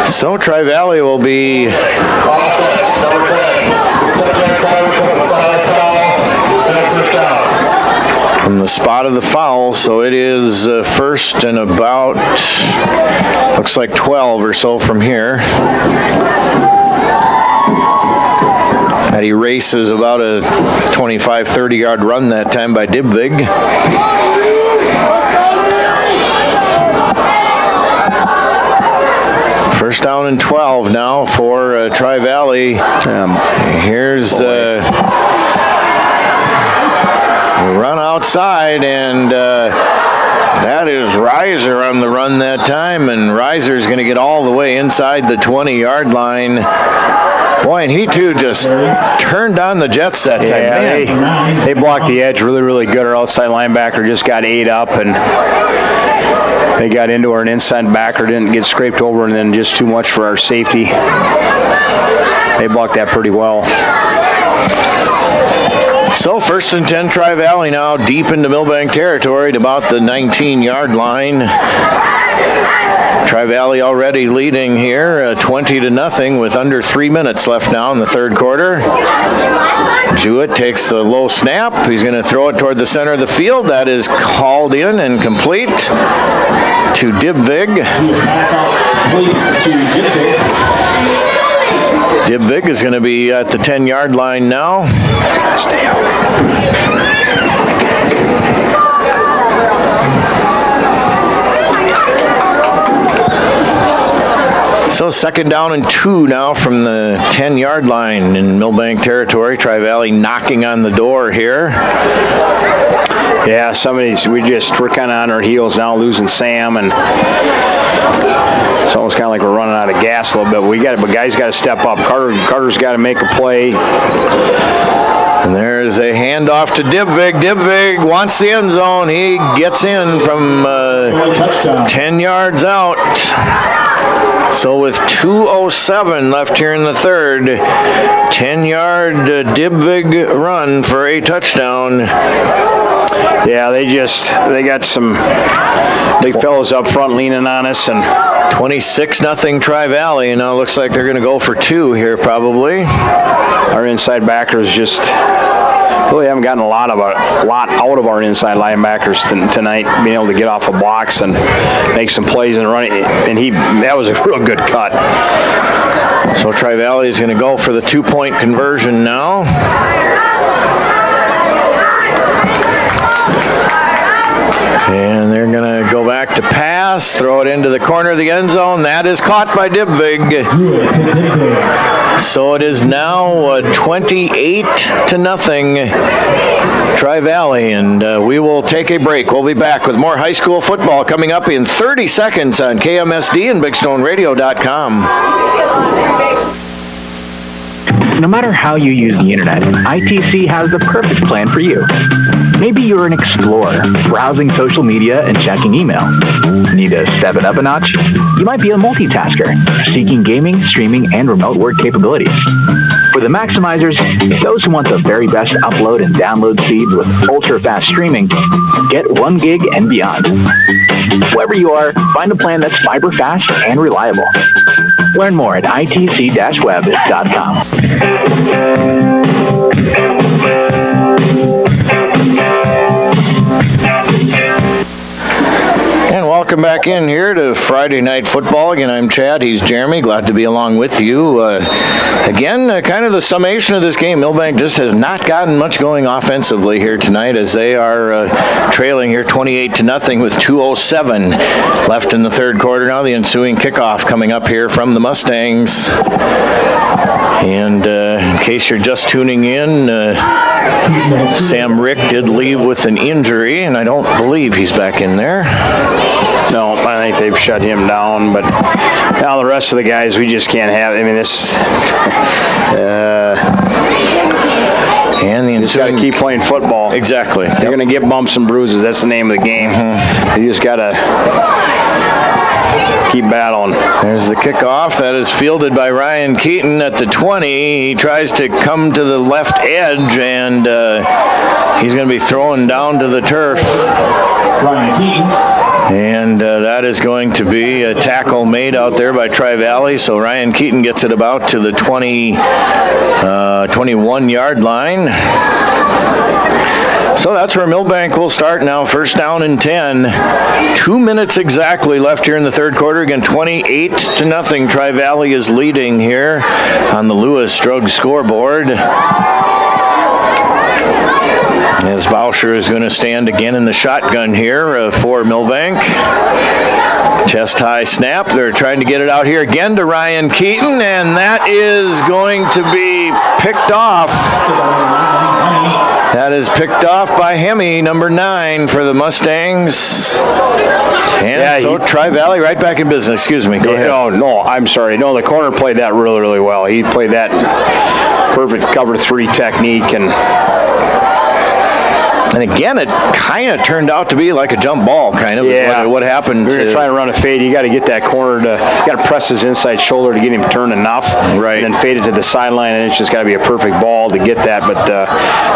So Tri-Valley will be Offense, number 10. from the spot of the foul, so it is first and about, looks like 12 or so from here. That erases about a 25, 30-yard run that time by Dibvig. First down and 12 now for Tri-Valley. Here's run outside, and that is Reiser on the run that time, and Reiser's going to get all the way inside the 20-yard line. Boy, and he too just turned on the Jets that time. Yeah, they blocked the edge really, really good. Our outside linebacker just got ate up, and they got into her, an inside backer didn't get scraped over, and then just too much for our safety. They blocked that pretty well. So first and 10 Tri-Valley now, deep into Milbank territory at about the 19-yard line. Tri-Valley already leading here 20-0 with under 3 minutes left now in the third quarter. Jewett takes the low snap. He's going to throw it toward the center of the field. That is called in and complete to Dibvig. Dibvig is going to be at the 10-yard line now. Stay out. So second down and 2 now from the 10-yard line in Milbank territory. Tri-Valley knocking on the door here. Yeah, we're kind of on our heels now, losing Sam, and it's almost kind of like we're running out of gas a little bit. But guys got to step up. Carter's got to make a play. And there's a handoff to Dibvig. Dibvig wants the end zone. He gets in from 10 yards out. So with 2:07 left here in the third, 10-yard Dibvig run for a touchdown. Yeah, they got some big fellows up front leaning on us, and 26-0 Tri-Valley. Now looks like they're going to go for 2 here probably. Our inside backers just really haven't gotten a lot out of our inside linebackers tonight, being able to get off of blocks and make some plays and run it. And that was a real good cut. So Tri-Valley is going to go for the 2-point conversion now. And they're going to go back to pass, throw it into the corner of the end zone. That is caught by Dibvig. So it is now 28-0 Tri-Valley, and we will take a break. We'll be back with more high school football coming up in 30 seconds on KMSD and BigStoneRadio.com. No matter how you use the internet, ITC has the perfect plan for you. Maybe you're an explorer, browsing social media and checking email. Need to step it up a notch? You might be a multitasker, seeking gaming, streaming, and remote work capabilities. For the maximizers, those who want the very best upload and download speeds with ultra-fast streaming, get 1 gig and beyond. Wherever you are, find a plan that's fiber fast and reliable. Learn more at itc-web.com. And welcome welcome back in here to Friday Night Football. Again, I'm Chad. He's Jeremy. Glad to be along with you. Again, kind of the summation of this game. Milbank just has not gotten much going offensively here tonight as they are trailing here 28-0 with 2:07 left in the third quarter. Now the ensuing kickoff coming up here from the Mustangs. And in case you're just tuning in, Sam Rick did leave with an injury, and I don't believe he's back in there. No, I think they've shut him down, but now the rest of the guys, we just can't have. I mean, this. And the you just got to keep playing football. Exactly. You're going to get bumps and bruises. That's the name of the game. You just got to keep battling. There's the kickoff. That is fielded by Ryan Keaton at the 20. He tries to come to the left edge, and he's going to be thrown down to the turf. Ryan Keaton. And that is going to be a tackle made out there by Tri-Valley. So Ryan Keaton gets it about to the 21-yard line. So that's where Milbank will start now. First down and 10. 2 minutes exactly left here in the third quarter. Again, 28-0. Tri-Valley is leading here on the Lewis Drug scoreboard. As Bauscher is going to stand again in the shotgun here for Milbank. Chest high snap. They're trying to get it out here again to Ryan Keaton, and that is going to be picked off. That is picked off by Hemi, number 9 for the Mustangs. And so Tri-Valley right back in business. Excuse me. Go ahead. No, I'm sorry. No, the corner played that really, really well. He played that perfect cover 3 technique, and again, it kind of turned out to be like a jump ball, kind of. Yeah. What happened. We're going to try and run a fade. You got to get that corner you got to press his inside shoulder to get him turned enough. Right. And then fade it to the sideline, and it's just got to be a perfect ball to get that. But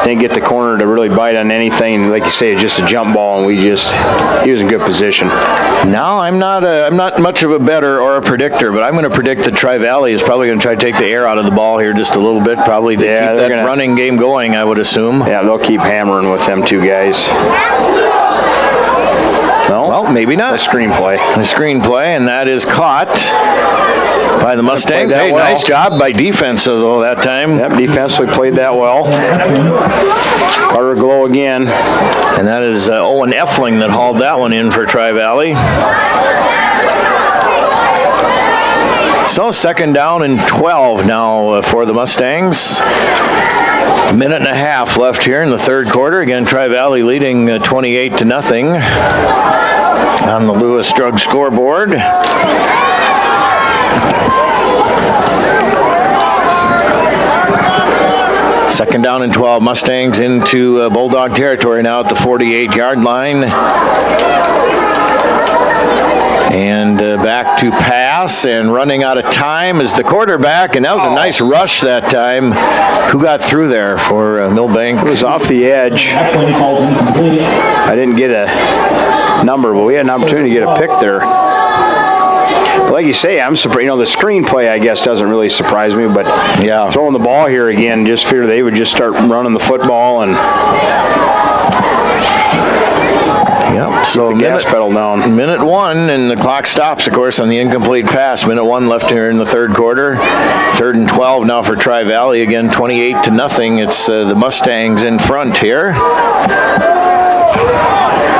didn't get the corner to really bite on anything. Like you say, just a jump ball, and he was in good position. Now, I'm not much of a bettor or a predictor, but I'm going to predict that Tri-Valley is probably going to try to take the air out of the ball here just a little bit, probably to keep that running game going, I would assume. Yeah, they'll keep hammering with them 2 guys. No? Well, maybe not. A screenplay. And that is caught by the Mustangs. Hey, well. Nice job by defense, though, that time. Yep, defensively played that well. Carter Glow again. And that is Owen Effling that hauled that one in for Tri-Valley. So second down and 12 now for the Mustangs. A minute and a half left here in the third quarter. Again, Tri-Valley leading 28-0 on the Lewis Drug scoreboard. Second down and 12. Mustangs into Bulldog territory now at the 48-yard line. And back to pass, and running out of time is the quarterback, and that was a nice rush that time. Who got through there for Milbank? It was off the edge. I didn't get a number, but we had an opportunity to get a pick there. Like you say, I'm surprised. The screenplay, I guess, doesn't really surprise me, but yeah, throwing the ball here again, just figured they would just start running the football and so the gas pedal down. Minute 1, and the clock stops, of course, on the incomplete pass. Minute 1 left here in the third quarter. Third and 12 now for Tri-Valley. Again, 28-0. It's the Mustangs in front here.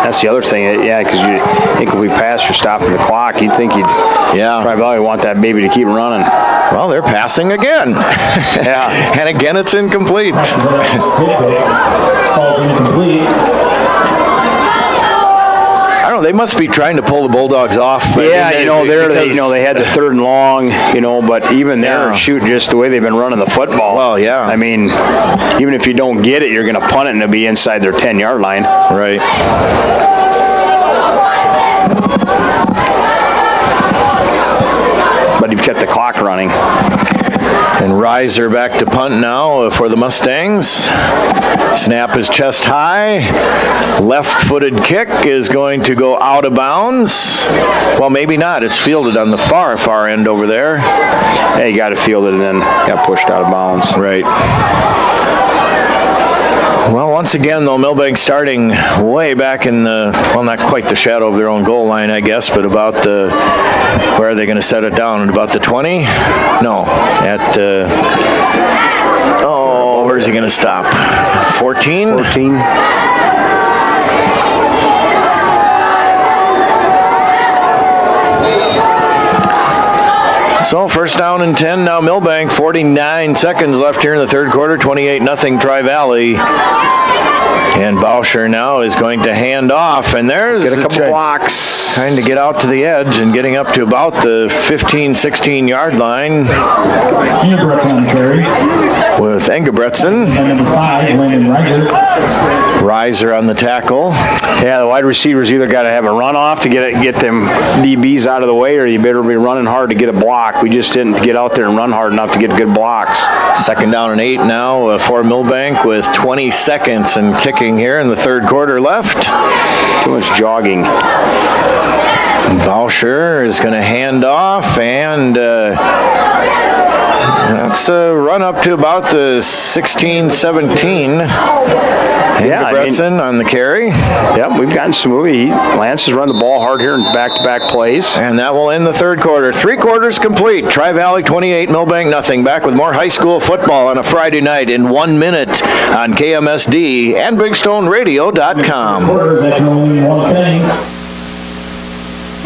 That's the other thing, because you think if we pass, you're stopping the clock. You'd think Tri-Valley want that baby to keep running. Well, they're passing again. Yeah. And again, it's incomplete. I don't know, they must be trying to pull the Bulldogs off. Yeah, they had the third and long, but even there, shooting just the way they've been running the football. Well, yeah. I mean, even if you don't get it, you're going to punt it and it'll be inside their 10-yard line. Right. But you've kept the clock running. And Reiser back to punt now for the Mustangs. Snap is chest high. Left-footed kick is going to go out of bounds. Well, maybe not. It's fielded on the far end over there. Yeah, you got to field it and then got pushed out of bounds. Right. Well, once again, though, Milbank starting way back in the, well, not quite the shadow of their own goal line, I guess, but about the, where are they going to set it down? At about the 20? No, at, where's he going to stop? 14? 14. So first down and 10 now Milbank, 49 seconds left here in the third quarter, 28-0 Tri-Valley. And Bauscher now is going to hand off, and there's get a couple blocks. Trying to get out to the edge and getting up to about the 15-16 yard line. Engebretson on the carry. With Engebretson. And number 5, Landon Reiser on the tackle. Yeah, the wide receivers either got to have a runoff to get them DBs out of the way, or you better be running hard to get a block. We just didn't get out there and run hard enough to get good blocks. Second down and 8 now for Milbank with 20 seconds and kicking here in the third quarter left. Too much jogging. Bauscher is going to hand off, and that's a run up to about the 16-17. Yeah, Engebretson on the carry. Yep, we've gotten some movie. Lance has run the ball hard here in back-to-back plays. And that will end the third quarter. 3 quarters complete. Tri-Valley 28, Milbank nothing. Back with more high school football on a Friday night in 1 minute on KMSD and BigStoneRadio.com.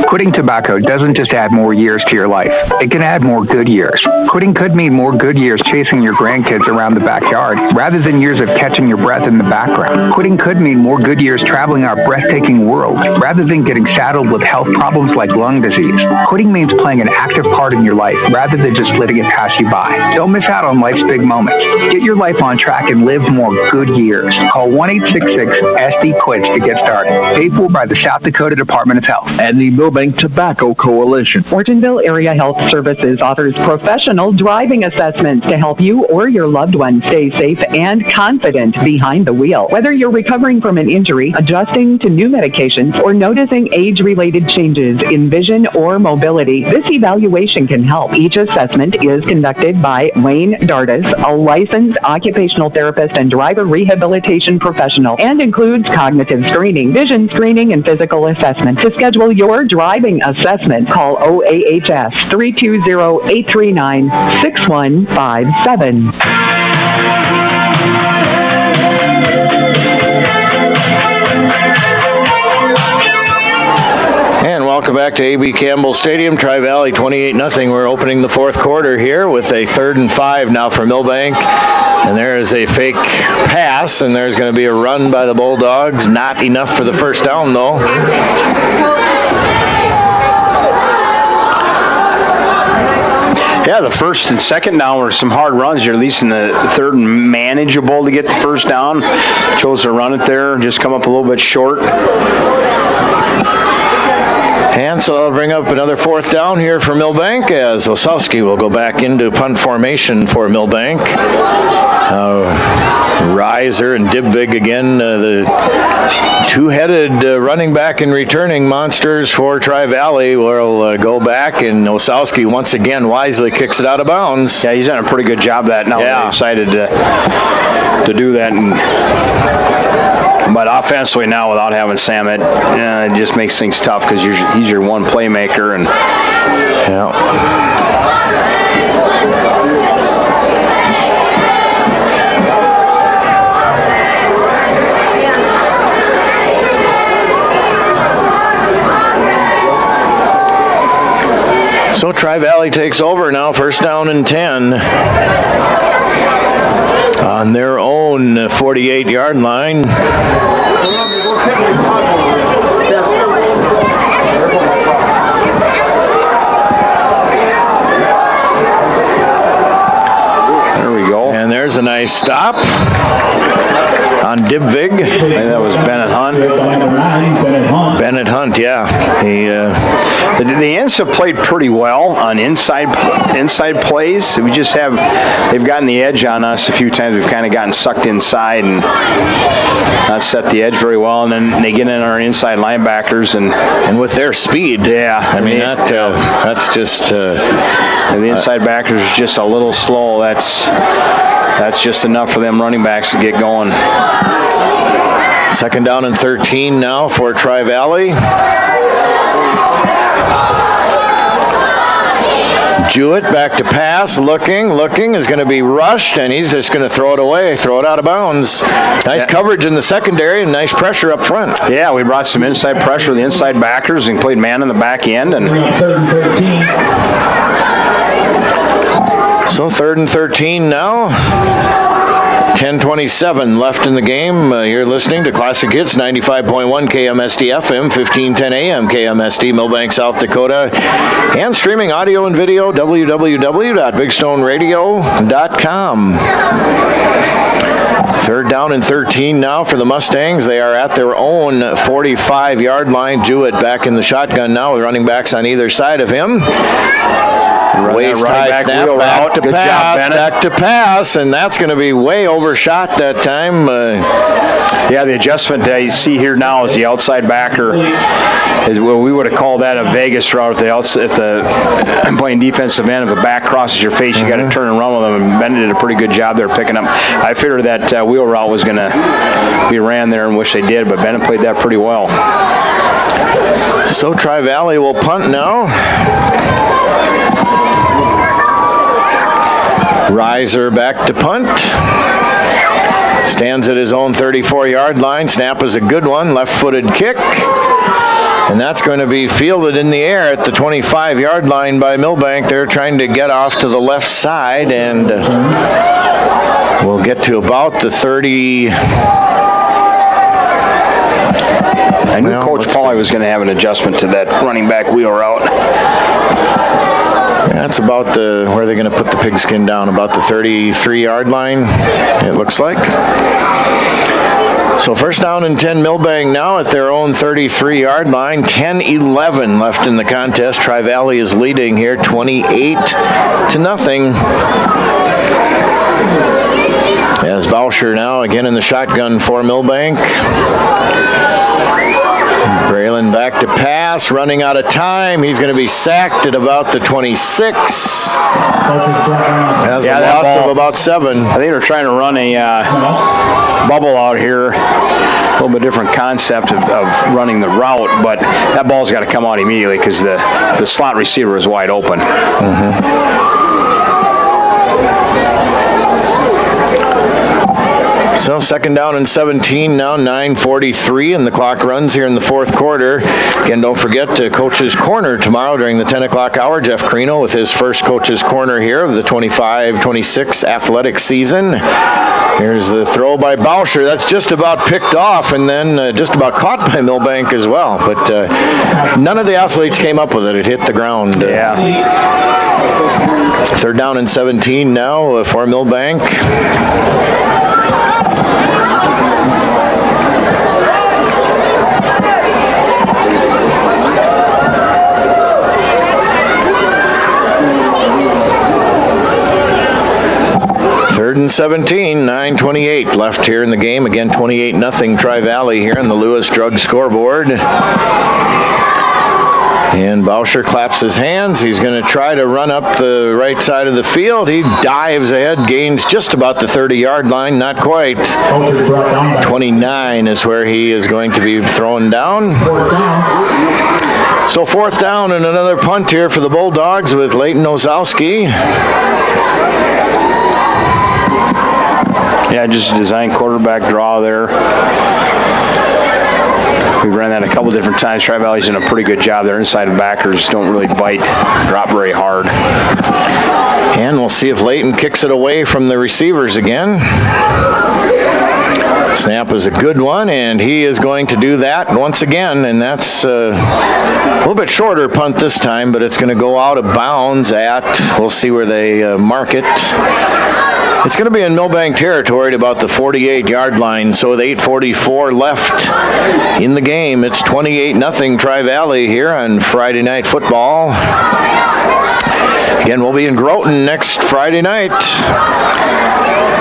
Quitting tobacco doesn't just add more years to your life. It can add more good years. Quitting could mean more good years chasing your grandkids around the backyard, rather than years of catching your breath in the background. Quitting could mean more good years traveling our breathtaking world, rather than getting saddled with health problems like lung disease. Quitting means playing an active part in your life, rather than just letting it pass you by. Don't miss out on life's big moments. Get your life on track and live more good years. Call 1-866-SD-QUITS to get started. Paid for by the South Dakota Department of Health and the Milbank Tobacco Coalition. Ortonville Area Health Services offers professional driving assessments to help you or your loved one stay safe and confident behind the wheel. Whether you're recovering from an injury, adjusting to new medications, or noticing age-related changes in vision or mobility, this evaluation can help. Each assessment is conducted by Wayne Dardis, a licensed occupational therapist and driver rehabilitation professional, and includes cognitive screening, vision screening, and physical assessment. To schedule your driving assessment, call OAHS 320-839-6157. And welcome back to A.B. Campbell Stadium, Tri-Valley 28-0. We're opening the fourth quarter here with a 3rd and 5 now for Milbank. And there is a fake pass, and there's going to be a run by the Bulldogs. Not enough for the first down, though. Yeah, the first and second down were some hard runs. You're at least in the third and manageable to get the first down. Chose to run it there, just come up a little bit short. And so I'll bring up another 4th down here for Milbank as Osowski will go back into punt formation for Milbank. Reiser and Dibvig again, the two-headed running back and returning monsters for Tri-Valley will go back, and Osowski once again wisely kicks it out of bounds. Yeah, he's done a pretty good job of that now. Yeah. They're excited to do that. But offensively now, without having Sam, it just makes things tough because he's your one playmaker. And yeah. So Tri-Valley takes over now, 1st down and 10 on their own 48-yard line. There we go. And there's a nice stop on Dibvig. I think that was Bennett Hunt. Bennett Hunt, yeah. the Ents have played pretty well on inside plays. They've gotten the edge on us a few times. We've kind of gotten sucked inside and not set the edge very well, and then they get in our inside linebackers and with their speed, I mean that's just the inside backers are just a little slow. That's just enough for them running backs to get going. 2nd down and 13 now for Tri-Valley. Jewett back to pass, looking, is going to be rushed, and he's just going to throw it away, throw it out of bounds. Nice coverage in the secondary and nice pressure up front. Yeah, we brought some inside pressure, the inside backers, and played man in the back end. And 3rd and 13. So 3rd and 13 now. 10:27 left in the game. You're listening to Classic Hits 95.1 KMSD FM, 1510 AM KMSD, Milbank, South Dakota, and streaming audio and video, www.bigstoneradio.com. 3rd down and 13 now for the Mustangs. They are at their own 45-yard line. Jewett back in the shotgun now with running backs on either side of him. Waist high snap, back to pass, and that's going to be way overshot that time. Yeah, the adjustment that you see here now is the outside backer. We would have called that a Vegas route. If the playing defensive end, if a back crosses your face, you got to turn and run with them. And Ben did a pretty good job there picking up. I figured that wheel route was going to be ran there, and wish they did, but Ben played that pretty well. So Tri-Valley will punt now. Reiser back to punt. Stands at his own 34-yard line. Snap is a good one. Left-footed kick. And that's going to be fielded in the air at the 25-yard line by Milbank. They're trying to get off to the left side, and we'll get to about the 30. I knew Coach Pauly was going to have an adjustment to that running back wheel route. That's about where they're going to put the pigskin down, about the 33-yard line, it looks like. So 1st down and 10, Milbank now at their own 33-yard line. 10-11 left in the contest. Tri-Valley is leading here, 28-0. As Bauscher now again in the shotgun for Milbank. Braylon back to pass, running out of time. He's going to be sacked at about the 26. Has a loss of about 7. I think they're trying to run a bubble out here. A little bit different concept of running the route, but that ball's got to come out immediately because the slot receiver is wide open. So 2nd down and 17 now, 9:43, and the clock runs here in the 4th quarter. Again, don't forget Coach's Corner tomorrow during the 10 o'clock hour. Jeff Carino with his first Coach's Corner here of the 25-26 athletic season. Here's the throw by Bauscher. That's just about picked off and then just about caught by Milbank as well. But none of the athletes came up with it. It hit the ground. 3rd down and 17 now for Milbank. Third and 17, 9:28 left here in the game. Again, 28-0 Tri-Valley here on the Lewis Drug scoreboard. And Bauscher claps his hands. He's going to try to run up the right side of the field. He dives ahead, gains just about the 30-yard line, not quite. 29 is where he is going to be thrown down. So 4th down and another punt here for the Bulldogs with Leighton Ozowski. Yeah, just a design quarterback draw there. We ran that a couple different times. Tri-Valley's done a pretty good job. Their inside backers don't really bite, drop very hard. And we'll see if Leighton kicks it away from the receivers again. Snap is a good one, and he is going to do that once again, and that's a little bit shorter punt this time, but it's going to go out of bounds at, we'll see where they mark it. It's going to be in Milbank territory at about the 48-yard line, so with 8:44 left in the game, it's 28-0 Tri-Valley here on Friday Night Football. Again, we'll be in Groton next Friday night.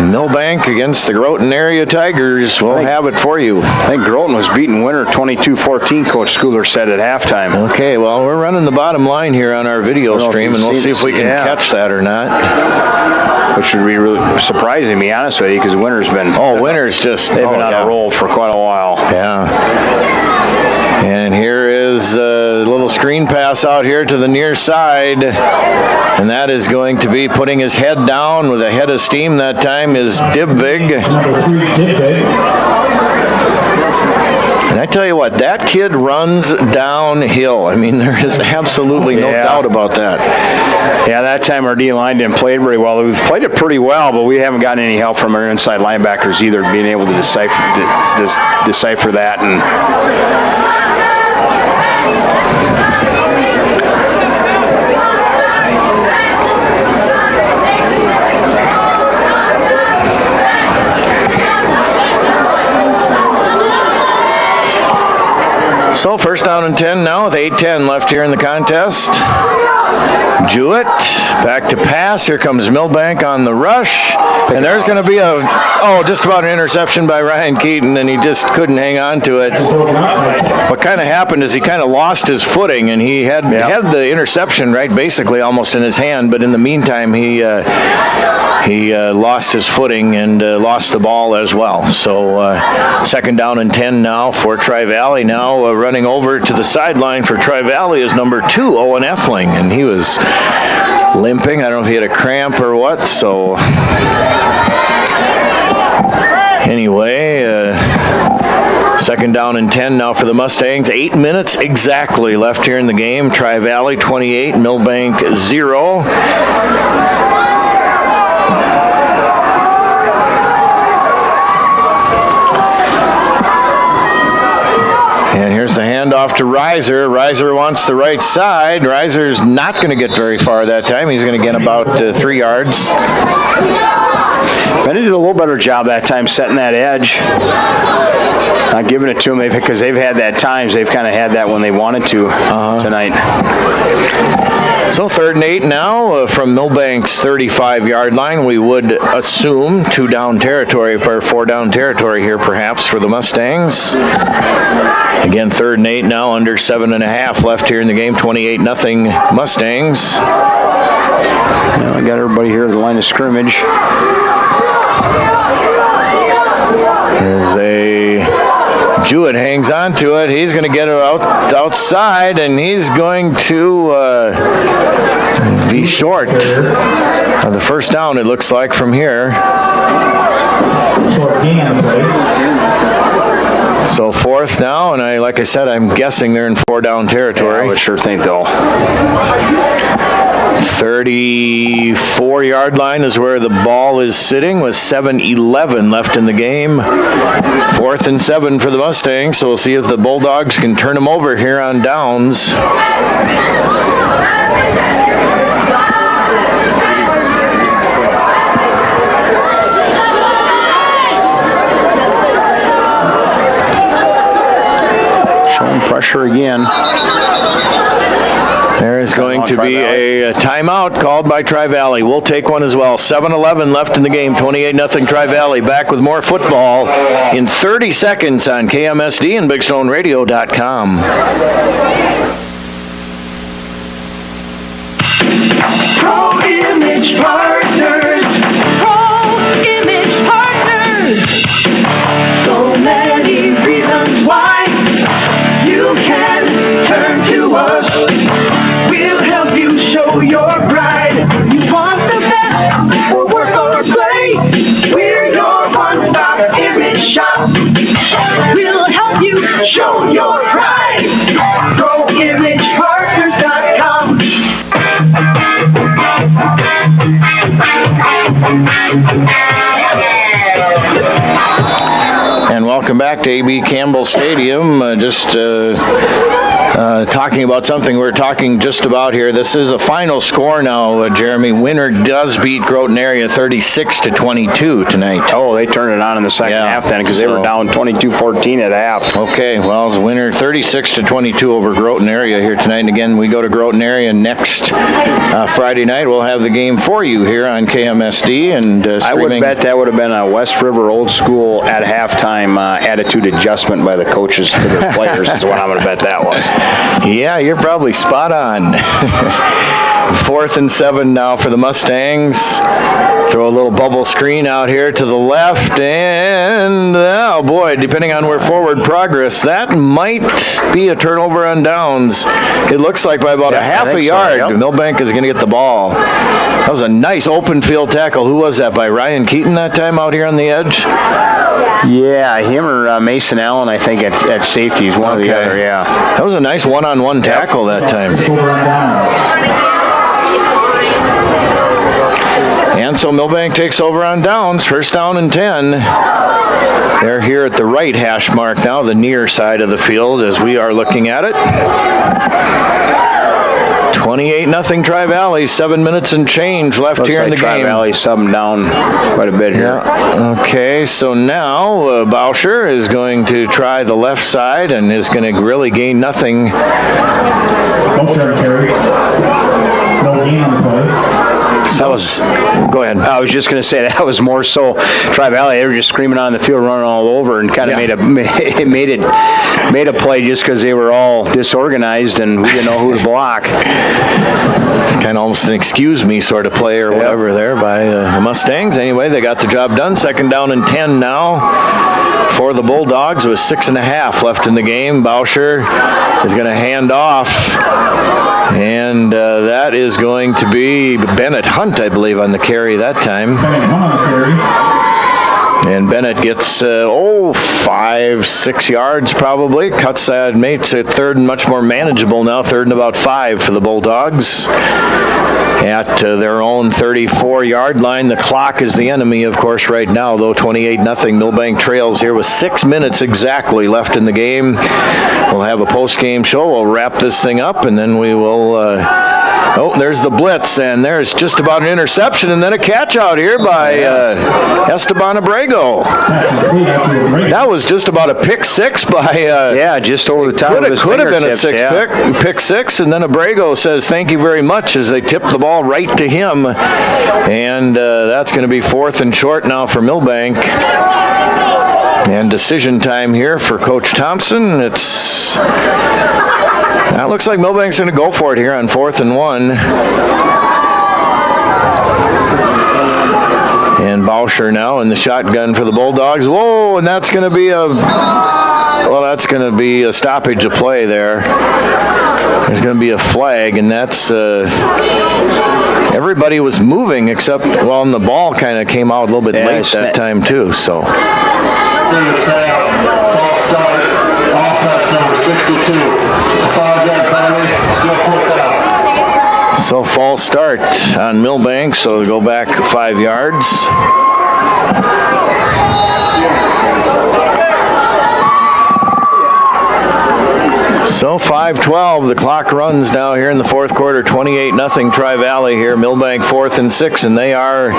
Milbank against the Groton Area Tigers. We'll have it for you. I think Groton was beating Winter 22-14, Coach Schooler said at halftime. Okay, well, we're running the bottom line here on our video stream, and we'll see if we can catch that or not. Which would be really surprising, to be honest with you, because Winter's been... Winter's just... They've been on a roll for quite a while. Yeah. And here is a little screen pass out here to the near side. And that is going to be putting his head down with a head of steam that time is Dibvig. And I tell you what, that kid runs downhill. I mean, there is absolutely no doubt about that. Yeah, that time our D-line didn't play it very well. We've played it pretty well, but we haven't gotten any help from our inside linebackers either, being able to decipher that. And so first down and 10 now with 8:10 left here in the contest. Jewett back to pass. Here comes Milbank on the rush. And there's going to be just about an interception by Ryan Keaton, and he just couldn't hang on to it. What kind of happened is he kind of lost his footing, and he had the interception right basically almost in his hand, but in the meantime he lost his footing and lost the ball as well. So second down and 10 now for Tri-Valley. Now running over to the sideline for Tri-Valley is number 2, Owen Effling, and he was limping. I don't know if he had a cramp or what, so anyway, second down and 10 now for the Mustangs. 8 minutes exactly left here in the game. Tri-Valley 28, Milbank 0. And here's the handoff to Reiser. Reiser wants the right side. Reiser's not going to get very far that time. He's going to get about 3 yards. Bennett did a little better job that time setting that edge. Not giving it to them because they've had that times. They've kind of had that when they wanted to tonight. So 3rd and 8 now from Milbank's 35-yard line. We would assume 2 down territory or 4 down territory here perhaps for the Mustangs. Again, 3rd and 8 now, under 7.5 left here in the game. 28-0 Mustangs. I got everybody here at the line of scrimmage. There's Jewett hangs on to it. He's going to get it outside, and he's going to be short of the first down, it looks like, from here. Short gain play. So 4th now, and like I said, I'm guessing they're in 4 down territory. Yeah, I would sure think they'll. 34-yard line is where the ball is sitting with 7:11 left in the game. 4th and 7 for the Mustangs, so we'll see if the Bulldogs can turn them over here on downs. Showing pressure again. There is going to be a timeout called by Tri-Valley. We'll take one as well. 7:11 left in the game. 28-0 Tri-Valley. Back with more football in 30 seconds on KMSD and BigStoneRadio.com. Pro Image Partners. Pro Image Partners. So many reasons why you can turn to us. We'll help you show your pride. You want the best for work or play. We're your one-stop image shop. We'll help you show your pride. ProImagePartners.com. And welcome welcome back to A.B. Campbell Stadium. Talking about something we're talking just about here. This is a final score now, Jeremy. Winner does beat Groton Area 36-22 tonight. Oh, they turned it on in the second half then because they were down 22-14 at half. Okay, well, the winner 36-22 over Groton Area here tonight. And again, we go to Groton Area next Friday night. We'll have the game for you here on KMSD. And I would bet that would have been a West River old school at halftime attitude adjustment by the coaches to their players is what I'm going to bet that was. Yeah, you're probably spot on. 4th and 7 now for the Mustangs. Throw a little bubble screen out here to the left, and oh boy, depending on where forward progress, that might be a turnover on downs. It looks like by about a half a yard. So, Milbank is going to get the ball. That was a nice open field tackle. Who was that, by Ryan Keaton that time out here on the edge? Yeah, him or Mason Allen, I think, at safety is one or the other, yeah. That was a nice one-on-one tackle that time. And so Milbank takes over on downs, 1st down and 10. They're here at the right hash mark now, the near side of the field as we are looking at it. 28-0 Tri-Valley, 7 minutes and change left here in the game. Tri-Valley subbing down quite a bit here. Yeah. Okay, so now Boucher is going to try the left side and is going to really gain nothing. No short carry. No gain on the play. Go ahead. I was just going to say that was more so Tri-Valley. They were just screaming on the field, running all over, and kind of made a play just because they were all disorganized and we didn't know who to block. Kind of almost an excuse me sort of play or whatever there by the Mustangs. Anyway, they got the job done. 2nd down and 10 now for the Bulldogs with 6.5 left in the game. Boucher is going to hand off. And that is going to be Bennett Hunt, I believe, on the carry that time. And Bennett gets, 5-6 yards probably. Cuts that, makes it 3rd and much more manageable now. 3rd and about 5 for the Bulldogs. At their own 34-yard line. The clock is the enemy, of course, right now, though 28-0. Milbank trails here with 6 minutes exactly left in the game. We'll have a post-game show. We'll wrap this thing up, and then we will... there's the blitz, and there's just about an interception, and then a catch out here by Esteban Abrego. That was just about a pick six by... just over the top of his Could have been a fingertips, pick six, and then Abrego says thank you very much as they tip the ball right to him. And that's going to be 4th and short now for Milbank. And decision time here for Coach Thompson. That looks like Milbank's going to go for it here on 4th and 1. And Boucher now in the shotgun for the Bulldogs. Whoa, and that's going to be a stoppage of play there. There's going to be a flag, and that's everybody was moving except, and the ball kind of came out a little bit late that time too, so. So false start on Milbank, so go back 5 yards. So 5:12, the clock runs now here in the 4th quarter, 28-0 Tri-Valley here. Milbank 4th and 6, and they are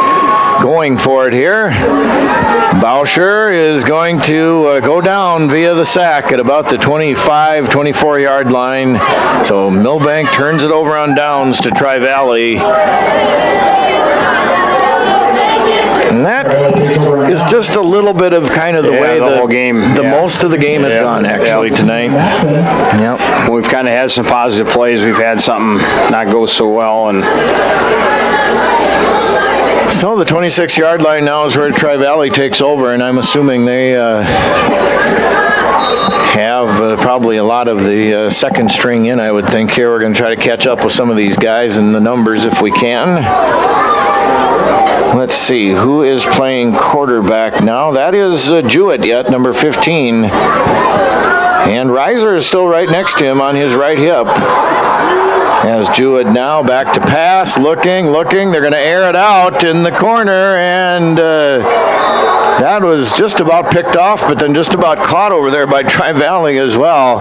going for it here. Boucher is going to go down via the sack at about the 25, 24-yard line. So Milbank turns it over on downs to Tri-Valley. And that is just a little bit of kind of the way the whole game, most of the game has gone actually tonight. Yep. We've kind of had some positive plays. We've had something not go so well, and so the 26-yard line now is where Tri-Valley takes over, and I'm assuming they have probably a lot of the second string in, I would think. Here we're going to try to catch up with some of these guys and the numbers if we can. Let's see, who is playing quarterback now? That is Jewett yet, number 15. And Reiser is still right next to him on his right hip. As Jewett now back to pass, looking. They're going to air it out in the corner, and That was just about picked off, but then just about caught over there by Tri-Valley as well.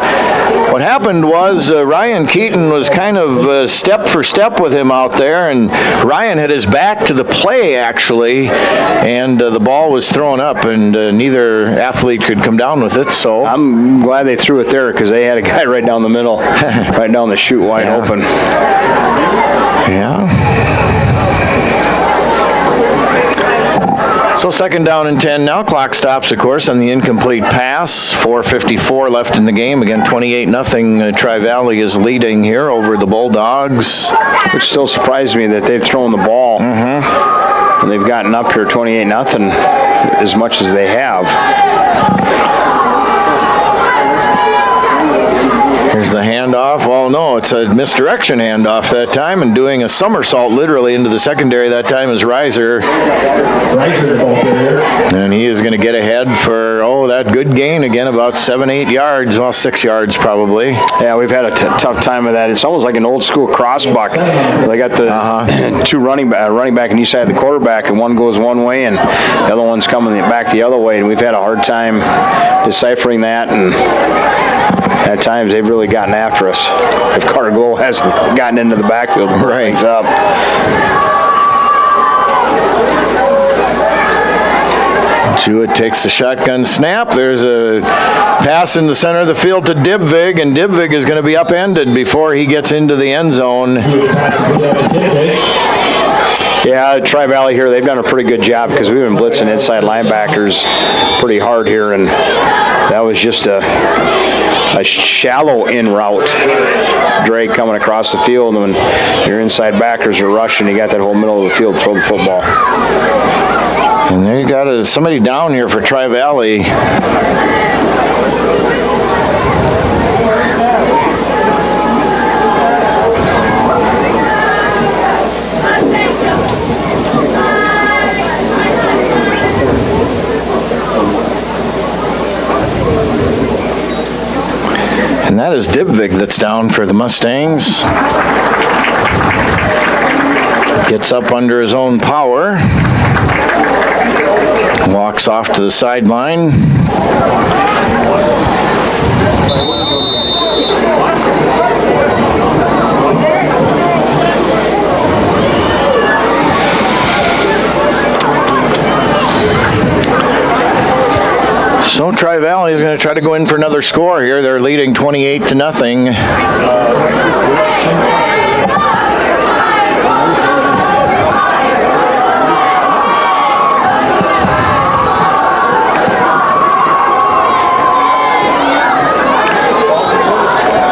What happened was Ryan Keaton was kind of step for step with him out there, and Ryan had his back to the play, actually, and the ball was thrown up, and neither athlete could come down with it. So I'm glad they threw it there because they had a guy right down the middle, right down the chute wide open. Yeah. So second down and 10 now. Clock stops, of course, on the incomplete pass. 4:54 left in the game. Again, 28-0. Tri-Valley is leading here over the Bulldogs. Which still surprised me that they've thrown the ball. And they've gotten up here 28-0 as much as they have. Here's the handoff. Well, no, it's a misdirection handoff that time, and doing a somersault literally into the secondary that time is Reiser. And he is going to get ahead for, that good gain again, about 7-8 yards. Well, 6 yards probably. Yeah, we've had a tough time with that. It's almost like an old school crossbuck. They got the two running back on each side of the quarterback, and one goes one way and the other one's coming back the other way, and we've had a hard time deciphering that, and at times they've really gotten after us. If Carter Glow hasn't gotten into the backfield and brought things up. Jewett takes the shotgun snap. There's a pass in the center of the field to Dibvig, and Dibvig is going to be upended before he gets into the end zone. Yeah, Tri-Valley here, they've done a pretty good job because we've been blitzing inside linebackers pretty hard here, and that was just a shallow in route. Drake coming across the field, and when your inside backers are rushing, you got that whole middle of the field to throw the football. And there you got somebody down here for Tri-Valley. And that is Dibvig that's down for the Mustangs. Gets up under his own power. Walks off to the sideline. So Tri-Valley is going to try to go in for another score here. They're leading 28-0.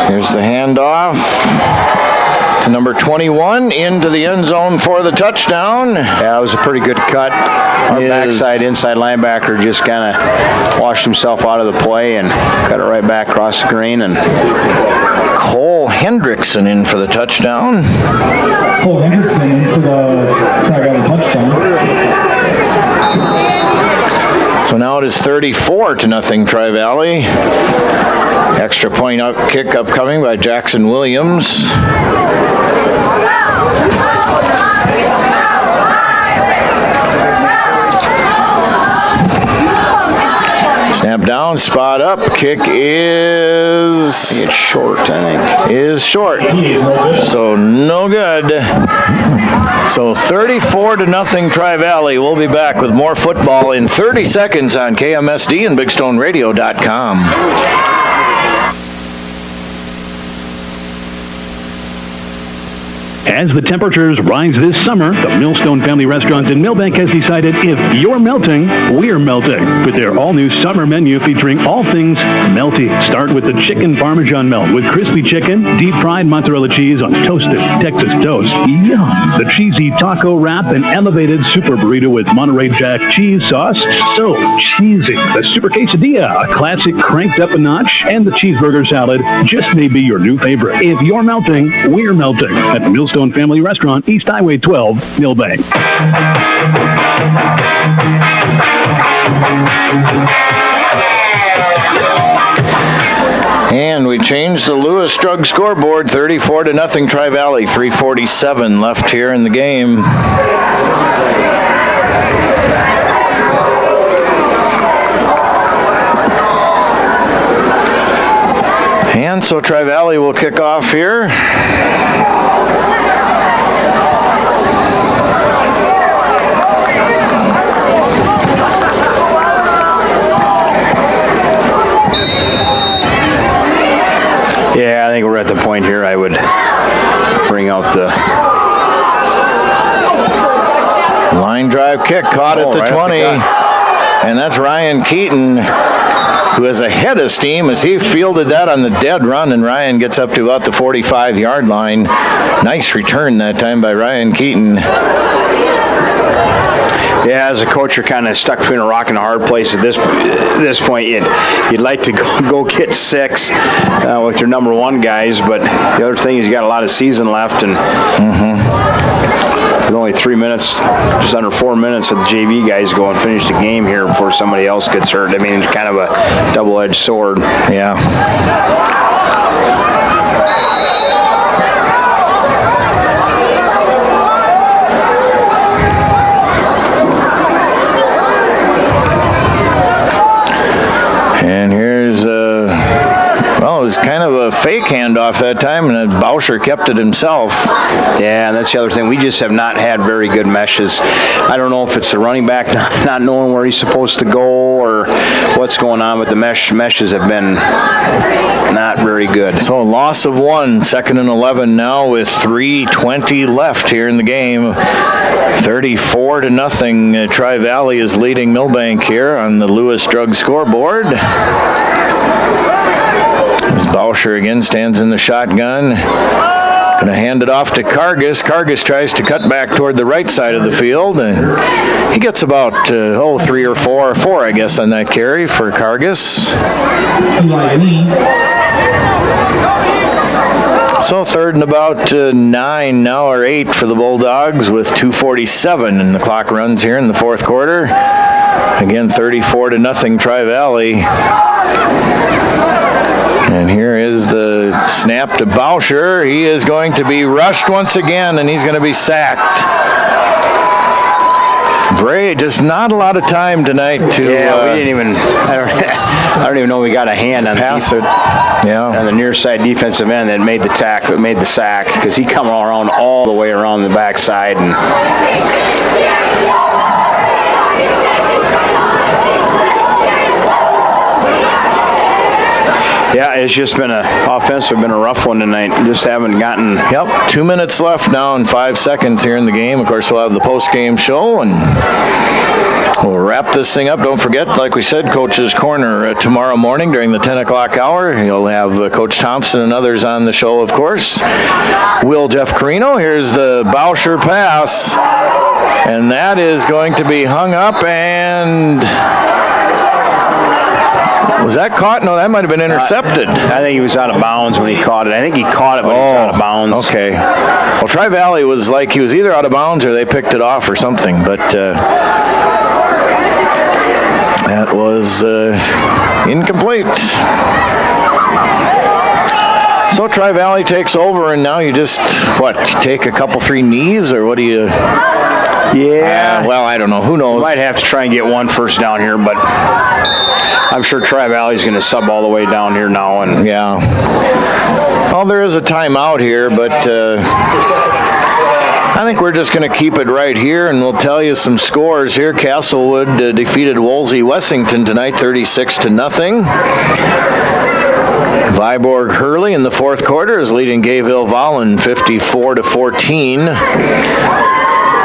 Here's the handoff to number 21 into the end zone for the touchdown. Yeah, it was a pretty good cut. Our backside inside linebacker just kind of washed himself out of the play and cut it right back across the green. And Cole Hendrickson in for the touchdown. Cole Hendrickson in for the Tri-Valley touchdown. So now it is 34-0 Tri-Valley. Extra point kick upcoming by Jackson Williams. Snap down, spot up, kick is... it's short, I think. Is short. So no good. So 34-0 Tri-Valley. We'll be back with more football in 30 seconds on KMSD and BigStoneRadio.com. As the temperatures rise this summer, the Millstone Family Restaurant in Milbank has decided if you're melting, we're melting. With their all-new summer menu featuring all things melty. Start with the chicken parmesan melt with crispy chicken, deep-fried mozzarella cheese on toasted Texas toast. Yum! The cheesy taco wrap and elevated super burrito with Monterey Jack cheese sauce. So cheesy. The super quesadilla, a classic cranked up a notch, and the cheeseburger salad just may be your new favorite. If you're melting, we're melting. At the Millstone Family Restaurant, East Highway 12, Milbank. And we changed the Lewis Drug scoreboard, 34-0 Tri-Valley, 3:47 left here in the game. And so Tri-Valley will kick off here. Yeah, I think we're at the point here I would bring out the line drive kick, caught at the right 20. And that's Ryan Keaton, who is ahead of steam as he fielded that on the dead run, and Ryan gets up to about the 45-yard line. Nice return that time by Ryan Keaton. Yeah, as a coach, you're kind of stuck between a rock and a hard place at this point. You'd like to go get 6 with your number 1 guys, but the other thing is you got a lot of season left, and with only 3 minutes, just under 4 minutes, of the JV guys go and finish the game here before somebody else gets hurt. I mean, it's kind of a double-edged sword. Yeah. And here's, well, it was kind of a fake handoff that time, and Bauscher kept it himself. Yeah, and that's the other thing. We just have not had very good meshes. I don't know if it's the running back not knowing where he's supposed to go or what's going on, but the meshes have been not very good. So a loss of 1, 2nd and 11 now with 3:20 left here in the game. 34-0. Tri-Valley is leading Milbank here on the Lewis Drug scoreboard. As Bauscher again stands in the shotgun. Going to hand it off to Kargas. Kargas tries to cut back toward the right side of the field. And he gets about 3 or 4, I guess, on that carry for Kargas. So 3rd and about 9 now, or 8 for the Bulldogs with 2:47, and the clock runs here in the 4th quarter. Again, 34-0 Tri-Valley. And here is the snap to Bauscher. He is going to be rushed once again, and he's going to be sacked. Bray, just not a lot of time tonight to. Yeah, we didn't even. I don't even know we got a hand on pass it. Yeah, on the near side defensive end that made the sack, because he come around all the way around the backside and. Yeah, it's just been offensive, been a rough one tonight. Just haven't gotten. Yep, 2 minutes left now and 5 seconds here in the game. Of course, we'll have the post-game show and we'll wrap this thing up. Don't forget, like we said, Coach's Corner tomorrow morning during the 10 o'clock hour. You'll have Coach Thompson and others on the show, of course. Will Jeff Carino. Here's the Bauscher pass, and that is going to be hung up and. Was that caught? No, that might have been intercepted. I think he was out of bounds when he caught it. I think he caught it, but he was out of bounds. Okay. Well, Tri-Valley was like he was either out of bounds or they picked it off or something, but that was incomplete. So Tri-Valley takes over, and now you just, take a couple 3 knees, or what do you... Yeah. Well, I don't know. Who knows? Might have to try and get 1 first down here, but I'm sure Tri-Valley's going to sub all the way down here now. And yeah. Well, there is a timeout here, but I think we're just going to keep it right here, and we'll tell you some scores here. Castlewood defeated Wolsey-Wessington tonight, 36-0. Viborg Hurley in the 4th quarter is leading Gayville-Vollen 54-14.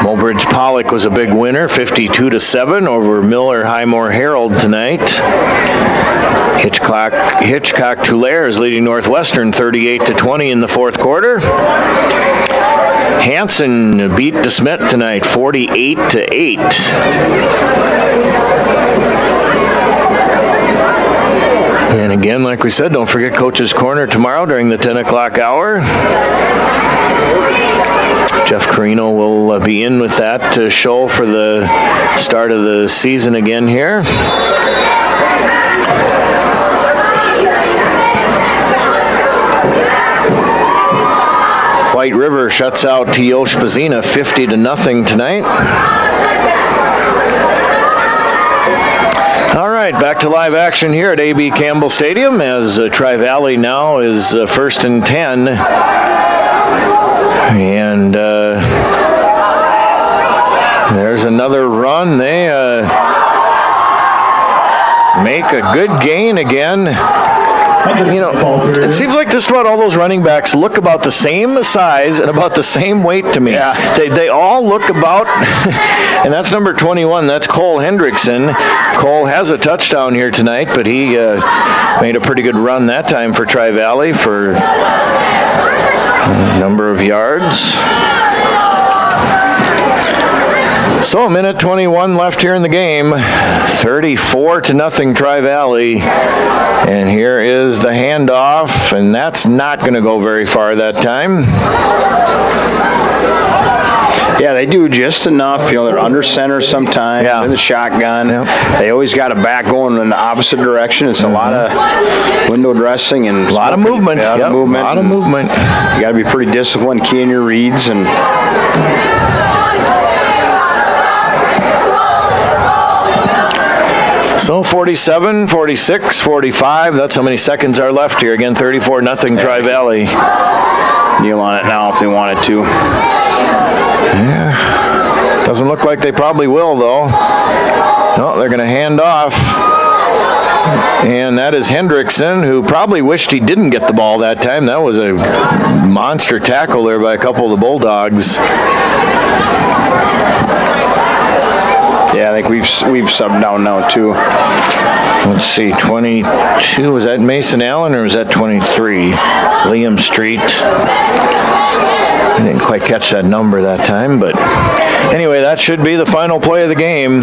Mulbridge Pollock was a big winner, 52-7 over Miller Highmore Herald tonight. Hitchcock Tulare is leading Northwestern 38-20 in the 4th quarter. Hanson beat DeSmet tonight 48-8. And again, like we said, don't forget Coach's Corner tomorrow during the 10 o'clock hour. Jeff Carino will be in with that show for the start of the season again here. White River shuts out Teoshpazina 50-0 tonight. All right, right, back to live action here at A.B. Campbell Stadium as Tri-Valley now is first and 10. And there's another run. They make a good gain again. You know, it seems like just about all those running backs look about the same size and about the same weight to me. Yeah. They all look about, and that's number 21. That's Cole Hendrickson. Cole has a touchdown here tonight, but he made a pretty good run that time for Tri-Valley for a number of yards. So a minute 21 left here in the game. 34-0 Tri-Valley. And here is the handoff, and that's not going to go very far that time. Yeah, they do just enough. You know, they're under center sometimes in the shotgun. Yep. They always got a back going in the opposite direction. It's a lot of window dressing and a lot of movement. A lot of movement. You got to be pretty disciplined, key in your reads, and so 47, 46, 45. That's how many seconds are left here. Again, 34-0 Tri-Valley. Kneel on it now if they wanted to. Yeah. Doesn't look like they probably will, though. No, they're going to hand off. And that is Hendrickson, who probably wished he didn't get the ball that time. That was a monster tackle there by a couple of the Bulldogs. Yeah, I think we've subbed down now, too. Let's see, 22. Was that Mason Allen or was that 23? Liam Street. I didn't quite catch that number that time, but anyway, that should be the final play of the game.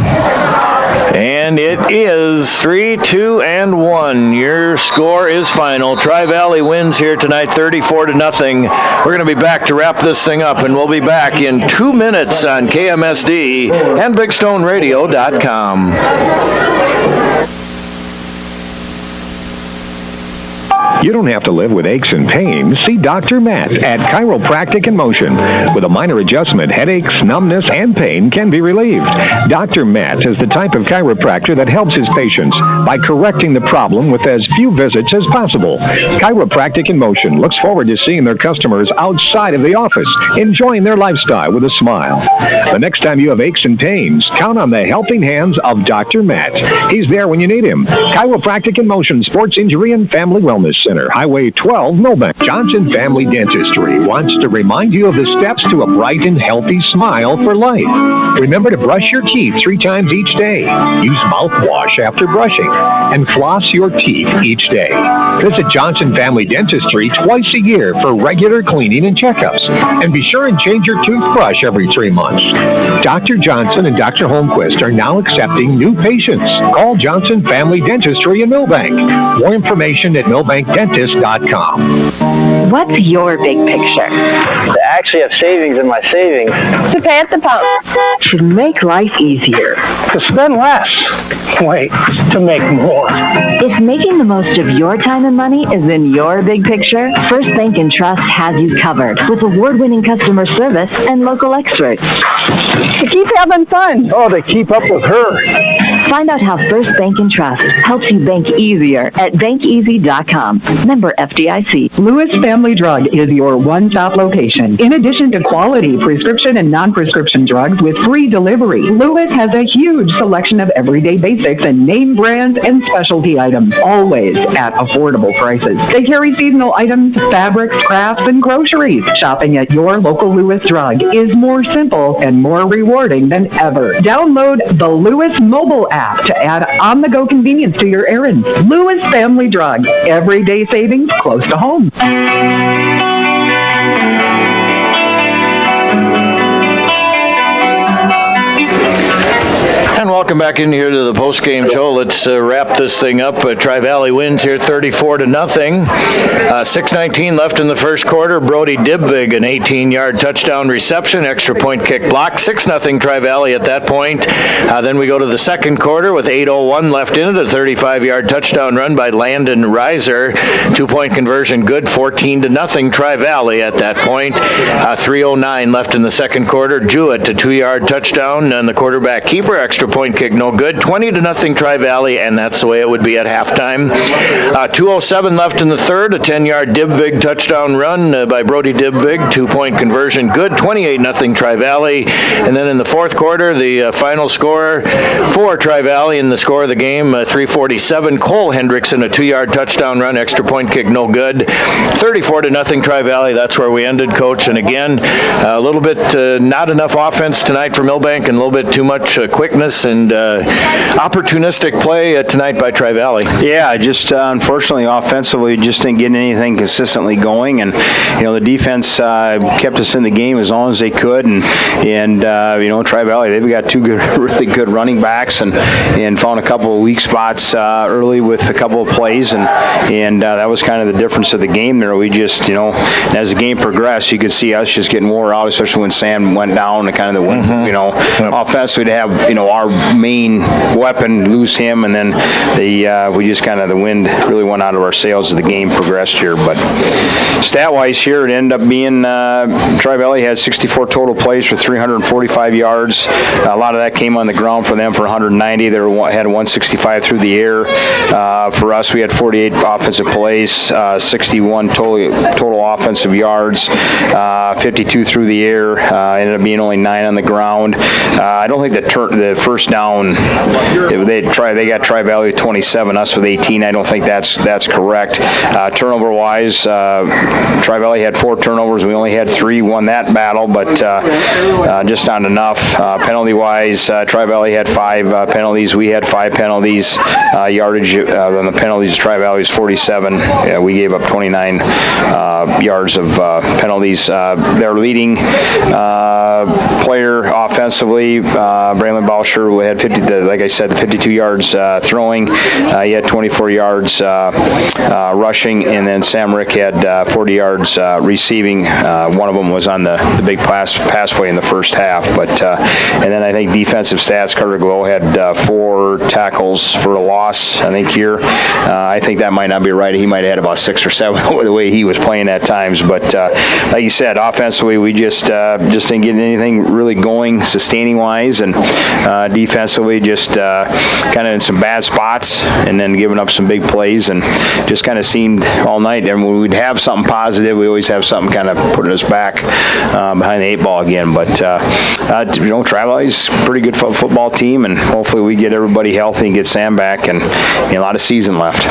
And it is 3-2-1. Your score is final. Tri-Valley wins here tonight, 34-0. We're going to be back to wrap this thing up, and we'll be back in 2 minutes on KMSD and BigStoneRadio.com. You don't have to live with aches and pains. See Dr. Matt at Chiropractic in Motion. With a minor adjustment, headaches, numbness, and pain can be relieved. Dr. Matt is the type of chiropractor that helps his patients by correcting the problem with as few visits as possible. Chiropractic in Motion looks forward to seeing their customers outside of the office, enjoying their lifestyle with a smile. The next time you have aches and pains, count on the helping hands of Dr. Matt. He's there when you need him. Chiropractic in Motion, Sports Injury and Family Wellness Center, Highway 12, Milbank. Johnson Family Dentistry wants to remind you of the steps to a bright and healthy smile for life. Remember to brush your teeth 3 times each day. Use mouthwash after brushing. And floss your teeth each day. Visit Johnson Family Dentistry twice a year for regular cleaning and checkups. And be sure and change your toothbrush every 3 months. Dr. Johnson and Dr. Holmquist are now accepting new patients. Call Johnson Family Dentistry in Milbank. More information at milbankdentist.com. What's your big picture? To actually have savings in my savings. To pay at the pump. To make life easier. To spend less. Wait, to make more. If making the most of your time and money is in your big picture, First Bank and Trust has you covered with award-winning customer service and local experts. To keep having fun. Oh, to keep up with her. Find out how First Bank and Trust helps you bank easier at bankeasy.com. Member FDIC. Lewis Family Drug is your one-stop location. In addition to quality prescription and non-prescription drugs with free delivery, Lewis has a huge selection of everyday basics and name brands and specialty items, always at affordable prices. They carry seasonal items, fabrics, crafts, and groceries. Shopping at your local Lewis Drug is more simple and more rewarding than ever. Download the Lewis mobile app to add on-the-go convenience to your errands. Lewis Family Drug. Everyday savings close to home. And welcome back in here to the post-game show. Let's wrap this thing up. Tri-Valley wins here 34-0. 6:19 left in the first quarter. Brody Dibvig, an 18-yard touchdown reception, extra point kick block. 6-0 Tri-Valley at that point. Then we go to the second quarter with 8:01 left in it. A 35-yard touchdown run by Landon Reiser. 2-point conversion good. 14-0 Tri-Valley at that point. 3:09 left in the second quarter. Jewett, a 2-yard touchdown, and the quarterback keeper extra extra point kick, no good. 20-0 Tri-Valley, and that's the way it would be at halftime. 2:07 left in the third. A 10-yard Dibvig touchdown run by Brody Dibvig. 2-point conversion, good. 28-0 Tri-Valley. And then in the fourth quarter, the final score for Tri-Valley in the score of the game, 3:47. Cole Hendrickson, a 2-yard touchdown run, extra point kick, no good. 34-0 Tri-Valley. That's where we ended, Coach. And again, a little bit not enough offense tonight for Milbank, and a little bit too much quickness and opportunistic play tonight by Tri-Valley. Yeah, just unfortunately offensively just didn't get anything consistently going, and the defense kept us in the game as long as they could, and Tri-Valley, they've got two really good running backs, and found a couple of weak spots early with a couple of plays, and that was kind of the difference of the game there. We just as the game progressed, you could see us just getting wore out, especially when Sam went down and kind of the offensively to have our main weapon lose him, and then we just kind of the wind really went out of our sails as the game progressed here. But stat-wise here, it ended up being Tri-Valley had 64 total plays for 345 yards. A lot of that came on the ground for them for 190. They had 165 through the air. For us, we had 48 offensive plays, 61 total offensive yards, 52 through the air. Ended up being only 9 on the ground. I don't think the first down, they got Tri-Valley with 27, us with 18. I don't think that's correct. Turnover-wise, Tri-Valley had 4 turnovers. We only had 3. Won that battle, but just not enough. Penalty-wise, Tri-Valley had 5 penalties. We had 5 penalties. Yardage on the penalties, Tri-Valley was 47. We gave up 29 yards of penalties. Their leading player offensively, Braylon Bauscher, had 52 yards throwing. He had 24 yards rushing, and then Sam Rick had 40 yards receiving. One of them was on the big pass play in the first half. But and then I think defensive stats, Carter Glow had 4 tackles for a loss, I think here. I think that might not be right. He might have had about 6 or 7 the way he was playing at times. But like you said, offensively, we just didn't get anything really going sustaining-wise, and defensively just kind of in some bad spots and then giving up some big plays, and just kind of seemed all night. And when we'd have something positive, we always have something kind of putting us back behind the 8 ball again. But Tri-Valley's a pretty good football team, and hopefully we get everybody healthy and get Sam back, and a lot of season left.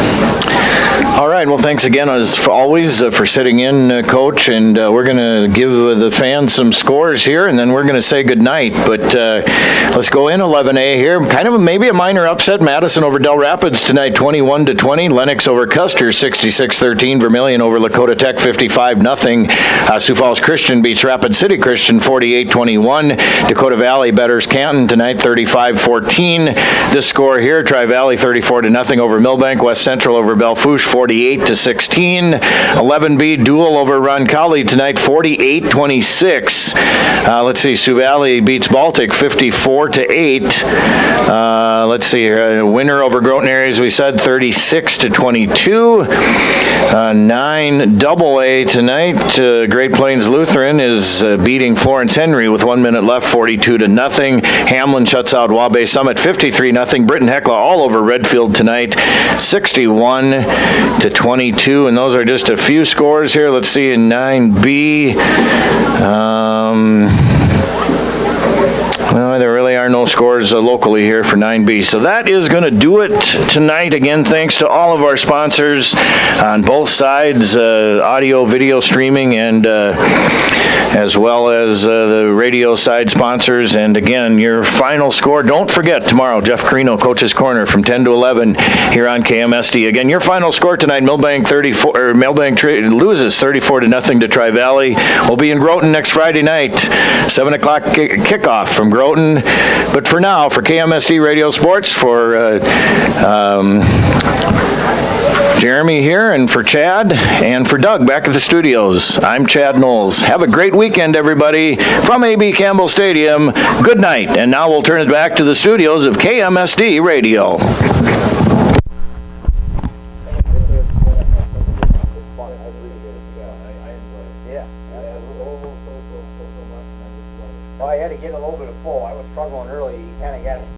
All right, well, thanks again, as always, for sitting in, Coach, and we're going to give the fans some scores here, and then we're going to say goodnight. But let's go in 11A here. Kind of maybe a minor upset. Madison over Del Rapids tonight, 21-20. Lennox over Custer, 66-13. Vermilion over Lakota Tech, 55-0. Sioux Falls Christian beats Rapid City Christian, 48-21. Dakota Valley betters Canton tonight, 35-14. This score here, Tri-Valley 34-0 over Milbank. West Central over Belfouche, 48-16. 11B duel over Roncalli tonight, 48-26. Let's see, Sioux Valley beats Baltic 54-8. Let's see here, winner over Groton area, as we said, 36-22. 9 AA tonight. Great Plains Lutheran is beating Florence Henry with 1 minute left, 42-0. Hamlin shuts out Wabash Summit 53-0. Britton Hecla all over Redfield tonight, 61-22. And those are just a few scores here. Let's see in 9B. Well, there really are no scores locally here for 9B. So that is going to do it tonight. Again, thanks to all of our sponsors on both sides, audio, video streaming, and as well as the radio side sponsors. And again, your final score, don't forget, tomorrow, Jeff Carino, Coach's Corner from 10 to 11 here on KMSD. Again, your final score tonight, Milbank loses 34-0 to Tri-Valley. We'll be in Groton next Friday night, 7 o'clock kickoff from Groton. But for now, for KMSD Radio Sports, for Jeremy here, and for Chad, and for Doug back at the studios, I'm Chad Knowles. Have a great weekend, everybody, from A.B. Campbell Stadium. Good night. And now we'll turn it back to the studios of KMSD Radio. I had to get a little bit of full. I was struggling early. You kind of got